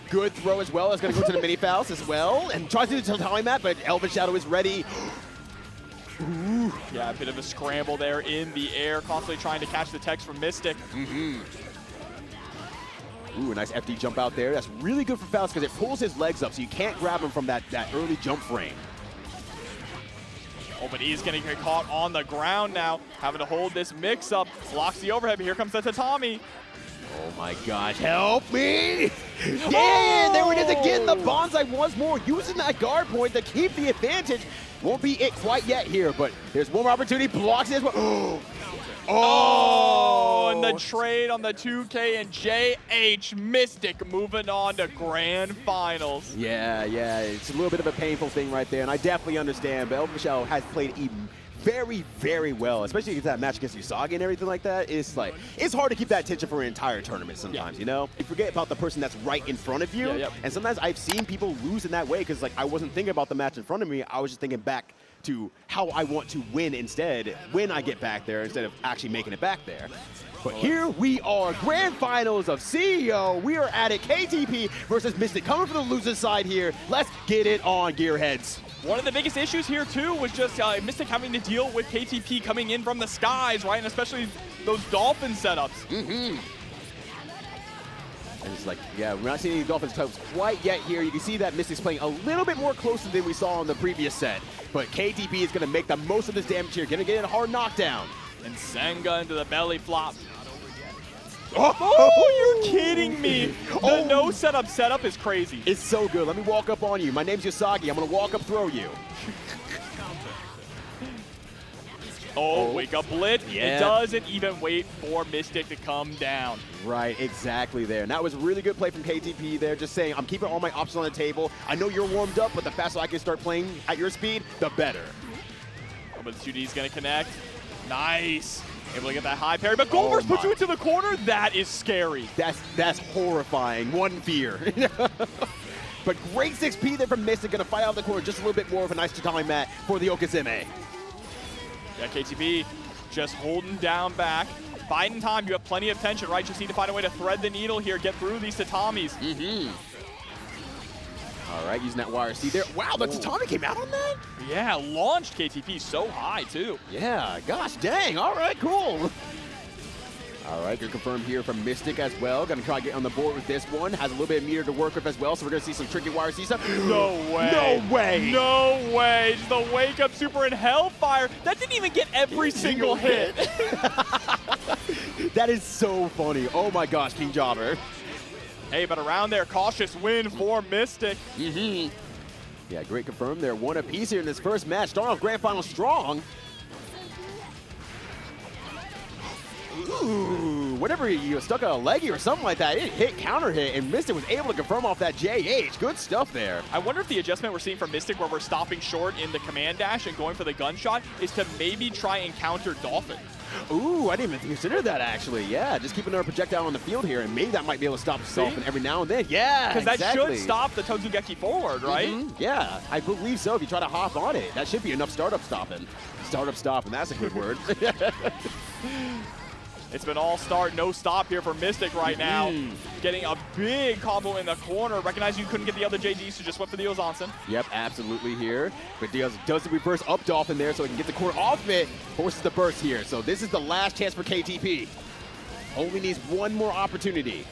Good throw as well. It's going to go to the mini Faust as well. And tries to do the Tatami mat, but ElvenShadow is ready. Ooh. Yeah, a bit of a scramble there in the air, constantly trying to catch the text from Mystic. Ooh, a nice FD jump out there. That's really good for Faust because it pulls his legs up, so you can't grab him from that early jump frame. Oh, but he's going to get caught on the ground now, having to hold this mix-up. Blocks the overhead, but here comes the Tatami. Oh my gosh, help me! Yeah, there it is again. The bonsai once more, using that guard point to keep the advantage. Won't be it quite yet here, but there's one more opportunity. Blocks it as well. Oh, and the trade on the 2K and JH. Mystic moving on to grand finals. Yeah, it's a little bit of a painful thing right there, and I definitely understand, but ElvenShadow has played very, very well, especially against that match against Yousagi and everything like that. It's like, it's hard to keep that attention for an entire tournament sometimes, you know? You forget about the person that's right in front of you, and sometimes I've seen people lose in that way because like I wasn't thinking about the match in front of me, I was just thinking back to how I want to win instead when I get back there instead of actually making it back there. But here we are, grand finals of CEO. We are at it, KTP versus Mystic coming from the loser's side here. Let's get it on, Gearheads. One of the biggest issues here, too, was just Mystic having to deal with KTP coming in from the skies, right? And especially those Dolphin setups. And it's like, yeah, we're not seeing any Dolphin setups quite yet here. You can see that Mystic's playing a little bit more closer than we saw in the previous set. But KTP is going to make the most of this damage here, going to get a hard knockdown. And Senga into the belly flop. Oh, you're kidding me. The no setup is crazy. It's so good. Let me walk up on you. My name's Yousagi. I'm going to walk up, throw you. Wake up blitz. It doesn't even wait for Mystic to come down. Right, exactly there. And that was a really good play from KTP there, just saying, I'm keeping all my options on the table. I know you're warmed up, but the faster I can start playing at your speed, the better. But the 2D's going to connect. Nice. Able to get that high parry, but Goldberg puts you into the corner. That is scary. That's horrifying. One fear. But great 6P there from Mystic, gonna fight out of the corner just a little bit more of a nice tatami mat for the Okazeme. Yeah, KTP just holding down back. Biden time, you have plenty of tension, right? Just need to find a way to thread the needle here, get through these tatamis. All right, using that wire seat there. Wow, the tatami came out on that? Yeah, launched KTP so high, too. Yeah, gosh dang. All right, cool. All right, good confirm here from Mystic as well. Gonna try to get on the board with this one. Has a little bit of meter to work with as well, so we're gonna see some tricky wire seat stuff. No way. No way. No way. Just the wake up super and Hellfire. That didn't even get every single hit. That is so funny. Oh my gosh, King Jobber. Hey, but around there, cautious win for Mystic. Yeah, great confirm there. One apiece here in this first match. Starting off grand final strong. Ooh, whenever you stuck a leggy or something like that, it hit, counter hit, and Mystic was able to confirm off that JH. Good stuff there. I wonder if the adjustment we're seeing from Mystic where we're stopping short in the command dash and going for the gunshot is to maybe try and counter Dolphin. Ooh, I didn't even consider that actually. Yeah, just keeping another projectile on the field here, and maybe that might be able to stop Dolphin every now and then. Yeah, because that should stop the Tozugeki forward, right? Yeah, I believe so. If you try to hop on it, that should be enough startup stopping. Startup stopping, that's a good word. It's been all start, no stop here for Mystic right now. Getting a big combo in the corner. Recognizing you couldn't get the other JD, so just went for the Ozansen. Yep, absolutely here. But Diaz does the reverse up Dolphin there so he can get the corner off it. Forces the burst here. So this is the last chance for KTP. Only needs one more opportunity.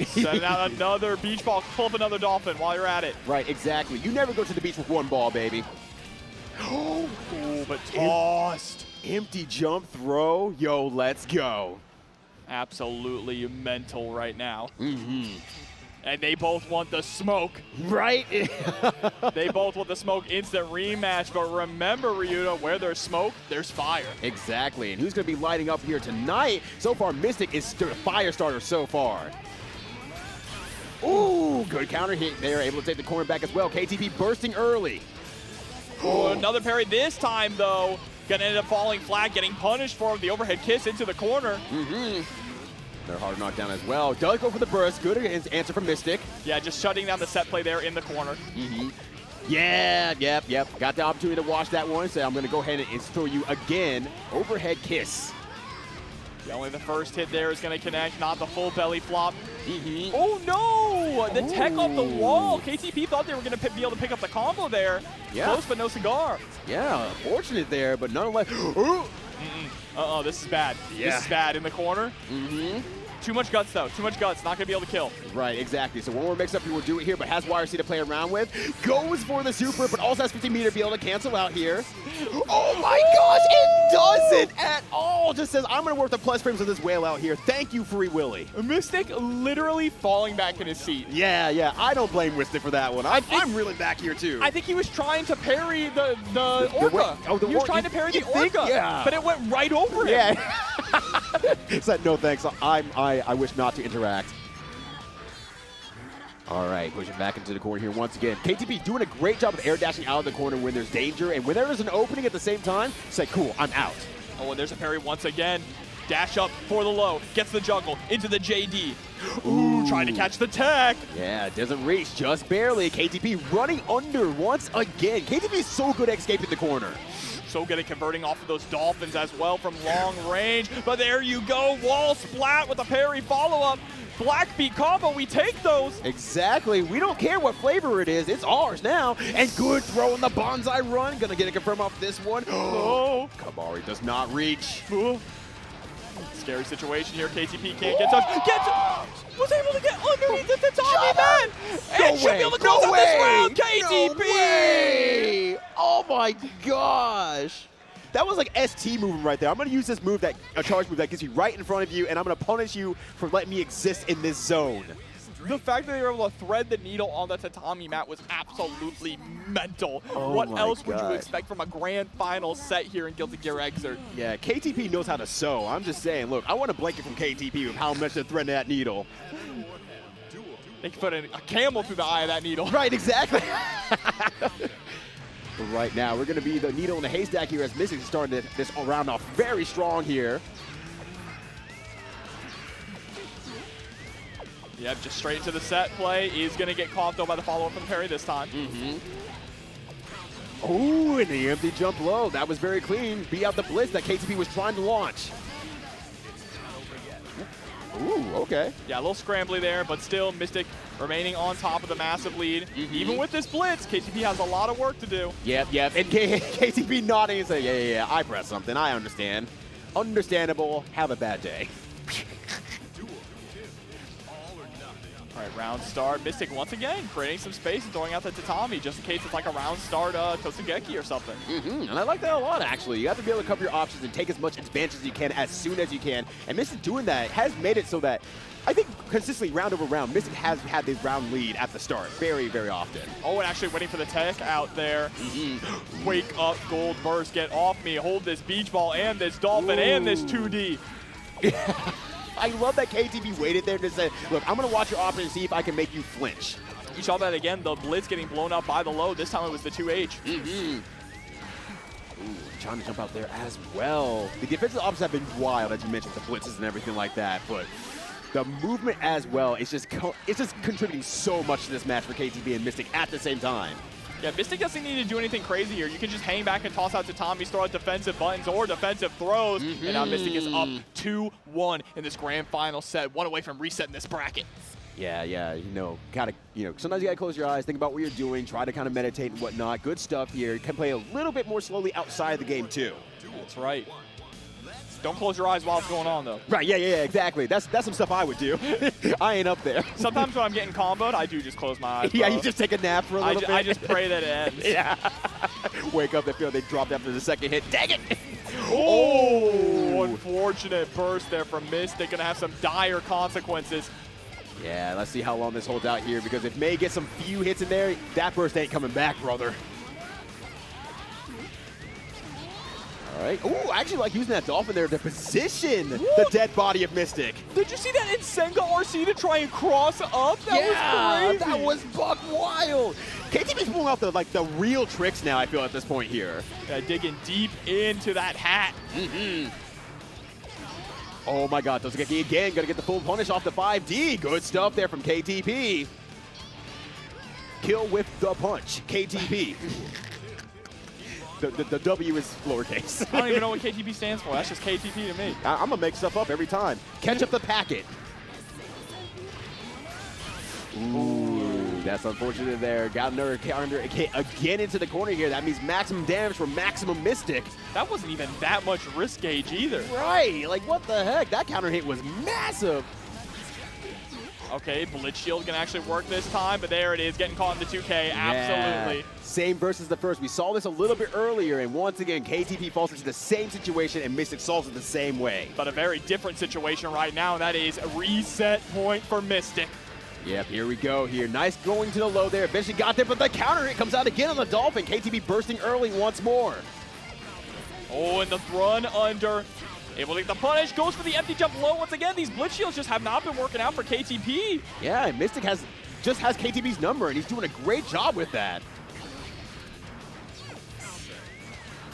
Setting out another beach ball. Pull up another Dolphin while you're at it. Right, exactly. You never go to the beach with one ball, baby. Oh, but tossed. Empty jump throw. Yo, let's go. Absolutely mental right now. And they both want the smoke. Right? They both want the smoke. Instant rematch. But remember, Ryuta, where there's smoke, there's fire. Exactly. And who's going to be lighting up here tonight? So far, Mystic is fire starter so far. Ooh, good counter hit there. Able to take the corner back as well. KTP bursting early. Ooh, another parry this time, though. Gonna end up falling flat, getting punished for the overhead kiss into the corner. They're hard knockdown as well. Does go for the burst. Good answer from Mystic. Yeah, just shutting down the set play there in the corner. Yeah, yep. Got the opportunity to watch that one, so I'm gonna go ahead and throw you again. Overhead kiss. Yeah, only the first hit there is gonna connect, not the full belly flop. Oh no! The tech off the wall. KTP thought they were gonna be able to pick up the combo there. Yeah. Close but no cigar. Yeah, fortunate there, but nonetheless. This is bad. Yeah. This is bad in the corner. Too much guts, though. Too much guts. Not going to be able to kill. Right, exactly. So one more mix-up he will do it here, but has Wire C to play around with. Goes for the super, but also has 50 meter to be able to cancel out here. Oh my gosh, it doesn't at all. Just says, I'm going to work the plus frames of this whale out here. Thank you, Free Willy. Mystic literally falling back in his seat. Yeah. I don't blame Mystic for that one. I'm really back here, too. I think he was trying to parry the Orca. He was trying to parry the Orca, but it went right over him. Yeah. Said, no thanks, I wish not to interact. All right, pushing back into the corner here once again. KTP doing a great job of air dashing out of the corner when there's danger, and when there is an opening at the same time, it's like, cool, I'm out. Oh, and there's a parry once again. Dash up for the low, gets the juggle into the JD. Ooh, trying to catch the tech. Yeah, it doesn't reach, just barely. KTP running under once again. KTP is so good at escaping the corner. So good at converting off of those dolphins as well from long range. But there you go, wall splat with a parry follow-up. Black beat combo, we take those. Exactly. We don't care what flavor it is. It's ours now. And good throw in the bonsai run. Gonna get a confirm off this one. Oh. Kamari does not reach. Scary situation here. KTP can't get touched. Was able to get underneath the tatami mat. And should be able to close out this round. KTP. No way. Oh my gosh. That was like ST movement right there. I'm going to use this move, a charge move that gets you right in front of you, and I'm going to punish you for letting me exist in this zone. The fact that they were able to thread the needle on the tatami mat was absolutely mental. Oh what my else would you God. expect from a grand final set here in Guilty Gear Xrd? Yeah, KTP knows how to sew. I'm just saying, look, I want a blanket from KTP with how much to thread that needle. They could put a camel through the eye of that needle. Right, exactly. But right now, we're going to be the needle in the haystack here as Mystic is starting this round off very strong here. Yep, just straight into the set play. Is going to get caught though by the follow-up from parry this time. Oh, and the empty jump low. That was very clean. Beat out the blitz that KTP was trying to launch. Ooh, okay. Yeah, a little scrambly there, but still Mystic remaining on top of the massive lead. Even with this blitz, KTP has a lot of work to do. Yep. And KTP nodding and saying, yeah, I pressed something. I understand. Understandable. Have a bad day. All right, round start. Mystic once again creating some space and throwing out the tatami just in case it's like a round start Tosugeki or something. And I like that a lot, actually. You have to be able to cover your options and take as much advantage as you can as soon as you can. And Mystic doing that has made it so that I think consistently round over round, Mystic has had this round lead at the start very, very often. Oh, and actually waiting for the tech out there. Wake up, Gold Burst, get off me, hold this beach ball and this dolphin and this 2D. I love that KTP waited there to say, look, I'm going to watch your option and see if I can make you flinch. You saw that again, the blitz getting blown up by the low. This time it was the 2H. Ooh, trying to jump out there as well. The defensive options have been wild, as you mentioned, the blitzes and everything like that, but the movement as well, it's just contributing so much to this match for KTP and Mystic at the same time. Yeah, Mystic doesn't need to do anything crazy here. You can just hang back and toss out tatamis, throw out defensive buttons or defensive throws. And now Mystic is up 2-1 in this grand final set, one away from resetting this bracket. Yeah, sometimes you gotta close your eyes, think about what you're doing, try to kind of meditate and whatnot. Good stuff here. You can play a little bit more slowly outside the game too. That's right. Don't close your eyes while it's going on, though. Right, yeah, exactly. That's some stuff I would do. I ain't up there. Sometimes when I'm getting comboed, I do just close my eyes. Yeah, bro. you just take a nap for a little bit. I just pray that it ends. Yeah. Wake up, they feel they dropped after the second hit. Dang it! Oh, unfortunate burst there from Mystic. Gonna have some dire consequences. Yeah, let's see how long this holds out here, because if May gets some few hits in there, that burst ain't coming back, brother. All right. Ooh, I actually like using that dolphin there to position the dead body of Mystic. Did you see that in Senga RC to try and cross up? That was crazy. That was buck wild. KTP's pulling out the real tricks now, I feel, at this point here. Yeah, digging deep into that hat. Oh my God, Tosugeki again, gonna get the full punish off the 5D. Good stuff there from KTP. Kill with the punch, KTP. The W is lowercase. I don't even know what KTP stands for. That's just KTP to me. I'm gonna make stuff up every time. Catch up the packet. Ooh, that's unfortunate there. Got another counter again into the corner here. That means maximum damage for maximum Mystic. That wasn't even that much risk gauge either. Right, like what the heck? That counter hit was massive. Okay, Blitz Shield can actually work this time, but there it is, getting caught in the 2K, absolutely. Yeah. Same versus the first. We saw this a little bit earlier, and once again, KTP falls into the same situation, and Mystic solves it the same way. But a very different situation right now, and that is a reset point for Mystic. Yep, here we go here. Nice going to the low there. Eventually got there, but the counter hit comes out again on the Dolphin. KTP bursting early once more. Oh, and the run under. Able to get the punish, goes for the empty jump low once again. These Blitz Shields just have not been working out for KTP. Yeah, and Mystic has just has KTB's number, and he's doing a great job with that.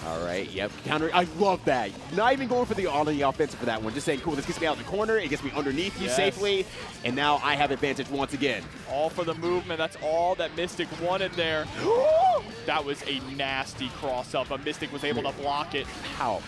All right, yep, counter. I love that. Not even going for on the offensive for that one. Just saying, cool, this gets me out of the corner. It gets me underneath you safely. And now I have advantage once again. All for the movement. That's all that Mystic wanted there. That was a nasty cross-up, but Mystic was able to block it. How?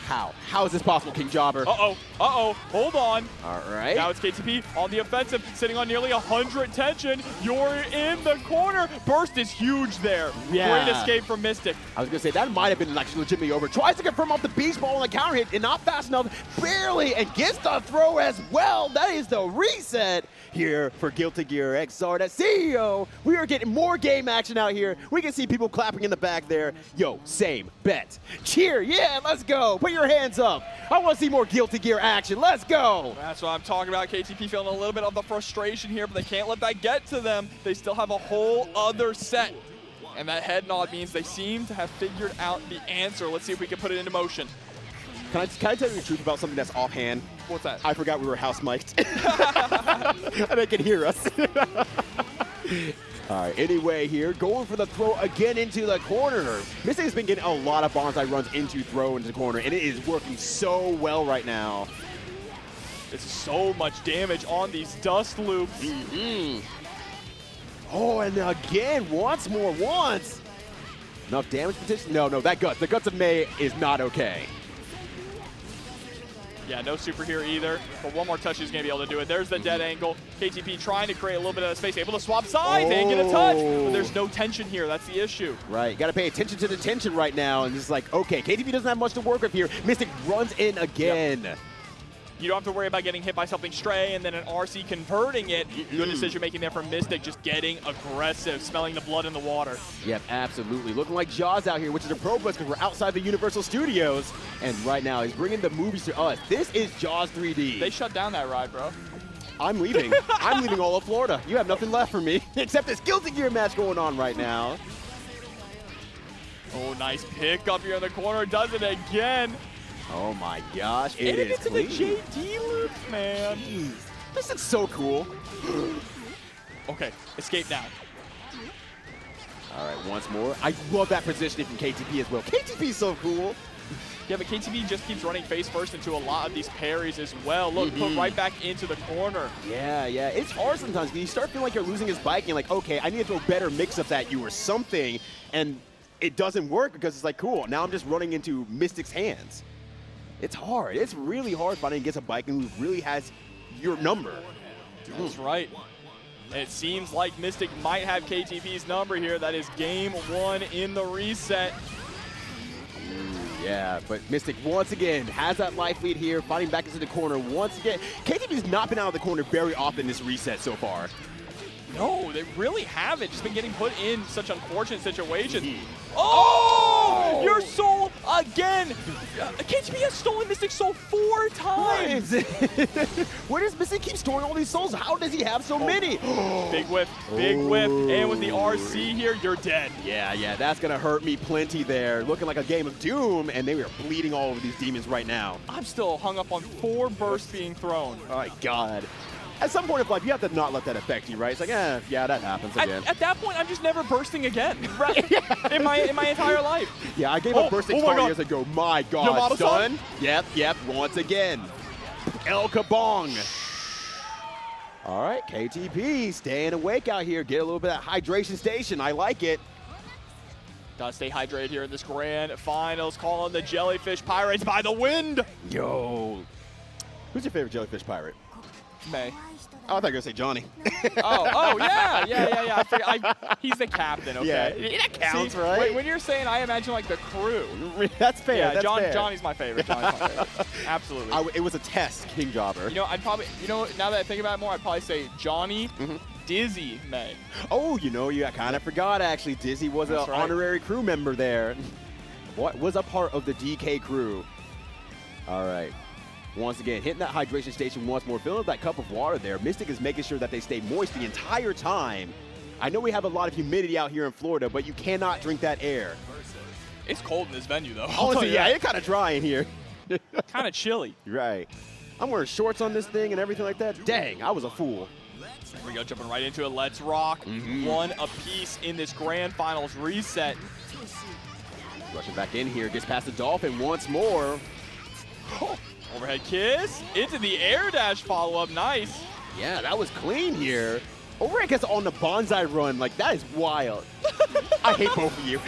How is this possible, King Jobber? Uh-oh. Hold on. All right. Now it's KTP on the offensive, sitting on nearly 100 tension. You're in the corner. Burst is huge there. Yeah. Great escape from Mystic. I was going to say, that might have been actually legitimately over. Tries to confirm off the beast ball on the counter hit, and not fast enough. Barely, and gets the throw as well. That is the reset here for Guilty Gear XR. That CEO. We are getting more game action out here. We can see people clapping in the back there. Yo, same, bet. Cheer, yeah, let's go. Put your hands up. I want to see more Guilty Gear action. Let's go. That's what I'm talking about. KTP feeling a little bit of the frustration here, but they can't let that get to them. They still have a whole other set. And that head nod means they seem to have figured out the answer. Let's see if we can put it into motion. Can I tell you the truth about something that's offhand? What's that? I forgot we were house mic'd. And they can hear us. All right, anyway here, going for the throw again into the corner. Mystic has been getting a lot of bonsai runs into throw into the corner, and it is working so well right now. It's so much damage on these dust loops. Oh, and again, once. Enough damage potential? No, that guts. The guts of May is not okay. Yeah, no super here either. But one more touch, he's going to be able to do it. There's the dead angle. KTP trying to create a little bit of space, able to swap sides and get a touch. But there's no tension here. That's the issue. Right. You got to pay attention to the tension right now. And it's like, okay, KTP doesn't have much to work with here. Mystic runs in again. Yep. You don't have to worry about getting hit by something stray and then an RC converting it. Good decision making there from Mystic, just getting aggressive, smelling the blood in the water. Yep, absolutely. Looking like Jaws out here, which is a pro bus because we're outside the Universal Studios. And right now, he's bringing the movies to us. This is Jaws 3D. They shut down that ride, bro. I'm leaving. I'm leaving all of Florida. You have nothing left for me except this Guilty Gear match going on right now. Oh, nice pick up here in the corner. Does it again. Oh my gosh, it is clean. The JD loops, man. Jeez. This is so cool. Okay, escape now. All right, once more. I love that positioning from KTP as well. KTP is so cool. Yeah, but KTP just keeps running face first into a lot of these parries as well. Look, put right back into the corner. Yeah. It's hard sometimes. You start feeling like you're losing his bike and you're like, okay, I need to throw better mix-ups at you or something. And it doesn't work because it's like, cool, now I'm just running into Mystic's hands. It's hard. It's really hard finding against a Baiken who really has your number. That's right. It seems like Mystic might have KTP's number here. That is game one in the reset. Yeah, but Mystic once again has that life lead here, fighting back into the corner once again. KTP's not been out of the corner very often this reset so far. No, they really haven't. Just been getting put in such unfortunate situations. Oh! Your soul again! KTP has stolen Mystic's soul 4 times! Where does Mystic keep storing all these souls? How does he have so many? Big whiff, big whiff. And with the RC here, you're dead. Yeah, that's going to hurt me plenty there. Looking like a game of Doom, and they are bleeding all over these demons right now. I'm still hung up on 4 bursts being thrown. Oh my God. At some point in life, you have to not let that affect you, right? It's like, yeah, that happens again. At that point, I'm just never bursting again, right? in my entire life. Yeah, I gave up bursting 5 years ago. My God, son. Yep, once again. El Kabong. All right, KTP staying awake out here. Get a little bit of hydration station. I like it. Gotta stay hydrated here in this grand finals. Calling the Jellyfish Pirates by the wind. Yo. Who's your favorite Jellyfish pirate? May. Oh, I thought you were going to say Johnny. Yeah. He's the captain, okay? Yeah, that counts, right? When you're saying I imagine like the crew. That's fair. Yeah, that's fair. Johnny's my favorite. Absolutely. It was a test, King Jobber. I'd probably, now that I think about it more, I'd probably say Johnny, Dizzy, May. Oh, you kind of forgot, actually. Dizzy was an honorary crew member there. What was a part of the DK crew. All right. Once again, hitting that hydration station once more, filling up that cup of water there. Mystic is making sure that they stay moist the entire time. I know we have a lot of humidity out here in Florida, but you cannot drink that air. It's cold in this venue, though. Honestly, yeah, it's kind of dry in here. Kind of chilly. Right. I'm wearing shorts on this thing and everything like that. Dang, I was a fool. Here we go, jumping right into it. Let's rock. One apiece in this grand finals reset. Rushing back in here, gets past the Dolphin once more. Overhead kiss into the air dash follow-up. Nice. Yeah, that was clean here. Overhead gets on the bonsai run. Like, that is wild. I hate both of you.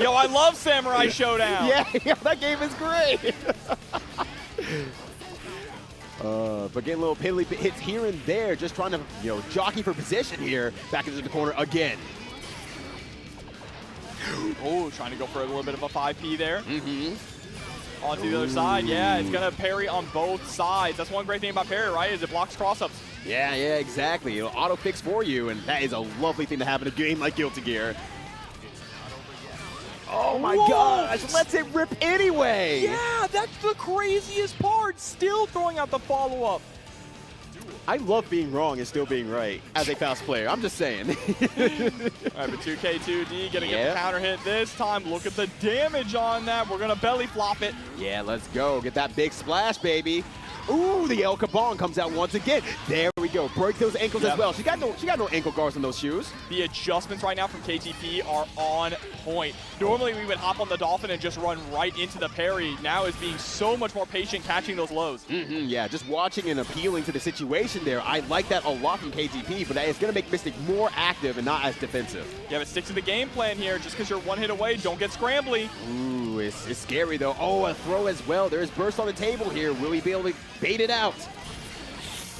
Yo, I love Samurai Showdown. Yeah, that game is great. But getting little piddly hits here and there, just trying to, jockey for position here. Back into the corner again. Oh, trying to go for a little bit of a 5P there. Onto the other side. Yeah, it's going to parry on both sides. That's one great thing about parry, right, is it blocks cross-ups. Yeah, exactly. It'll auto-fix for you, and that is a lovely thing to have in a game like Guilty Gear. Oh my gosh, let's it rip anyway. Yeah, that's the craziest part. Still throwing out the follow-up. I love being wrong and still being right as a Faust player. I'm just saying. All right, but 2K2D gonna get the counter hit this time. Look at the damage on that. We're gonna belly flop it. Yeah, let's go. Get that big splash, baby. Ooh, the El Cabong comes out once again. There we go. Break those ankles as well. She got no ankle guards on those shoes. The adjustments right now from KTP are on point. Normally we would hop on the Dolphin and just run right into the parry. Now is being so much more patient catching those lows. Yeah, just watching and appealing to the situation there. I like that a lot from KTP, but it's going to make Mystic more active and not as defensive. Yeah, but stick to the game plan here. Just because you're one hit away, don't get scrambly. Ooh, it's scary though. Oh, a throw as well. There's burst on the table here. Will he be able to bait it out?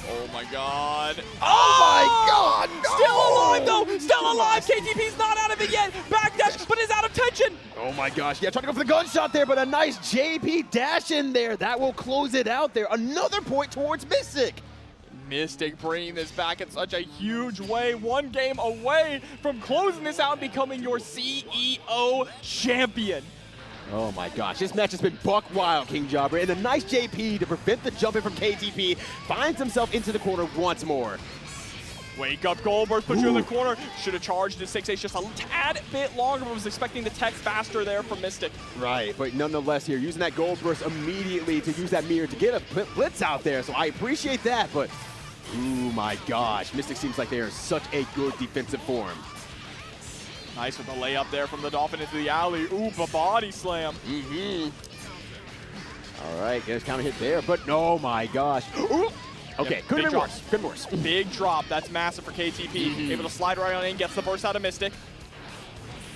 Oh my god. Oh my god! No! Still alive though! Still alive! KTP's not out of it yet! Backdash, but is out of tension! Oh my gosh, yeah, trying to go for the gunshot there, but a nice JP dash in there. That will close it out there. Another point towards Mystic. Mystic bringing this back in such a huge way. One game away from closing this out and becoming your CEO champion. Oh my gosh, this match has been buck wild, King Jobber, and a nice JP to prevent the jumping from KTP finds himself into the corner once more. Wake up, Goldberg, put you in the corner. Should have charged the 6H just a tad bit longer, but was expecting the tech faster there from Mystic. Right, but nonetheless here, using that gold burst immediately to use that mirror to get a blitz out there, so I appreciate that, but oh my gosh, Mystic seems like they are in such a good defensive form. Nice with the layup there from the Dolphin into the alley. Ooh, a body slam. All right, there's counter hit there, but oh my gosh. Ooh. Okay, Yep, could have big been worse. Could have been worse. Big drop. That's massive for KTP. Able to slide right on in, gets the burst out of Mystic.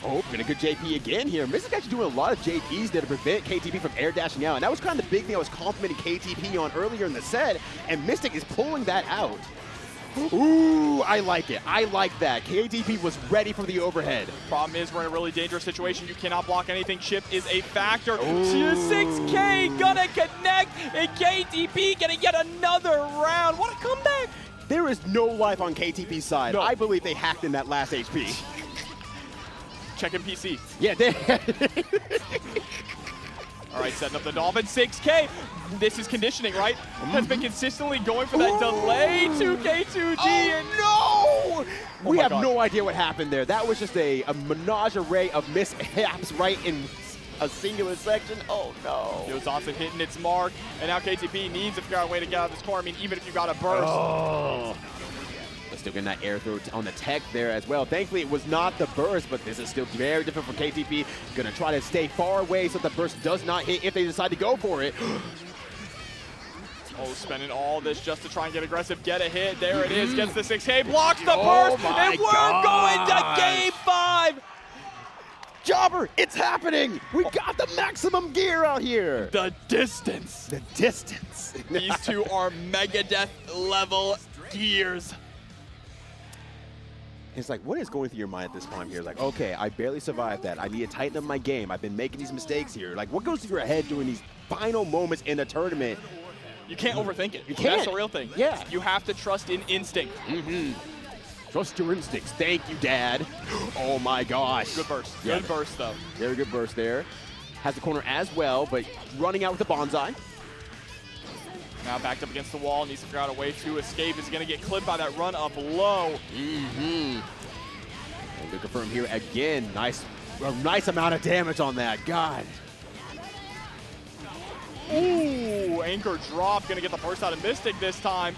Oh, getting a good JP again here. Mystic actually doing a lot of JPs there to prevent KTP from air dashing out, and that was kind of the big thing I was complimenting KTP on earlier in the set, and Mystic is pulling that out. Ooh, I like it. I like that. KTP was ready for the overhead. Problem is, we're in a really dangerous situation. You cannot block anything. Chip is a factor. 6K gonna connect, and KTP gonna get another round. What a comeback! There is no life on KTP's side. No. I believe they hacked in that last HP. Checking PC. Yeah, they All right, setting up the Dolphin. 6K. This is conditioning, right? Has been consistently going for that delay. 2K2G. Oh, no! We have God. no idea what happened there. That was just a menagerie of mishaps right in a singular section. Oh, no. Yousagi hitting its mark, and now KTP needs to figure out a way to get out of this corner. I mean, even if you got a burst. Oh. Still getting that air throw on the tech there as well. Thankfully, it was not the burst, but this is still very difficult for KTP. Gonna try to stay far away so the burst does not hit if they decide to go for it. Oh, spending all this just to try and get aggressive, get a hit. There it is, gets the 6K, blocks the burst, and we're going to Game 5! Jobber, it's happening! We got the maximum gear out here! The distance. The distance. These two are Megadeth level gears. It's like, what is going through your mind at this time here? Like, okay, I barely survived that. I need to tighten up my game. I've been making these mistakes here. Like, what goes through your head during these final moments in a tournament? You can't overthink it. You can't. That's the real thing. Yeah. You have to trust in instinct. Trust your instincts. Thank you, Dad. Oh, my gosh. Good burst. Yeah. Good burst, though. Very good burst there. Has the corner as well, but running out with the bonsai. Now backed up against the wall, needs to figure out a way to escape. Is he going to get clipped by that run up low? And good confirm here again. A nice amount of damage on that. God. Ooh, anchor drop. Going to get the burst out of Mystic this time.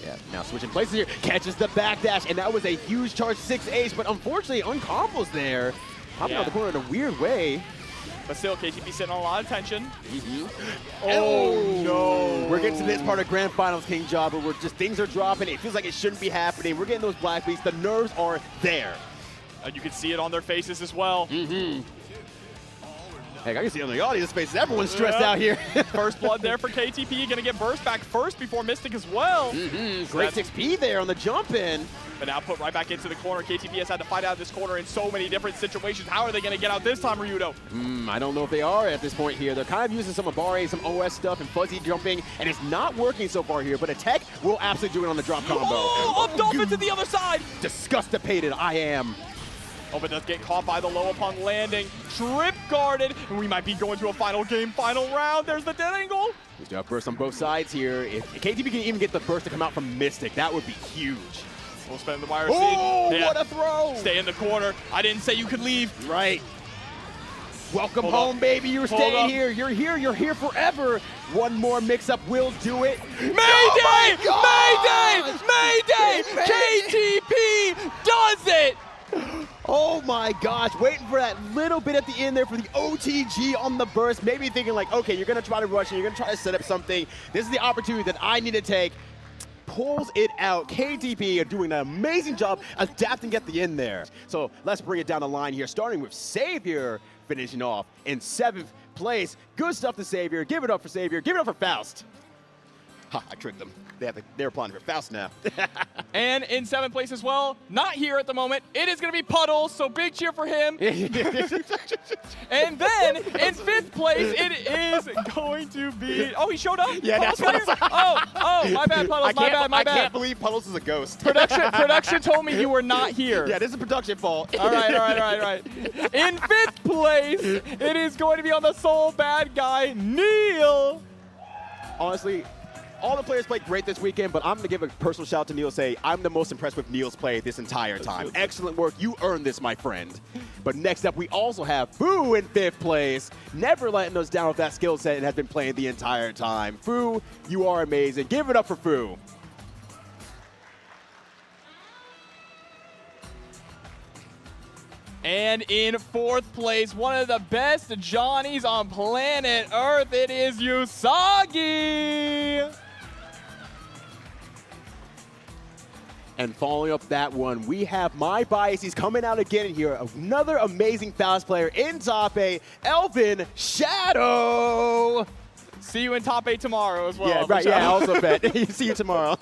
Yeah, now switching places here, catches the backdash, and that was a huge charge 6 ace, but unfortunately uncombos there. Popping out the corner in a weird way. But still, KTP sitting on a lot of tension. Oh no! We're getting to this part of Grand Finals, King Jobber, where just things are dropping. It feels like it shouldn't be happening. We're getting those black beats. The nerves are there. And you can see it on their faces as well. Heck, I can see it on the audience faces. Everyone's stressed out here. First blood there for KTP. Gonna get burst back first before Mystic as well. Great 6P there on the jump in. But now put right back into the corner. KTP has had to fight out of this corner in so many different situations. How are they going to get out this time, Ryudo? I don't know if they are at this point here. They're kind of using some Abare, some OS stuff, and fuzzy jumping, and it's not working so far here, but a tech will absolutely do it on the drop combo. Oh, up dolphin to the other side. Disgustipated, I am. Oh, but does get caught by the low upon landing. Trip guarded, and we might be going to a final game, final round. There's the dead angle. We still have burst on both sides here. If KTP can even get the burst to come out from Mystic, that would be huge. We'll spend the wire Oh, seat. Yeah. what a throw! Stay in the corner. I didn't say you could leave. Right. Welcome Hold home, up. baby. You're Hold staying up. here. You're here. You're here forever. One more mix-up will do it. Mayday! Oh Mayday! Mayday! KTP does it! Oh my gosh, waiting for that little bit at the end there for the OTG on the burst. Maybe thinking like, okay, you're going to try to rush it. You're going to try to set up something. This is the opportunity that I need to take. Pulls it out. KTP are doing an amazing job adapting at the end there. So let's bring it down the line here, starting with Savior finishing off in 7th place. Good stuff to Savior. Give it up for Savior. Give it up for Faust. Ha, I tricked them. They're applying for Faust now. And in 7th place as well, not here at the moment, it is going to be Puddles, so big cheer for him. And then in 5th place, it is going to be, oh, he showed up? Yeah, that's what I'm saying. Oh, my bad, Puddles, my bad. I can't believe Puddles is a ghost. Production told me you were not here. Yeah, this is a production fault. All right. In 5th place, it is going to be on the sole bad guy, Neil. Honestly, all the players played great this weekend, but I'm going to give a personal shout out to Neil. Say, I'm the most impressed with Neil's play this entire time. Excellent work. You earned this, my friend. But next up, we also have Fu in 5th place. Never letting us down with that skill set and has been playing the entire time. Fu, you are amazing. Give it up for Fu. And in 4th place, one of the best Johnnies on planet Earth, it is Yousagi. And following up that one, we have my biases coming out again here. Another amazing Faust player in top 8, ElvenShadow. See you in top 8 tomorrow as well. Yeah, right. Yeah, also bet. See you tomorrow.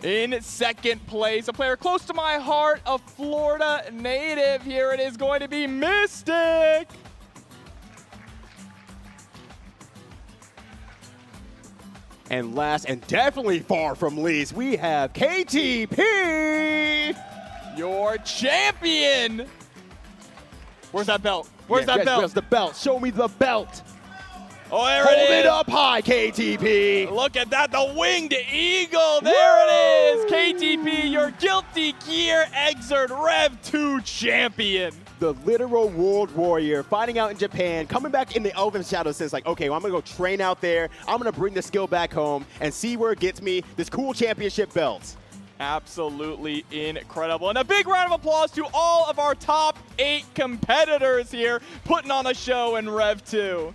In 2nd place, a player close to my heart, a Florida native. Here it is going to be Mystic. And last, and definitely far from least, we have KTP! Your champion. Where's that belt? Where's that belt? Where's the belt? Show me the belt. Oh, there Hold it is. it up high, KTP. Look at that, the winged eagle. There it is. KTP, your Guilty Gear Exert Rev 2 champion. The literal world warrior, fighting out in Japan, coming back in the ElvenShadow says like, okay, well, I'm going to go train out there. I'm going to bring the skill back home and see where it gets me this cool championship belt. Absolutely incredible. And a big round of applause to all of our top 8 competitors here putting on a show in Rev 2.